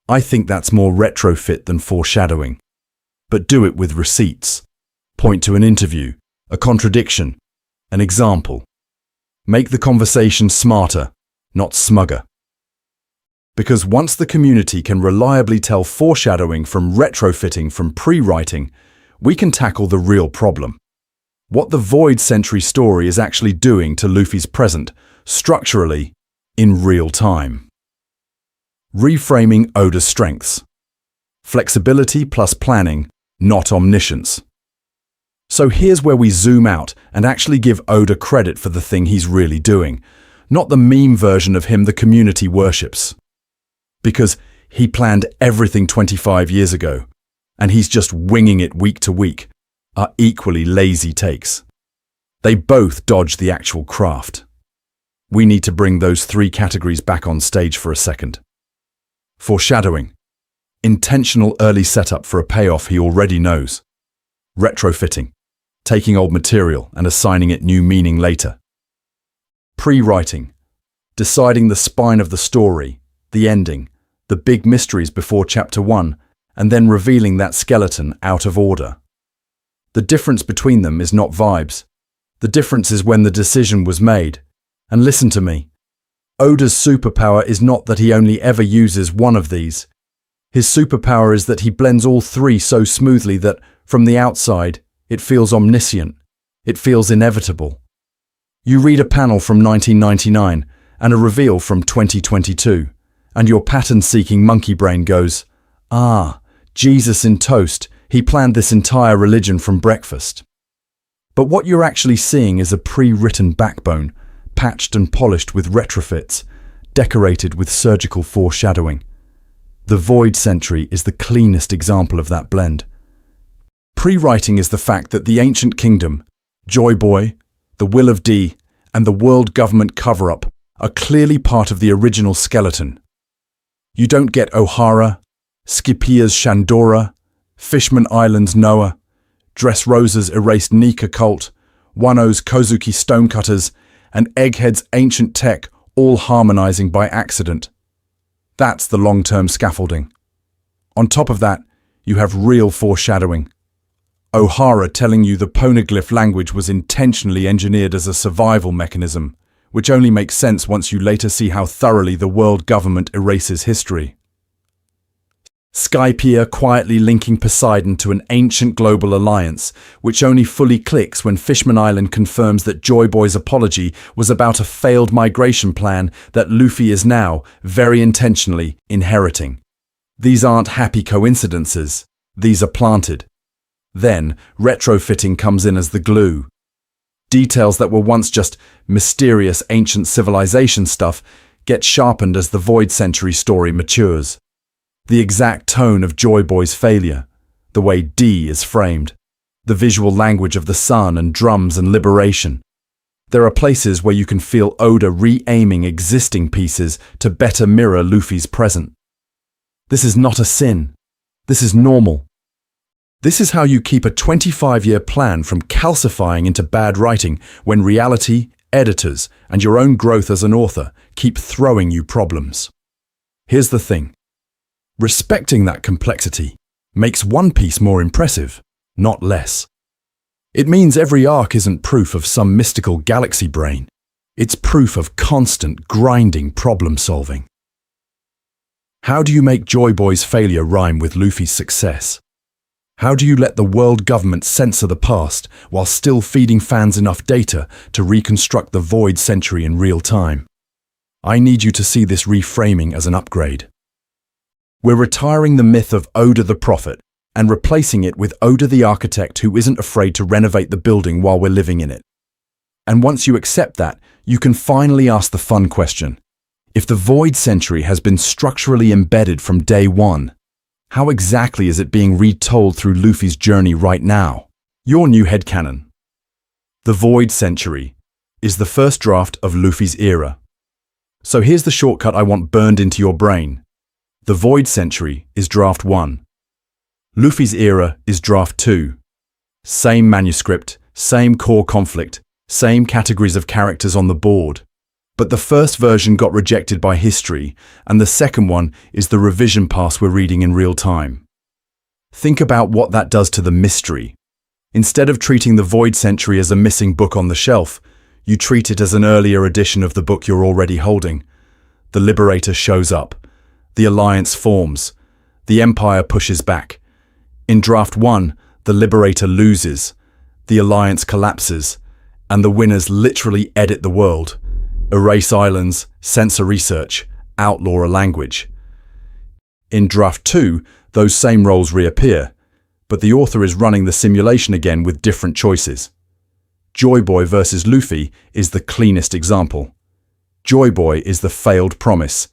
I think that's more retrofit than foreshadowing. But do it with receipts. Point to an interview, a contradiction, an example. Make the conversation smarter, not smugger. Because once the community can reliably tell foreshadowing from retrofitting from pre-writing, we can tackle the real problem. What the Void Century story is actually doing to Luffy's present, structurally, in real time. Reframing Oda's strengths. Flexibility plus planning, not omniscience. So here's where we zoom out and actually give Oda credit for the thing he's really doing, not the meme version of him the community worships. Because he planned everything 25 years ago, and he's just winging it week to week, are equally lazy takes. They both dodge the actual craft. We need to bring those three categories back on stage for a second. Foreshadowing. Intentional early setup for a payoff he already knows. Retrofitting. Taking old material and assigning it new meaning later. Pre-writing. Deciding the spine of the story, the ending, the big mysteries before chapter 1, and then revealing that skeleton out of order. The difference between them is not vibes. The difference is when the decision was made. And listen to me. Oda's superpower is not that he only ever uses one of these. His superpower is that he blends all three so smoothly that, from the outside, it feels omniscient. It feels inevitable. You read a panel from 1999 and a reveal from 2022, and your pattern-seeking monkey brain goes, "Ah, Jesus in toast, he planned this entire religion from breakfast." But what you're actually seeing is a pre-written backbone, patched and polished with retrofits, decorated with surgical foreshadowing. The Void Century is the cleanest example of that blend. Pre-writing is the fact that the ancient kingdom, Joy Boy, the Will of D, and the world government cover-up are clearly part of the original skeleton. You don't get O'Hara, Scipia's Shandora, Fishman Island's Noah, Dressrosa's erased Nika cult, Wano's Kozuki stonecutters, and Egghead's ancient tech all harmonizing by accident. That's the long-term scaffolding. On top of that, you have real foreshadowing. O'Hara telling you the poneglyph language was intentionally engineered as a survival mechanism, which only makes sense once you later see how thoroughly the world government erases history. Skypiea quietly linking Poseidon to an ancient global alliance, which only fully clicks when Fishman Island confirms that Joy Boy's apology was about a failed migration plan that Luffy is now, very intentionally, inheriting. These aren't happy coincidences. These are planted. Then, retrofitting comes in as the glue. Details that were once just mysterious ancient civilization stuff get sharpened as the Void Century story matures. The exact tone of Joy Boy's failure, the way D is framed, the visual language of the sun and drums and liberation. There are places where you can feel Oda re-aiming existing pieces to better mirror Luffy's present. This is not a sin. This is normal. This is how you keep a 25-year plan from calcifying into bad writing when reality, editors, and your own growth as an author keep throwing you problems. Here's the thing. Respecting that complexity makes one piece more impressive, not less. It means every arc isn't proof of some mystical galaxy brain. It's proof of constant, grinding problem-solving. How do you make Joy Boy's failure rhyme with Luffy's success? How do you let the world government censor the past while still feeding fans enough data to reconstruct the Void Century in real time? I need you to see this reframing as an upgrade. We're retiring the myth of Oda the Prophet and replacing it with Oda the Architect who isn't afraid to renovate the building while we're living in it. And once you accept that, you can finally ask the fun question. If the Void Century has been structurally embedded from day one, how exactly is it being retold through Luffy's journey right now? Your new headcanon. The Void Century is the first draft of Luffy's era. So here's the shortcut I want burned into your brain. The Void Century is Draft 1. Luffy's era is Draft 2. Same manuscript, same core conflict, same categories of characters on the board. But the first version got rejected by history, and the second one is the revision pass we're reading in real time. Think about what that does to the mystery. Instead of treating the Void Century as a missing book on the shelf, you treat it as an earlier edition of the book you're already holding. The Liberator shows up. The Alliance forms. The Empire pushes back. In Draft 1, the Liberator loses. The Alliance collapses. And the winners literally edit the world. Erase islands, censor research, outlaw a language. In Draft 2, those same roles reappear. But the author is running the simulation again with different choices. Joy Boy versus Luffy is the cleanest example. Joy Boy is the failed promise.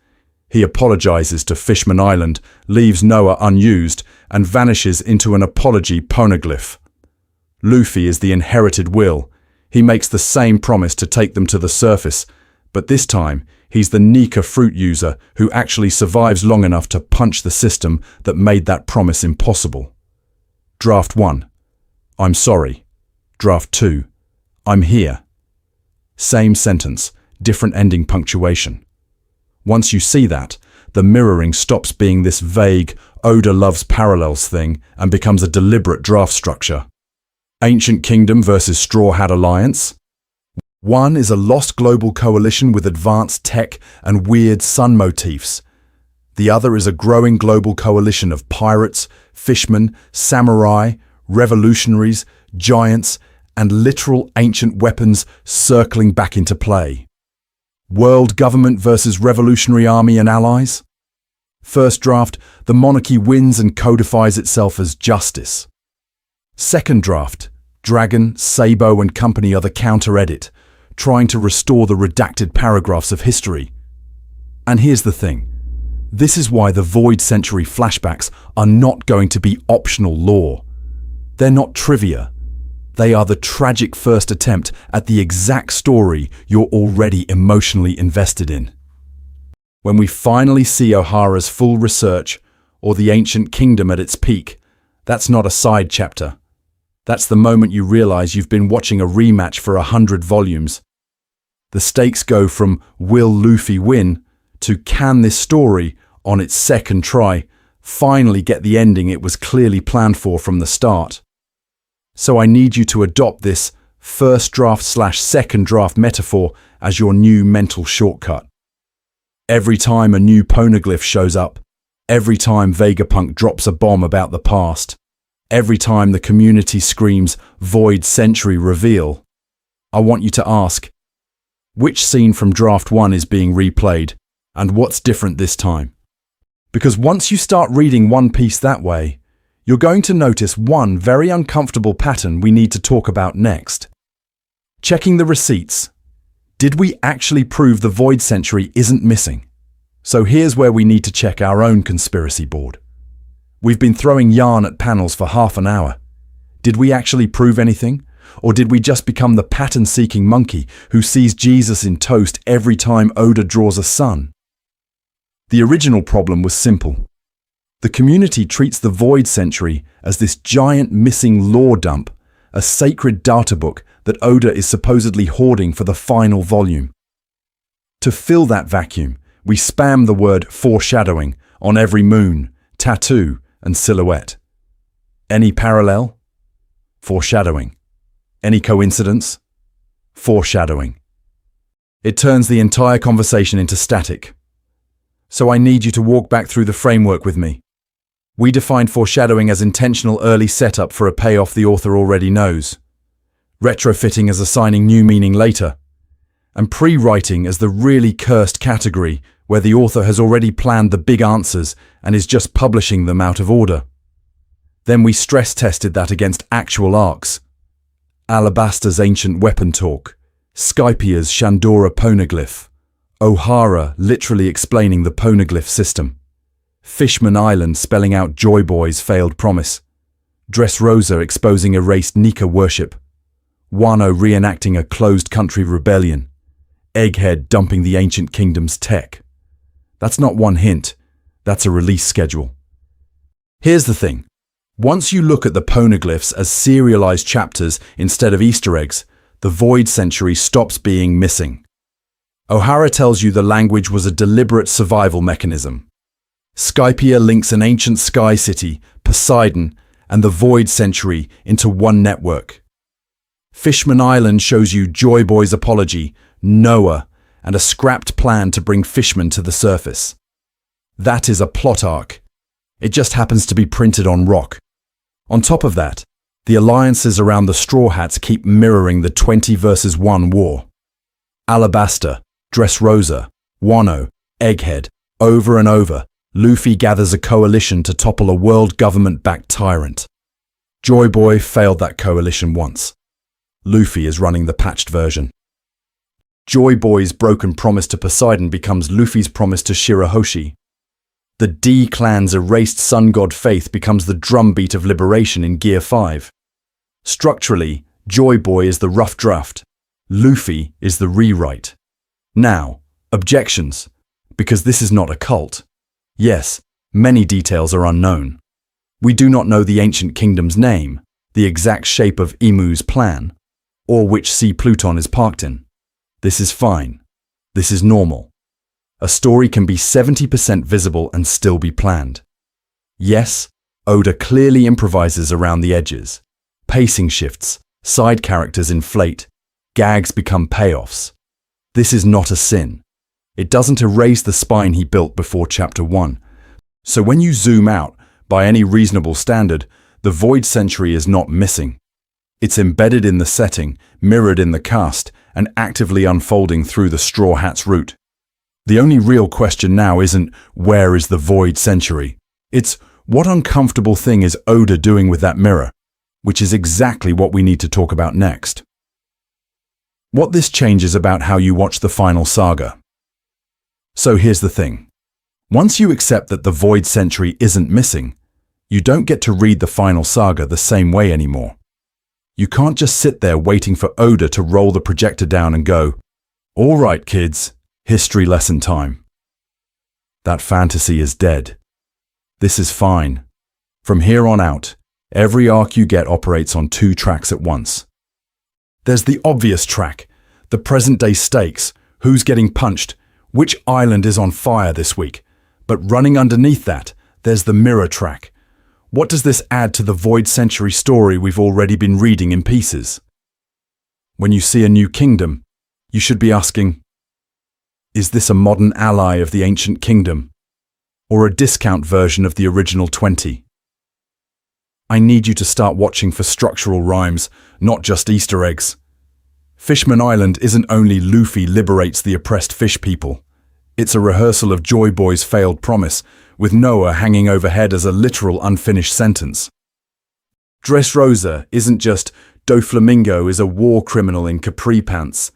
He apologizes to Fishman Island, leaves Noah unused, and vanishes into an apology poneglyph. Luffy is the inherited will. He makes the same promise to take them to the surface, but this time he's the Nika fruit user who actually survives long enough to punch the system that made that promise impossible. Draft 1. I'm sorry. Draft 2. I'm here. Same sentence, different ending punctuation. Once you see that, the mirroring stops being this vague, Oda loves parallels thing and becomes a deliberate draft structure. Ancient Kingdom versus Straw Hat Alliance. One is a lost global coalition with advanced tech and weird sun motifs. The other is a growing global coalition of pirates, fishermen, samurai, revolutionaries, giants, and literal ancient weapons circling back into play. World government versus revolutionary army and allies. First draft, the monarchy wins and codifies itself as justice. Second draft, Dragon, Sabo and company are the counter-edit, trying to restore the redacted paragraphs of history. And here's the thing. This is why the Void Century flashbacks are not going to be optional lore. They're not trivia. They are the tragic first attempt at the exact story you're already emotionally invested in. When we finally see Ohara's full research, or the Ancient Kingdom at its peak, that's not a side chapter. That's the moment you realize you've been watching a rematch for 100 volumes. The stakes go from will Luffy win to can this story, on its second try, finally get the ending it was clearly planned for from the start. So I need you to adopt this first draft/second draft metaphor as your new mental shortcut. Every time a new poneglyph shows up, every time Vegapunk drops a bomb about the past, every time the community screams Void Century reveal, I want you to ask, which scene from Draft 1 is being replayed, and what's different this time? Because once you start reading One Piece that way, you're going to notice one very uncomfortable pattern we need to talk about next. Checking the receipts. Did we actually prove the Void Century isn't missing? So here's where we need to check our own conspiracy board. We've been throwing yarn at panels for half an hour. Did we actually prove anything? Or did we just become the pattern-seeking monkey who sees Jesus in toast every time Oda draws a sun? The original problem was simple. The community treats the Void Century as this giant missing lore dump, a sacred data book that Oda is supposedly hoarding for the final volume. To fill that vacuum, we spam the word foreshadowing on every moon, tattoo, and silhouette. Any parallel? Foreshadowing. Any coincidence? Foreshadowing. It turns the entire conversation into static. So I need you to walk back through the framework with me. We defined foreshadowing as intentional early setup for a payoff the author already knows, retrofitting as assigning new meaning later, and pre-writing as the really cursed category where the author has already planned the big answers and is just publishing them out of order. Then we stress-tested that against actual arcs. Alabaster's ancient weapon talk, Skypia's Shandora poneglyph, Ohara literally explaining the poneglyph system, Fishman Island spelling out Joy Boy's failed promise, Dressrosa exposing erased Nika worship, Wano reenacting a closed country rebellion, Egghead dumping the Ancient Kingdom's tech. That's not one hint, that's a release schedule. Here's the thing. Once you look at the poneglyphs as serialized chapters instead of Easter eggs, the Void Century stops being missing. Ohara tells you the language was a deliberate survival mechanism. Skypia links an ancient sky city, Poseidon, and the Void Century into one network. Fishman Island shows you Joy Boy's apology, Noah, and a scrapped plan to bring Fishman to the surface. That is a plot arc. It just happens to be printed on rock. On top of that, the alliances around the Straw Hats keep mirroring the 20 versus 1 war. Alabaster, Dressrosa, Wano, Egghead, over and over, Luffy gathers a coalition to topple a world government-backed tyrant. Joy Boy failed that coalition once. Luffy is running the patched version. Joy Boy's broken promise to Poseidon becomes Luffy's promise to Shirahoshi. The D clan's erased sun god faith becomes the drumbeat of liberation in Gear 5. Structurally, Joy Boy is the rough draft. Luffy is the rewrite. Now, objections, because this is not a cult. Yes, many details are unknown. We do not know the ancient kingdom's name, the exact shape of Imu's plan, or which sea Pluton is parked in. This is fine. This is normal. A story can be 70% visible and still be planned. Yes, Oda clearly improvises around the edges. Pacing shifts, side characters inflate, gags become payoffs. This is not a sin. It doesn't erase the spine he built before Chapter 1. So when you zoom out, by any reasonable standard, the Void Century is not missing. It's embedded in the setting, mirrored in the cast, and actively unfolding through the Straw Hat's route. The only real question now isn't, where is the Void Century? It's, what uncomfortable thing is Oda doing with that mirror? Which is exactly what we need to talk about next. What this changes about how you watch the final saga. So here's the thing. Once you accept that the Void Century isn't missing, you don't get to read the final saga the same way anymore. You can't just sit there waiting for Oda to roll the projector down and go, "All right, kids, history lesson time." That fantasy is dead. This is fine. From here on out, every arc you get operates on 2 tracks at once. There's the obvious track, the present-day stakes, who's getting punched, which island is on fire this week. But running underneath that, there's the mirror track. What does this add to the Void Century story we've already been reading in pieces? When you see a new kingdom, you should be asking, is this a modern ally of the ancient kingdom? Or a discount version of the original 20? I need you to start watching for structural rhymes, not just Easter eggs. Fishman Island isn't only Luffy liberates the oppressed fish people. It's a rehearsal of Joy Boy's failed promise, with Noah hanging overhead as a literal unfinished sentence. Dressrosa isn't just Doflamingo is a war criminal in capri pants.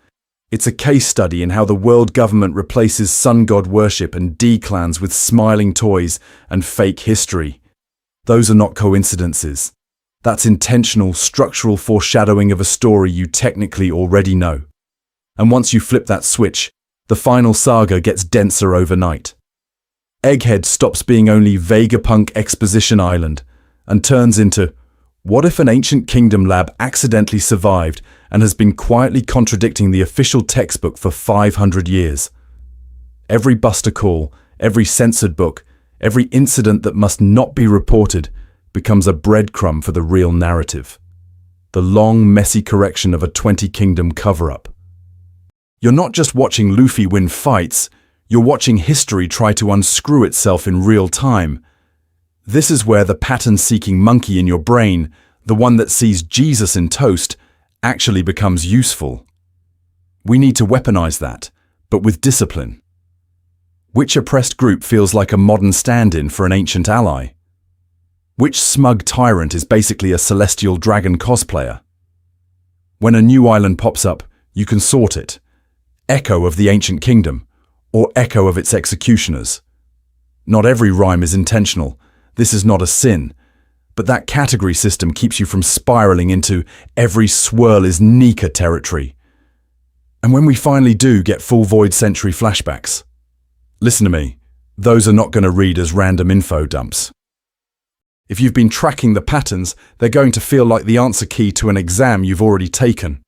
It's a case study in how the world government replaces sun god worship and D-clans with smiling toys and fake history. Those are not coincidences. That's intentional, structural foreshadowing of a story you technically already know. And once you flip that switch, the final saga gets denser overnight. Egghead stops being only Vegapunk Exposition Island and turns into, what if an ancient kingdom lab accidentally survived and has been quietly contradicting the official textbook for 500 years? Every Buster Call, every censored book, every incident that must not be reported becomes a breadcrumb for the real narrative. The long, messy correction of a 20-kingdom cover-up. You're not just watching Luffy win fights, you're watching history try to unscrew itself in real time. This is where the pattern-seeking monkey in your brain, the one that sees Jesus in toast, actually becomes useful. We need to weaponize that, but with discipline. Which oppressed group feels like a modern stand-in for an ancient ally? Which smug tyrant is basically a celestial dragon cosplayer? When a new island pops up, you can sort it. Echo of the ancient kingdom, or echo of its executioners. Not every rhyme is intentional. This is not a sin. But that category system keeps you from spiraling into every swirl is Nika territory. And when we finally do get full Void Century flashbacks, listen to me, those are not going to read as random info dumps. If you've been tracking the patterns, they're going to feel like the answer key to an exam you've already taken.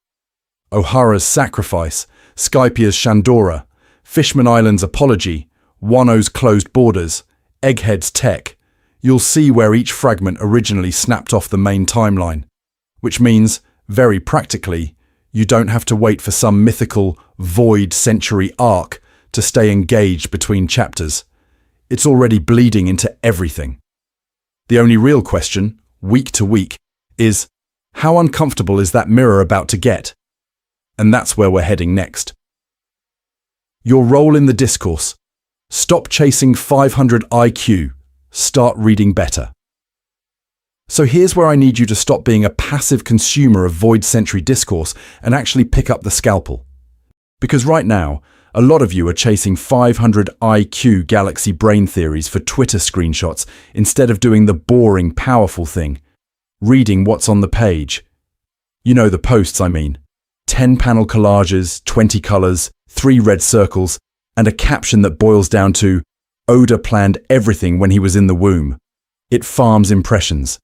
O'Hara's sacrifice, Skypia's Shandora, Fishman Island's apology, Wano's closed borders, Egghead's tech. You'll see where each fragment originally snapped off the main timeline, which means, very practically, you don't have to wait for some mythical Void Century arc to stay engaged between chapters. It's already bleeding into everything. The only real question, week to week, is how uncomfortable is that mirror about to get? And that's where we're heading next. Your role in the discourse. Stop chasing 500 IQ. Start reading better. So here's where I need you to stop being a passive consumer of void century discourse and actually pick up the scalpel. Because right now, a lot of you are chasing 500 IQ galaxy brain theories for Twitter screenshots instead of doing the boring, powerful thing, reading what's on the page. You know the posts I mean. 10 panel collages, 20 colors, 3 red circles, and a caption that boils down to, Oda planned everything when he was in the womb. It farms impressions.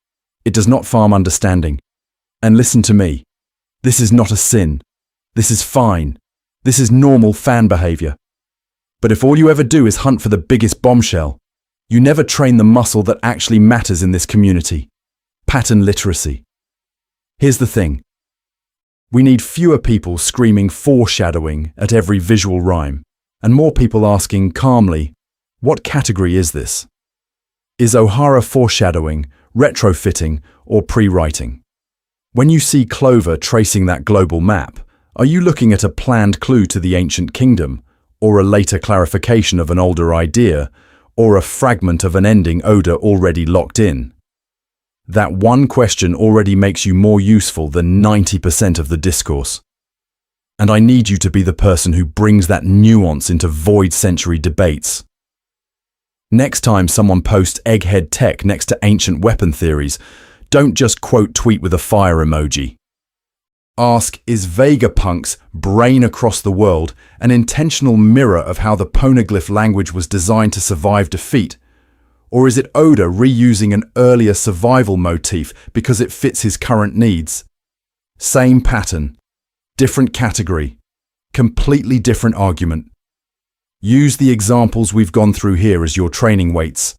It does not farm understanding. And listen to me. This is not a sin. This is fine. This is normal fan behavior. But if all you ever do is hunt for the biggest bombshell, you never train the muscle that actually matters in this community. Pattern literacy. Here's the thing. We need fewer people screaming foreshadowing at every visual rhyme, and more people asking calmly, what category is this? Is Ohara foreshadowing, retrofitting, or pre-writing? When you see Clover tracing that global map, are you looking at a planned clue to the ancient kingdom, or a later clarification of an older idea, or a fragment of an ending Oda already locked in? That one question already makes you more useful than 90% of the discourse. And I need you to be the person who brings that nuance into void century debates. Next time someone posts egghead tech next to ancient weapon theories, don't just quote tweet with a fire emoji. Ask, is Vegapunk's brain across the world an intentional mirror of how the poneglyph language was designed to survive defeat? Or is it Oda reusing an earlier survival motif because it fits his current needs? Same pattern, different category, completely different argument. Use the examples we've gone through here as your training weights.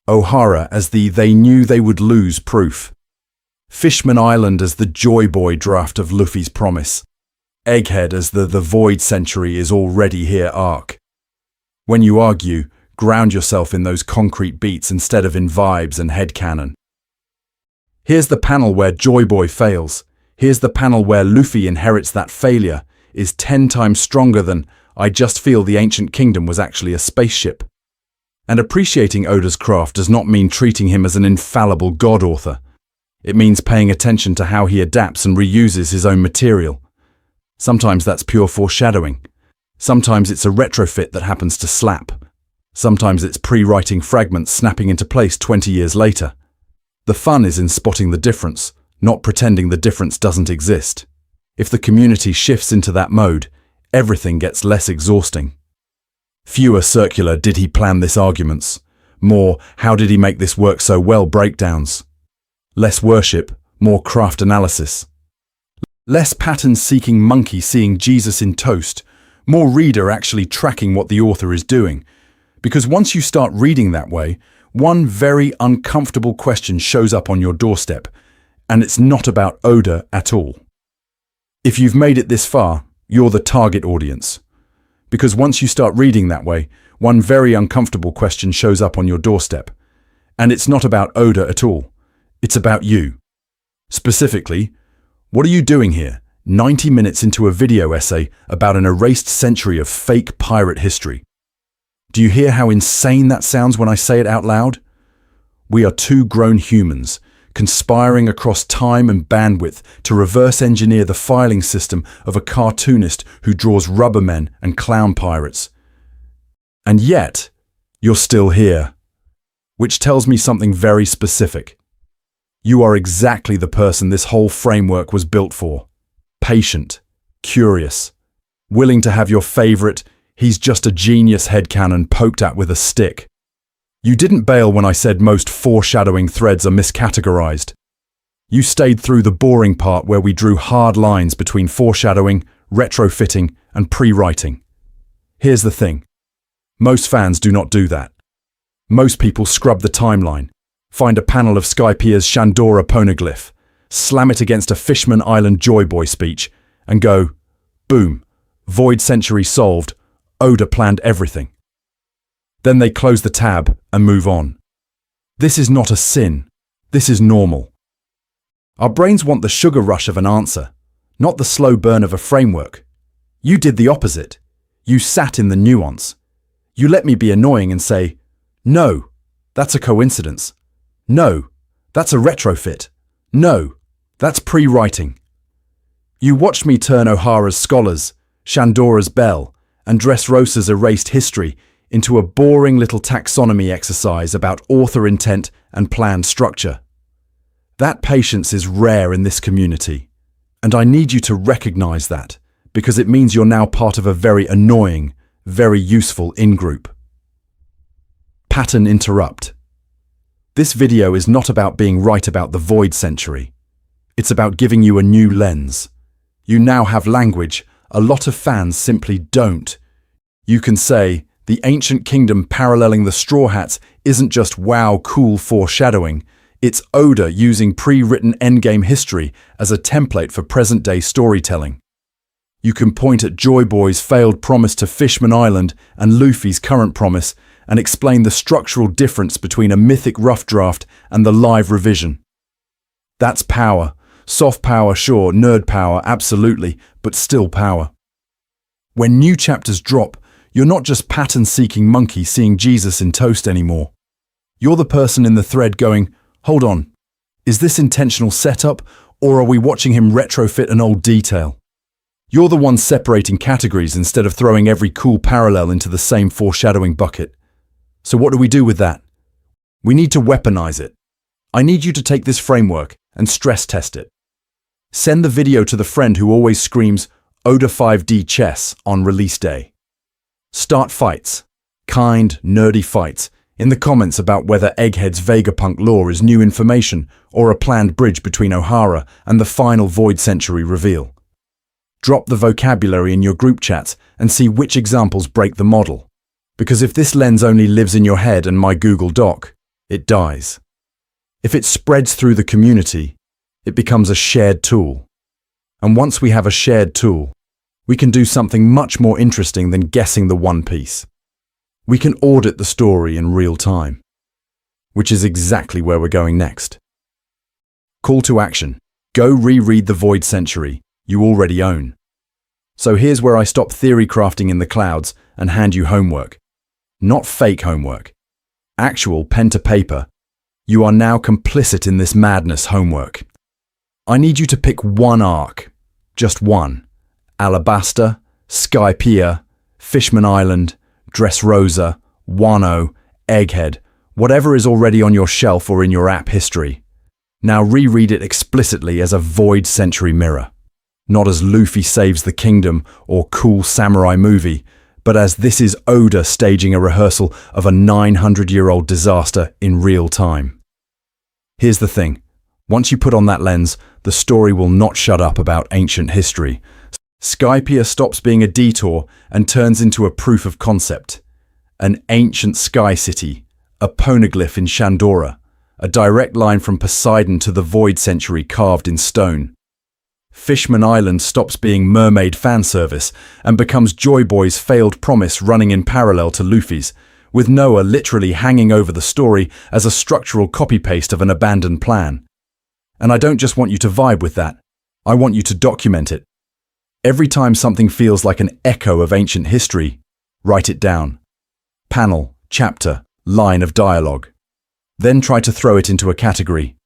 Ohara as the they knew they would lose proof. Fishman Island as the Joy Boy draft of Luffy's promise. Egghead as the void century is already here arc. When you argue, ground yourself in those concrete beats instead of in vibes and headcanon. Here's the panel where Joy Boy fails. Here's the panel where Luffy inherits that failure, is 10 times stronger than I just feel the ancient kingdom was actually a spaceship. And appreciating Oda's craft does not mean treating him as an infallible god author. It means paying attention to how he adapts and reuses his own material. Sometimes that's pure foreshadowing. Sometimes it's a retrofit that happens to slap. Sometimes it's pre-writing fragments snapping into place 20 years later. The fun is in spotting the difference, not pretending the difference doesn't exist. If the community shifts into that mode, everything gets less exhausting. Fewer circular "did he plan this" arguments. More "how did he make this work so well" breakdowns. Less worship, more craft analysis. Less pattern-seeking monkey seeing Jesus in toast, more reader actually tracking what the author is doing. Because once you start reading that way, one very uncomfortable question shows up on your doorstep, and it's not about Oda at all. If you've made it this far, you're the target audience. Because once you start reading that way, one very uncomfortable question shows up on your doorstep, and it's not about Oda at all. It's about you. Specifically, what are you doing here, 90 minutes into a video essay about an erased century of fake pirate history? Do you hear how insane that sounds when I say it out loud? We are 2 grown humans, conspiring across time and bandwidth to reverse engineer the filing system of a cartoonist who draws rubbermen and clown pirates. And yet, you're still here. Which tells me something very specific. You are exactly the person this whole framework was built for. Patient, curious, willing to have your favorite "he's just a genius" headcanon poked at with a stick. You didn't bail when I said most foreshadowing threads are miscategorized. You stayed through the boring part where we drew hard lines between foreshadowing, retrofitting, and pre-writing. Here's the thing. Most fans do not do that. Most people scrub the timeline, find a panel of Skypia's Shandora poneglyph, slam it against a Fishman Island Joy Boy speech, and go, boom, void century solved, Oda planned everything. Then they close the tab and move on. This is not a sin. This is normal. Our brains want the sugar rush of an answer, not the slow burn of a framework. You did the opposite. You sat in the nuance. You let me be annoying and say, no, that's a coincidence. No, That's a retrofit. No, that's pre-writing. You watched me turn O'Hara's Scholars, Shandora's Bell, and Dressrosa's Erased History into a boring little taxonomy exercise about author intent and planned structure. That patience is rare in this community, and I need you to recognize that, because it means you're now part of a very annoying, very useful in-group. Pattern interrupt. This video is not about being right about the Void Century. It's about giving you a new lens. You now have language a lot of fans simply don't. You can say, the ancient kingdom paralleling the Straw Hats isn't just wow cool foreshadowing, it's Oda using pre-written endgame history as a template for present-day storytelling. You can point at Joy Boy's failed promise to Fishman Island and Luffy's current promise and explain the structural difference between a mythic rough draft and the live revision. That's power. Soft power, sure, nerd power, absolutely, but still power. When new chapters drop, you're not just pattern-seeking monkey seeing Jesus in toast anymore. You're the person in the thread going, hold on, is this intentional setup, or are we watching him retrofit an old detail? You're the one separating categories instead of throwing every cool parallel into the same foreshadowing bucket. So what do we do with that? We need to weaponize it. I need you to take this framework and stress test it. Send the video to the friend who always screams Oda 5D chess on release day. Start fights, kind, nerdy fights, in the comments about whether Egghead's Vegapunk lore is new information or a planned bridge between O'Hara and the final Void Century reveal. Drop the vocabulary in your group chats and see which examples break the model. Because if this lens only lives in your head and my Google Doc, it dies. If it spreads through the community, it becomes a shared tool. And once we have a shared tool, we can do something much more interesting than guessing the One Piece. We can audit the story in real time, which is exactly where we're going next. Call to action. Go reread the Void Century you already own. So here's where I stop theory crafting in the clouds and hand you homework. Not fake homework. Actual pen to paper. You are now complicit in this madness homework. I need you to pick one arc. Just one. Alabasta, Skypiea, Fishman Island, Dressrosa, Wano, Egghead, whatever is already on your shelf or in your app history. Now reread it explicitly as a Void Century mirror. Not as Luffy saves the kingdom or cool samurai movie, but as this is Oda staging a rehearsal of a 900-year-old disaster in real time. Here's the thing. Once you put on that lens, the story will not shut up about ancient history. Skypiea stops being a detour and turns into a proof of concept. An ancient sky city, a poneglyph in Shandora, a direct line from Poseidon to the Void Century carved in stone. Fishman Island stops being mermaid fan service and becomes Joy Boy's failed promise running in parallel to Luffy's, with Noah literally hanging over the story as a structural copy-paste of an abandoned plan. And I don't just want you to vibe with that, I want you to document it. Every time something feels like an echo of ancient history, write it down. Panel, chapter, line of dialogue. Then try to throw it into a category.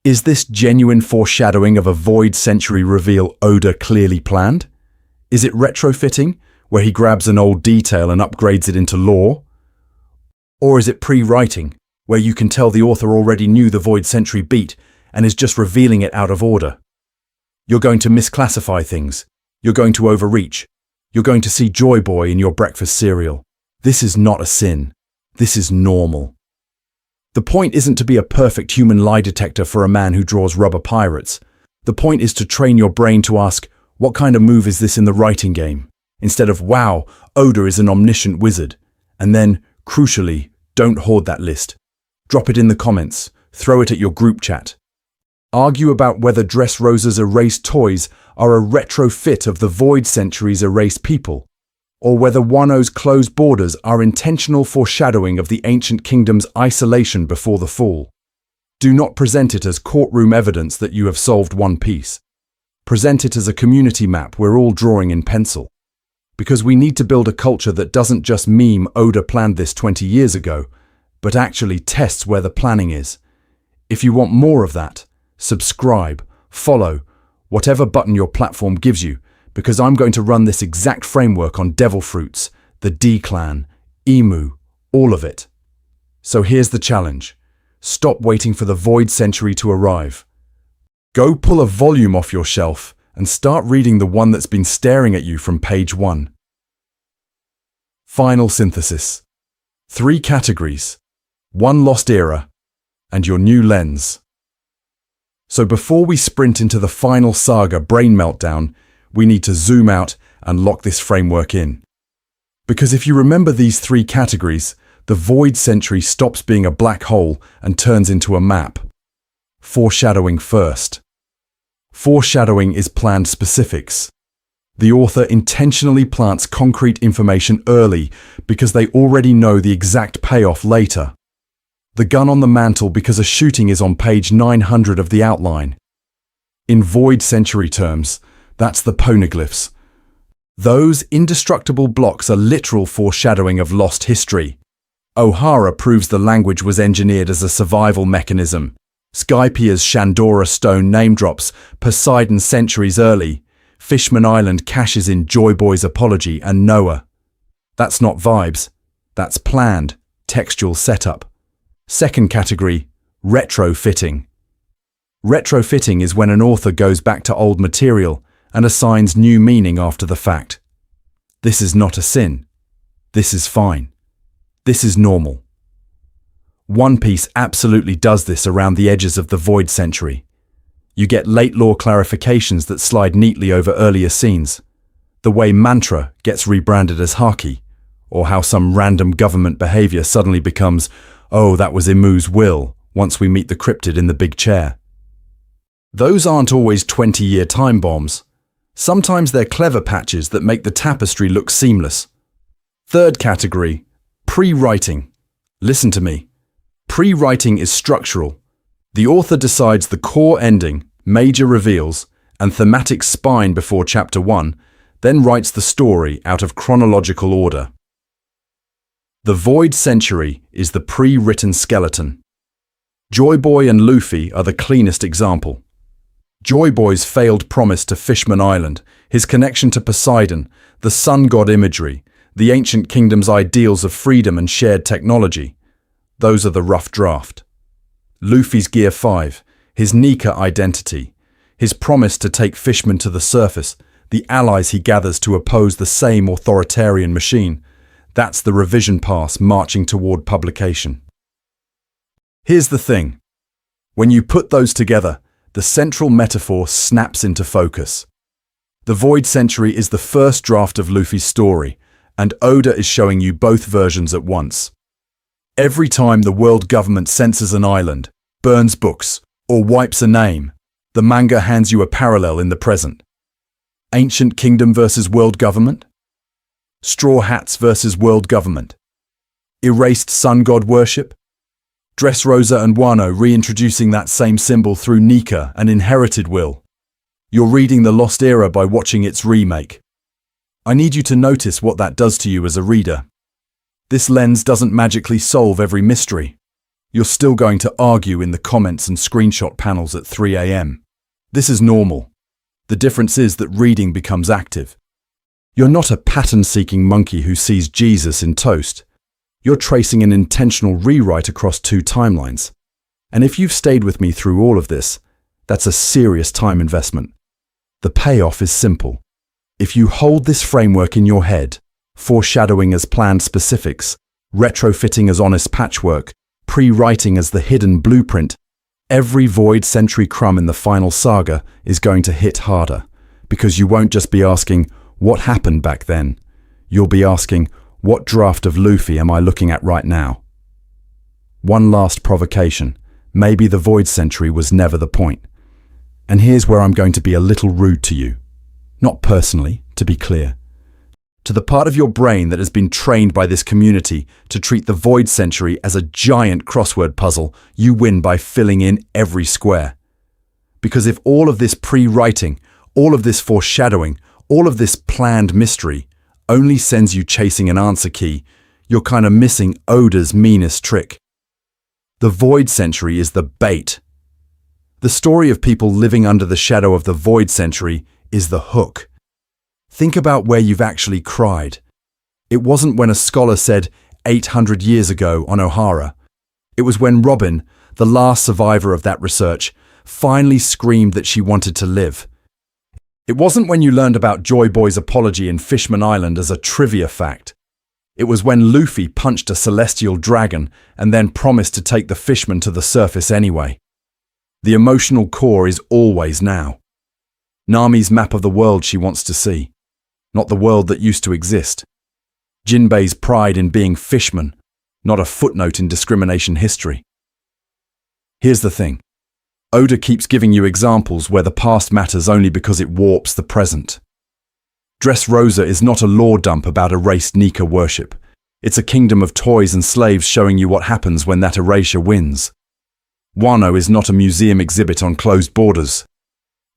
Is this genuine foreshadowing of a Void Century reveal Oda clearly planned? Is it retrofitting, where he grabs an old detail and upgrades it into lore? Or is it pre-writing, where you can tell the author already knew the Void Century beat and is just revealing it out of order? You're going to misclassify things. You're going to overreach. You're going to see Joy Boy in your breakfast cereal. This is not a sin. This is normal. The point isn't to be a perfect human lie detector for a man who draws rubber pirates. The point is to train your brain to ask, what kind of move is this in the writing game? Instead of, wow, Oda is an omniscient wizard. And then, crucially, don't hoard that list. Drop it in the comments. Throw it at your group chat. Argue about whether Dressrosa's erased toys are a retrofit of the Void Century's erased people, or whether Wano's closed borders are intentional foreshadowing of the ancient kingdom's isolation before the fall. Do not present it as courtroom evidence that you have solved One Piece. Present it as a community map we're all drawing in pencil. Because we need to build a culture that doesn't just meme Oda planned this 20 years ago, but actually tests where the planning is. If you want more of that, subscribe, follow, whatever button your platform gives you, because I'm going to run this exact framework on Devil Fruits, the D-Clan, Emu, all of it. So here's the challenge. Stop waiting for the Void Century to arrive. Go pull a volume off your shelf and start reading the one that's been staring at you from page 1. Final synthesis. 3 categories, 1 lost era, and your new lens. So before we sprint into the final saga brain meltdown, we need to zoom out and lock this framework in. Because if you remember these 3 categories, the Void Century stops being a black hole and turns into a map. Foreshadowing first. Foreshadowing is planned specifics. The author intentionally plants concrete information early because they already know the exact payoff later. The gun on the mantle because a shooting is on page 900 of the outline. In Void Century terms, that's the poneglyphs. Those indestructible blocks are literal foreshadowing of lost history. O'Hara proves the language was engineered as a survival mechanism. Skypia's Shandora stone name drops Poseidon centuries early. Fishman Island cashes in Joy Boy's apology and Noah. That's not vibes. That's planned, textual setup. Second category, retrofitting. Retrofitting is when an author goes back to old material and assigns new meaning after the fact. This is not a sin. This is fine. This is normal. One Piece absolutely does this around the edges of the Void Century. You get late lore clarifications that slide neatly over earlier scenes. The way Mantra gets rebranded as Haki, or how some random government behavior suddenly becomes, oh, that was Imu's will, once we meet the cryptid in the big chair. Those aren't always 20-year time bombs. Sometimes they're clever patches that make the tapestry look seamless. Third category, pre-writing. Listen to me. Pre-writing is structural. The author decides the core ending, major reveals, and thematic spine before chapter 1, then writes the story out of chronological order. The Void Century is the pre-written skeleton. Joy Boy and Luffy are the cleanest example. Joy Boy's failed promise to Fishman Island, his connection to Poseidon, the sun god imagery, the ancient kingdom's ideals of freedom and shared technology. Those are the rough draft. Luffy's Gear 5, his Nika identity, his promise to take Fishman to the surface, the allies he gathers to oppose the same authoritarian machine. That's the revision pass marching toward publication. Here's the thing. When you put those together, the central metaphor snaps into focus. The Void Century is the first draft of Luffy's story, and Oda is showing you both versions at once. Every time the world government censors an island, burns books, or wipes a name, the manga hands you a parallel in the present. Ancient kingdom versus world government? Straw hats versus world government? Erased sun god worship? Dressrosa and Wano reintroducing that same symbol through Nika and inherited will? You're reading The Lost Era by watching its remake. I need you to notice what that does to you as a reader. This lens doesn't magically solve every mystery. You're still going to argue in the comments and screenshot panels at 3 a.m. This is normal. The difference is that reading becomes active. You're not a pattern-seeking monkey who sees Jesus in toast. You're tracing an intentional rewrite across 2 timelines. And if you've stayed with me through all of this, that's a serious time investment. The payoff is simple. If you hold this framework in your head, foreshadowing as planned specifics, retrofitting as honest patchwork, pre-writing as the hidden blueprint, every Void Century crumb in the final saga is going to hit harder, because you won't just be asking, what happened back then? You'll be asking, what draft of Luffy am I looking at right now? One last provocation. Maybe the Void Century was never the point. And here's where I'm going to be a little rude to you. Not personally, to be clear. To the part of your brain that has been trained by this community to treat the Void Century as a giant crossword puzzle, you win by filling in every square. Because if all of this pre-writing, all of this foreshadowing, all of this planned mystery only sends you chasing an answer key, you're kind of missing Oda's meanest trick. The Void Century is the bait. The story of people living under the shadow of the Void Century is the hook. Think about where you've actually cried. It wasn't when a scholar said 800 years ago on O'Hara. It was when Robin, the last survivor of that research, finally screamed that she wanted to live. It wasn't when you learned about Joy Boy's apology in Fishman Island as a trivia fact. It was when Luffy punched a celestial dragon and then promised to take the fishmen to the surface anyway. The emotional core is always now. Nami's map of the world she wants to see, not the world that used to exist. Jinbei's pride in being fishman, not a footnote in discrimination history. Here's the thing. Oda keeps giving you examples where the past matters only because it warps the present. Dressrosa is not a lore dump about erased Nika worship. It's a kingdom of toys and slaves showing you what happens when that erasure wins. Wano is not a museum exhibit on closed borders.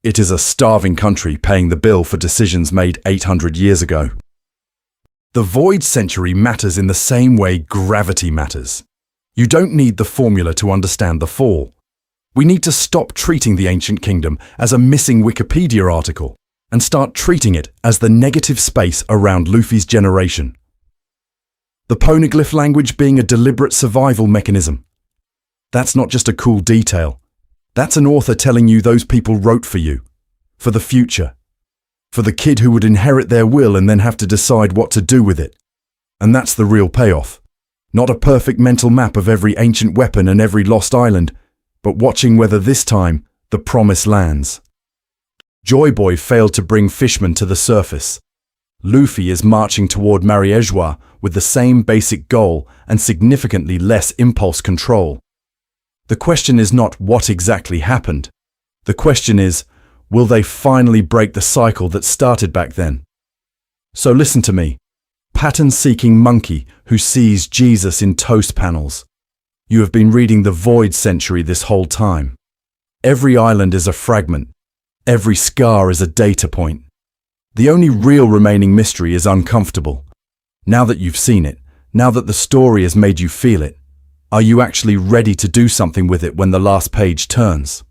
It is a starving country paying the bill for decisions made 800 years ago. The Void Century matters in the same way gravity matters. You don't need the formula to understand the fall. We need to stop treating the ancient kingdom as a missing Wikipedia article and start treating it as the negative space around Luffy's generation. The poneglyph language being a deliberate survival mechanism. That's not just a cool detail. That's an author telling you those people wrote for you, for the future, for the kid who would inherit their will and then have to decide what to do with it. And that's the real payoff. Not a perfect mental map of every ancient weapon and every lost island, but watching whether this time the promise lands. Joy Boy failed to bring fishmen to the surface. Luffy is marching toward Marineford with the same basic goal and significantly less impulse control. The question is not what exactly happened. The question is, will they finally break the cycle that started back then? So listen to me, pattern-seeking monkey who sees Jesus in toast panels. You have been reading the Void Century this whole time. Every island is a fragment. Every scar is a data point. The only real remaining mystery is uncomfortable. Now that you've seen it, now that the story has made you feel it, are you actually ready to do something with it when the last page turns?